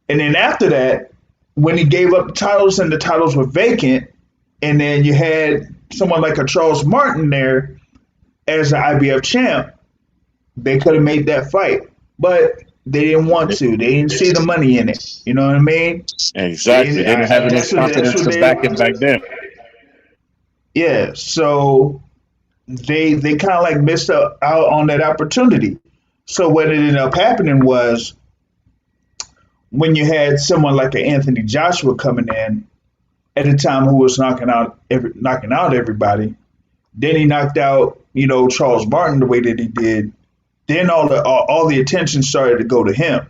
And then after that, when he gave up the titles and the titles were vacant, and then you had someone like a Charles Martin there as the IBF champ, they could have made that fight, but they didn't want to. They didn't see the money in it. You know what I mean? Exactly. They didn't have enough confidence to back it back then. Yeah, so they kind of like missed out on that opportunity. So what ended up happening was when you had someone like an Anthony Joshua coming in at the time who was knocking out everybody, then he knocked out Charles Martin the way that he did. Then all the attention started to go to him,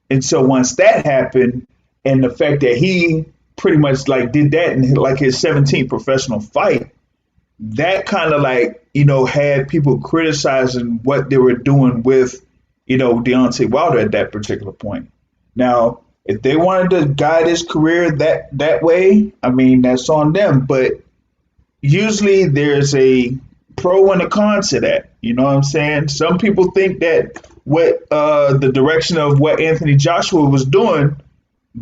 and so once that happened, and the fact that he pretty much like did that in like his 17th professional fight, that kind of like, had people criticizing what they were doing with, Deontay Wilder at that particular point. Now, if they wanted to guide his career that way, I mean, that's on them. But usually there's a pro and a con to that. You know what I'm saying? Some people think that what the direction of what Anthony Joshua was doing,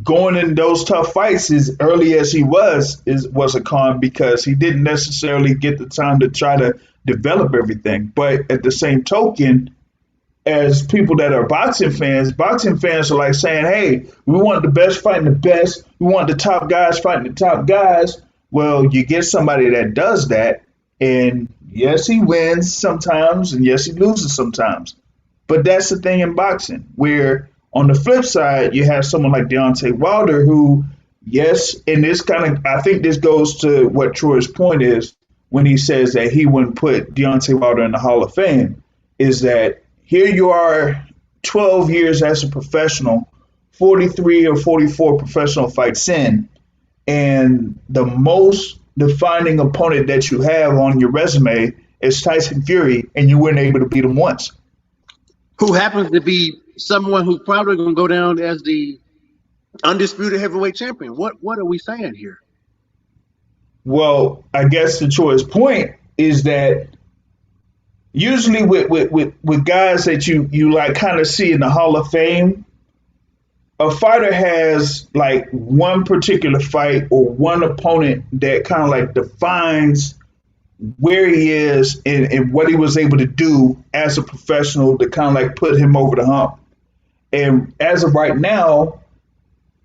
going in those tough fights as early as he was a con because he didn't necessarily get the time to try to develop everything. But at the same token, as people that are boxing fans are like saying, hey, we want the best fighting the best. We want the top guys fighting the top guys. Well, you get somebody that does that, and yes, he wins sometimes, and yes, he loses sometimes. But that's the thing in boxing, where on the flip side, you have someone like Deontay Wilder who, yes, and this kind of, I think this goes to what Troy's point is when he says that he wouldn't put Deontay Wilder in the Hall of Fame, is that here you are 12 years as a professional, 43 or 44 professional fights in, and the most defining opponent that you have on your resume is Tyson Fury, and you weren't able to beat him once. Who happens to be someone who's probably going to go down as the undisputed heavyweight champion. What are we saying here? Well, I guess the choice point is that usually with guys that you like kind of see in the Hall of Fame, a fighter has like one particular fight or one opponent that kind of like defines where he is and what he was able to do as a professional to kind of like put him over the hump. And as of right now,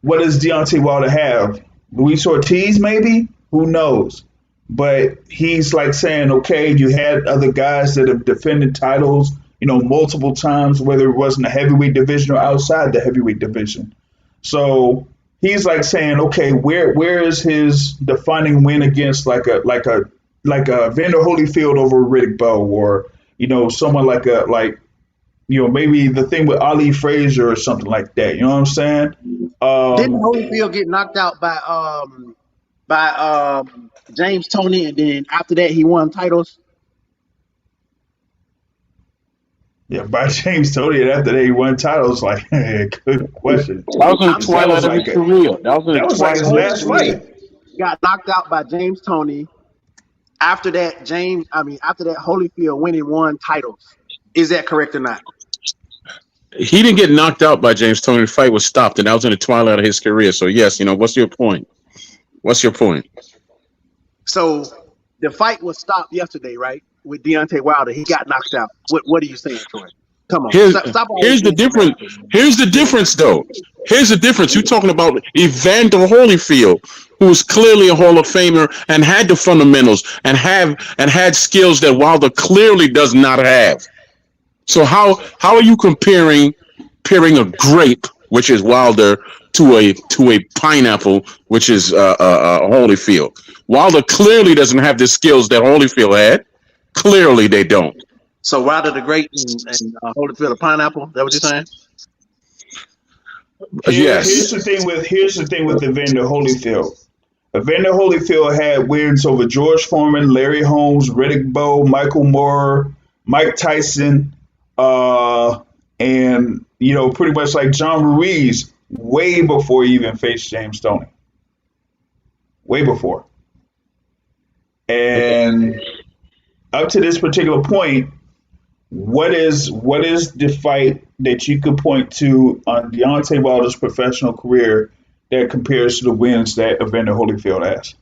what does Deontay Wilder have? Luis Ortiz, maybe? Who knows? But he's like saying, okay, you had other guys that have defended titles, multiple times, whether it was in the heavyweight division or outside the heavyweight division. So he's like saying, okay, where is his defining win against like a Vander Holyfield over Riddick Bowe, or someone maybe the thing with Ali Frazier or something like that. You know what I'm saying? Didn't Holyfield get knocked out by James Toney, and then after that he won titles? Yeah, by James Toney, and after that he won titles. Like, good question. That was in the twilight of his career. That was like his last fight. Got knocked out by James Toney. After that, Holyfield went and won titles. Is that correct or not? He didn't get knocked out by James Toney. The fight was stopped, and that was in the twilight of his career. So yes, what's your point? What's your point? So the fight was stopped yesterday, right? With Deontay Wilder, he got knocked out. What are you saying, Troy? Come on. Here's the difference. Here's the difference, though. Here's the difference. You're talking about Evander Holyfield, who's clearly a Hall of Famer and had the fundamentals and had skills that Wilder clearly does not have. So how are you comparing a grape, which is Wilder, to a pineapple, which is Holyfield? Wilder clearly doesn't have the skills that Holyfield had. Clearly, they don't. So Wilder the Great and Holyfield the pineapple. Is that what you're saying? Yes. Here's the thing with Evander Holyfield. Evander Holyfield had wins over George Foreman, Larry Holmes, Riddick Bowe, Michael Moore, Mike Tyson, and pretty much like John Ruiz way before he even faced James Toney. Way before. And up to this particular point, what is the fight that you could point to on Deontay Wilder's professional career that compares to the wins that Evander Holyfield has?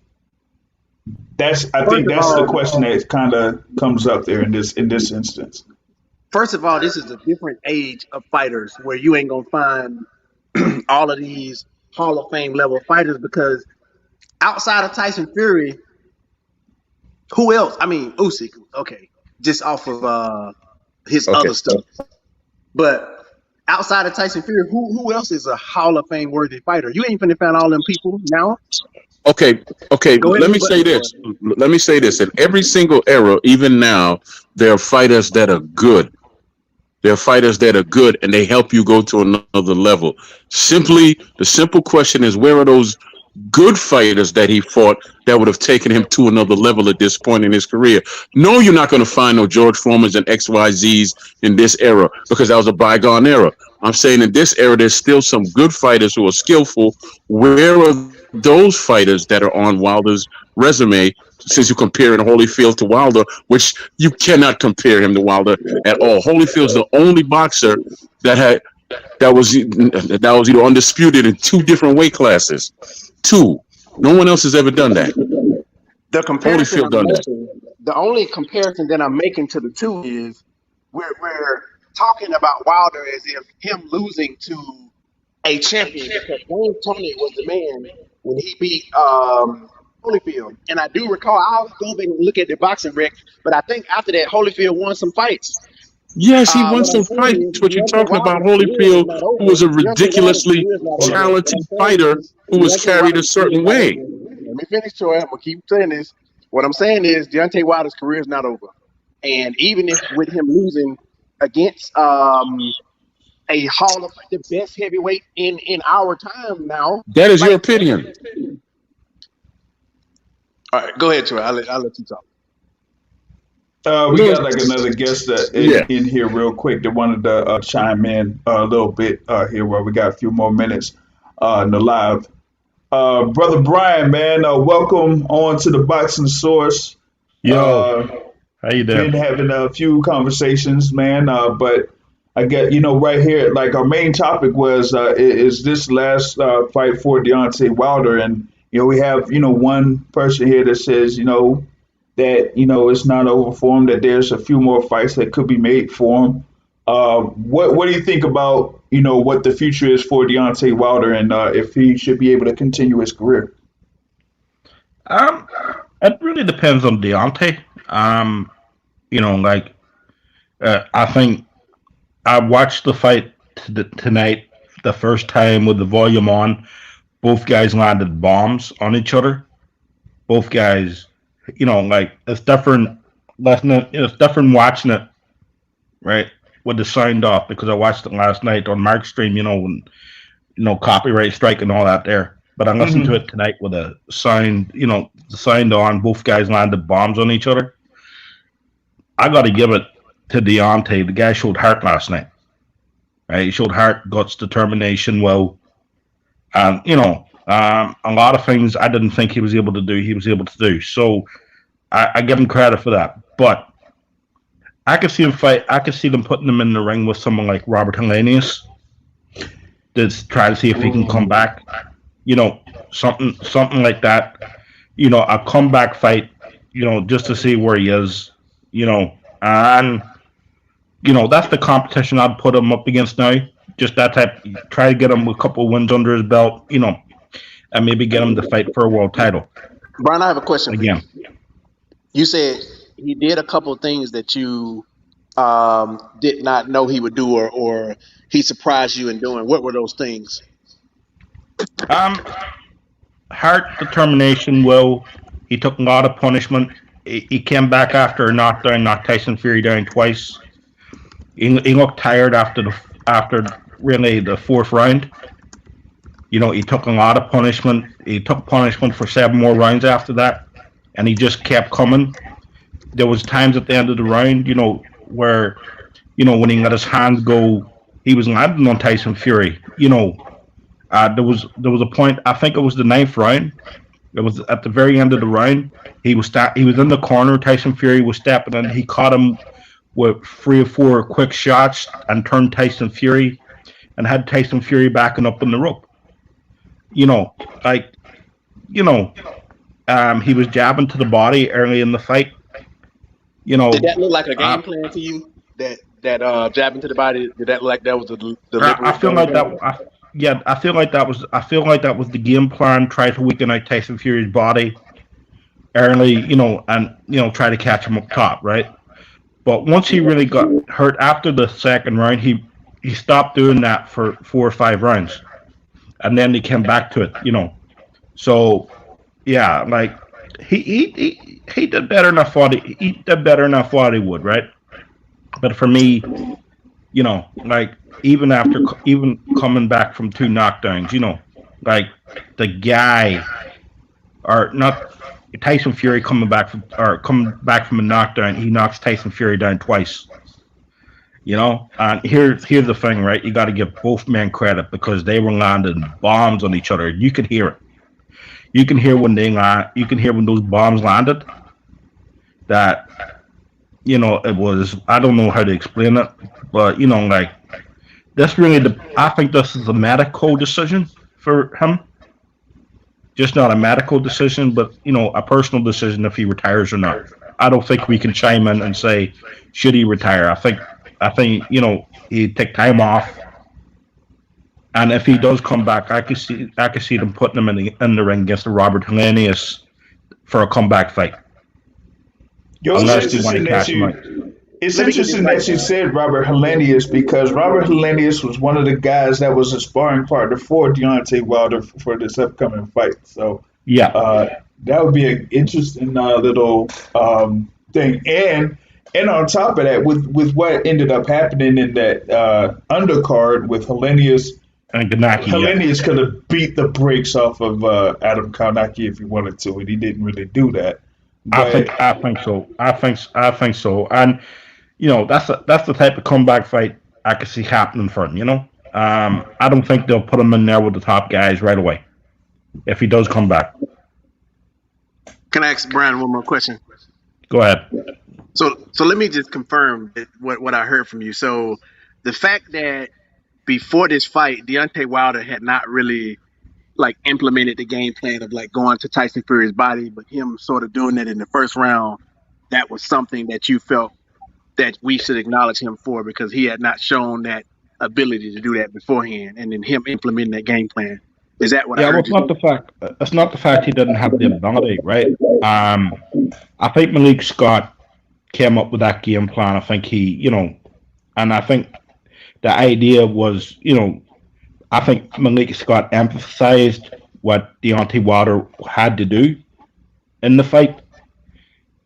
I think that's the question that kind of comes up there in this instance. First of all, this is a different age of fighters where you ain't gonna find all of these Hall of Fame level fighters, because outside of Tyson Fury, who else? I mean, Usyk, okay, just off of his other stuff. But outside of Tyson Fury, who else is a Hall of Fame worthy fighter? You ain't finna find all them people now. Okay. Let me say this. In every single era, even now, there are fighters that are good. There are fighters that are good, and they help you go to another level. The simple question is, where are those good fighters that he fought that would have taken him to another level at this point in his career? No, you're not going to find no George Foremans and XYZs in this era, because that was a bygone era. I'm saying in this era, there's still some good fighters who are skillful. Where are those fighters that are on Wilder's resume, since you're comparing Holyfield to Wilder, which you cannot compare him to Wilder at all? Holyfield's the only boxer that was either undisputed in two different weight classes. Two. No one else has ever done that. The comparison Holyfield done that. The only comparison that I'm making to the two is we're talking about Wilder as if him losing to a champion, because James Toney was the man when he beat Holyfield. And I do recall, I'll go back and look at the boxing rec, but I think after that, Holyfield won some fights. Yes, he won some fights, but you're talking about Holyfield, who was a ridiculously talented fighter who was carried a certain way. Let me finish, Troy. I'm going to keep saying this. What I'm saying is Deontay Wilder's career is not over. And even if with him losing against a a the best heavyweight in our time now. That is your Like, opinion. all right, go ahead, Troy. I'll let you talk. We got like another guest Yeah. in here real quick that wanted to chime in a little bit here while we got a few more minutes in the live. Brother Brian, man, welcome on to the Boxing Source. Yo, Uh, how you been doing? having a few conversations, man, but I get, right here, like our main topic was is this last fight for Deontay Wilder, and we have one person here that says that it's not over for him, that there's a few more fights that could be made for him. What do you think about what the future is for Deontay Wilder, and if he should be able to continue his career? Um, it really depends on Deontay. Like I think I watched the fight tonight the first time with the volume on. Both guys landed bombs on each other. Both guys, like it's different. Listening, it's different watching it, right? With the signed off because I watched it last night on Mark's stream. When copyright strike and all that there. But I listened to Hmm. it tonight with a signed on. Both guys landed bombs on each other. I got to give it to Deontay. The guy showed heart last night. Right? He showed heart, guts, determination. Well, a lot of things I didn't think he was able to do. He was able to do. So I give him credit for that. But I could see him fight. I could see them putting him in the ring with someone like Robert Helenius to try to see if he can come back. Something like that. A comeback fight. Just to see where he is. And that's the competition I'd put him up against now. Just that type. Try to get him a couple wins under his belt. And maybe get him to fight for a world title Brian, I have a question for you. again. You said he did a couple of things that you did not know he would do, or he surprised you in doing. What were those things? Um, Heart, determination, will. He took a lot of punishment. He came back after a knockdown, knocked Tyson Fury down twice. He looked tired after really the fourth round. He took a lot of punishment. He took punishment for 7 more rounds after that, and he just kept coming. There was times at the end of the round, where, when he let his hands go, he was landing on Tyson Fury. There was a point. I think it was the 9th round. It was at the very end of the round. He was in the corner. Tyson Fury was stepping in. He caught him with 3 or 4 quick shots and turned Tyson Fury, and had Tyson Fury backing up in the rope. Like, he was jabbing to the body early in the fight. Did that look like a game plan to you? That jabbing to the body. Did that look like that was a deliberate? I feel like that. I feel like that was. I feel like that was the game plan. Try to weaken out Tyson Fury's body early, and try to catch him up top, right? But once he really got hurt after the second round, he stopped doing that for 4 or 5 rounds, and then he came back to it, So, yeah, like he did better than I thought. He did better than I thought he would, right? But for me, like even coming back from 2 knockdowns, like the guy, or not Tyson Fury coming back from a knockdown, he knocks Tyson Fury down twice. And here's the thing, right? You got to give both men credit because they were landing bombs on each other. You could hear it. You can hear when they land. You can hear when those bombs landed. That it was. I don't know how to explain it, but like that's really I think this is a medical decision for him. Just not a medical decision, but a personal decision if he retires or not. I don't think we can chime in and say should he retire. I think he'd take time off, and if he does come back, I could see them putting him in the ring against Robert Helenius for a comeback fight. Unless they want to catch him out. It's interesting that you said Robert Helenius because Robert Helenius was one of the guys that was a sparring partner for Deontay Wilder for this upcoming fight. So yeah, that would be an interesting little thing. And And on top of that, with what ended up happening in that undercard with Hellenius, And Ganaki, yeah. Hellenius could have beat the brakes off of Adam Karnacki if he wanted to, and he didn't really do that. But I think so. I think so. And that's the type of comeback fight I could see happening for him. I don't think they'll put him in there with the top guys right away if he does come back. Can I ask Brian one more question? Go ahead. So let me just confirm what I heard from you. So the fact that before this fight, Deontay Wilder had not really like implemented the game plan of like going to Tyson Fury's body, but him sort of doing it in the first round, that was something that you felt that we should acknowledge him for because he had not shown that ability to do that beforehand, and then him implementing that game plan. Is that what I heard? It's not the fact he didn't have the ability, right? I think Malik Scott came up with that game plan. I think he, and I think the idea was, I think Malik Scott emphasized what Deontay Wilder had to do in the fight,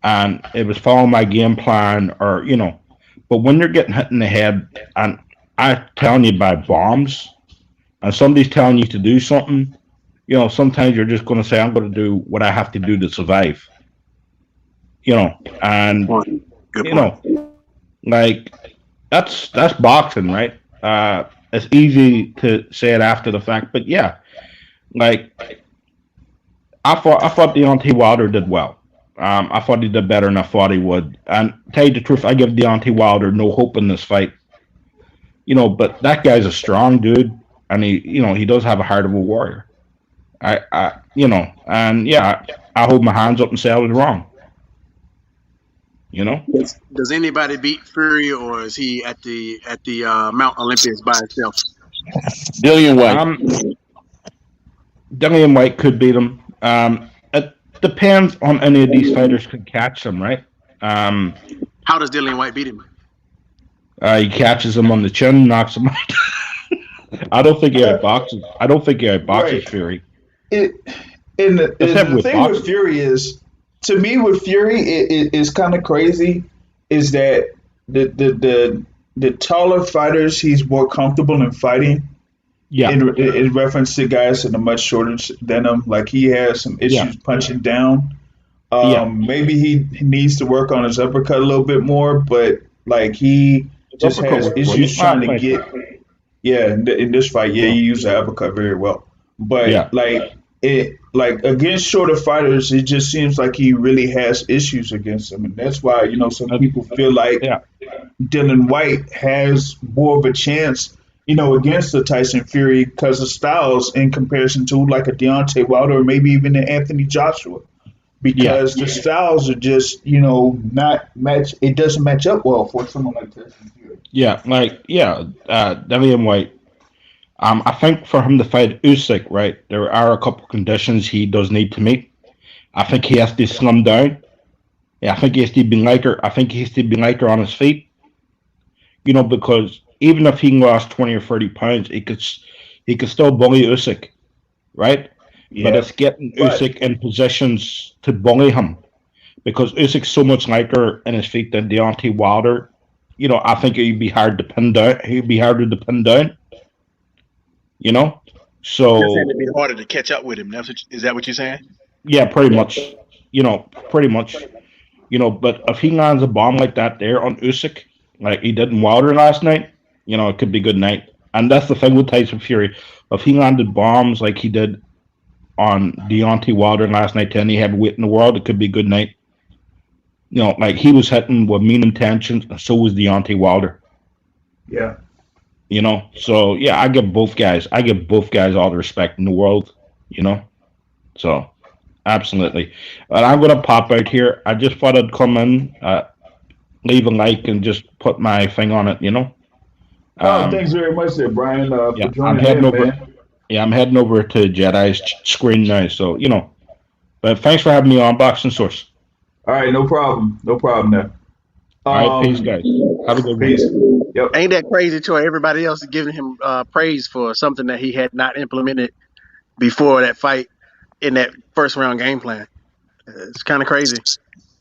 and it was following my game plan, But when you're getting hit in the head, and I'm telling you by bombs, and somebody's telling you to do something, sometimes you're just going to say, I'm going to do what I have to do to survive. And like that's boxing, right? It's easy to say it after the fact, but yeah, like I thought Deontay Wilder did well. I thought he did better than I thought he would. And to tell you the truth, I give Deontay Wilder no hope in this fight. But that guy's a strong dude, and he does have a heart of a warrior. I hold my hands up and say I was wrong. Does anybody beat Fury, or is he at the Mount Olympus by himself? Dillian White. Dillian White could beat him. It depends on any of these fighters could catch him, right? How does Dillian White beat him? He catches him on the chin, knocks him out. I don't think he outboxes. right. Fury. The thing with Fury is, to me, with Fury, it is kind of crazy. Is that the taller fighters he's more comfortable in fighting? Yeah. In reference to guys that are much shorter than him, like he has some issues punching down. Maybe he needs to work on his uppercut a little bit more, but like he just has issues trying to get. Yeah, in this fight, he used the uppercut very well, but like against shorter fighters, it just seems like he really has issues against them, and that's why some people feel like Dillian White has more of a chance, against the Tyson Fury because of styles in comparison to like a Deontay Wilder or maybe even an Anthony Joshua, because the styles are just not match. It doesn't match up well for someone like Tyson Fury. Dillian White. I think for him to fight Usyk, right, there are a couple conditions he does need to meet. I think he has to slim down. Yeah, I think he has to be lighter. I think he has to be lighter on his feet. Because even if he lost 20 or 30 pounds, he could still bully Usyk, right? Yeah, but it's getting Usyk in positions to bully him, because Usyk's so much lighter in his feet than Deontay Wilder. I think he'd be hard to pin down. He'd be harder to pin down. So it'd be harder to catch up with him. Is that what you're saying? Yeah, pretty much. But if he lands a bomb like that there on Usyk, like he did in Wilder last night, it could be good night. And that's the thing with Tyson Fury. If he landed bombs like he did on Deontay Wilder last night, and he had weight in the world, it could be good night. Like he was hitting with mean intentions, and so was Deontay Wilder. Yeah. So yeah, I give both guys all the respect in the world, So absolutely. But I'm gonna pop out here. I just thought I'd come in, leave a like, and just put my thing on it, thanks very much there, Brian, for joining I'm heading over. man. Yeah, I'm heading over to Jedi's screen now, so But thanks for having me on Boxing Source. All right, no problem there. All right, peace, guys. Have a good Peace. one. Yep. Ain't that crazy, Troy? Everybody else is giving him praise for something that he had not implemented before that fight in that first round game plan. It's kind of crazy.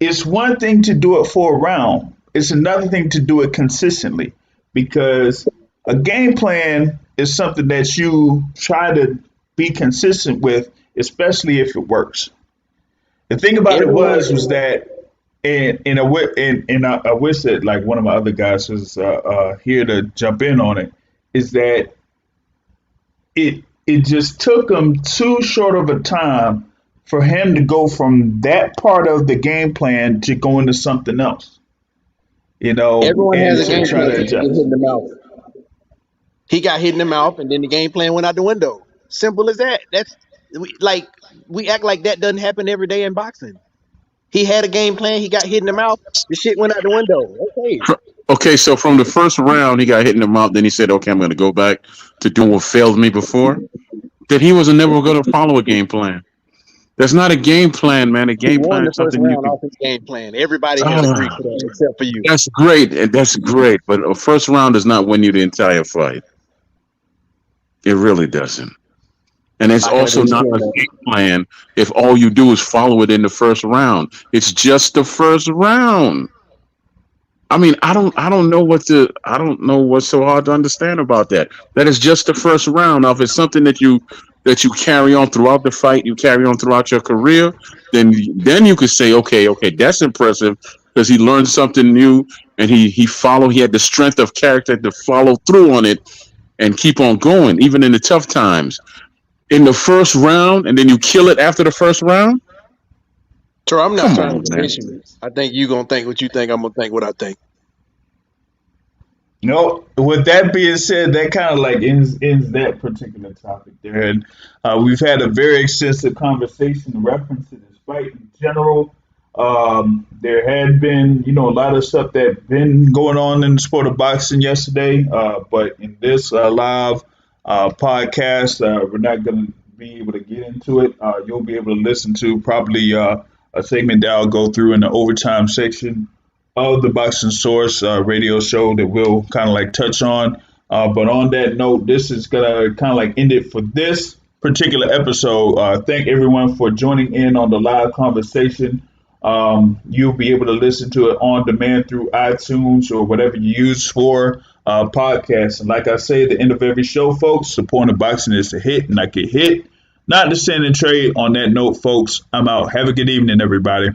it's one thing to do it for a round. It's another thing to do it consistently because a game plan is something that you try to be consistent with, especially if it works. The thing about it Everyone, was that, I wish that like one of my other guys was here to jump in on it, is that it just took him too short of a time for him to go from that part of the game plan to go into something else, everyone has and a to game try plan. to He get hit adjust. in the mouth. He got hit in the mouth, and then the game plan went out the window. Simple as that. We act like that doesn't happen every day in boxing. He had a game plan. He got hit in the mouth. The shit went out the window. Okay. Okay, so from the first round, he got hit in the mouth. Then he said, "Okay, I'm going to go back to doing what failed me before." That he was never going to follow a game plan. That's not a game plan, man. A He game won plan the is first something you round can. off his game plan. Everybody has agreed Ah, to that except for you. that's great. That's great. But a first round does not win you the entire fight. It really doesn't. And it's I can also not a understand that. game plan if all you do is follow it in the first round. It's just the first round. I mean, I don't know what's so hard to understand about that. That is just the first round. Now, if it's something that you carry on throughout the fight, you carry on throughout your career, then you could say, okay, that's impressive because he learned something new and he had the strength of character to follow through on it and keep on going, even in the tough times. In the first round, and then you kill it after the first round. So I'm not Come trying to on, man. convince you. I think you gonna think what you think. I'm gonna think what I think. With that being said, that kind of like ends that particular topic there, and we've had a very extensive conversation in reference to this fight in general. There had been, a lot of stuff that been going on in the sport of boxing yesterday, but in this live podcast, we're not going to be able to get into it. You'll be able to listen to probably a segment that I'll go through in the overtime section of the Boxing Source radio show that we'll kind of like touch on. But on that note, this is gonna kind of like end it for this particular episode. Thank everyone for joining in on the live conversation. You'll be able to listen to it on demand through iTunes or whatever you use for podcasts. And like I say at the end of every show, folks, the point of boxing is to hit and not get hit, not to send and trade. On that note, folks, I'm out. Have a good evening, everybody.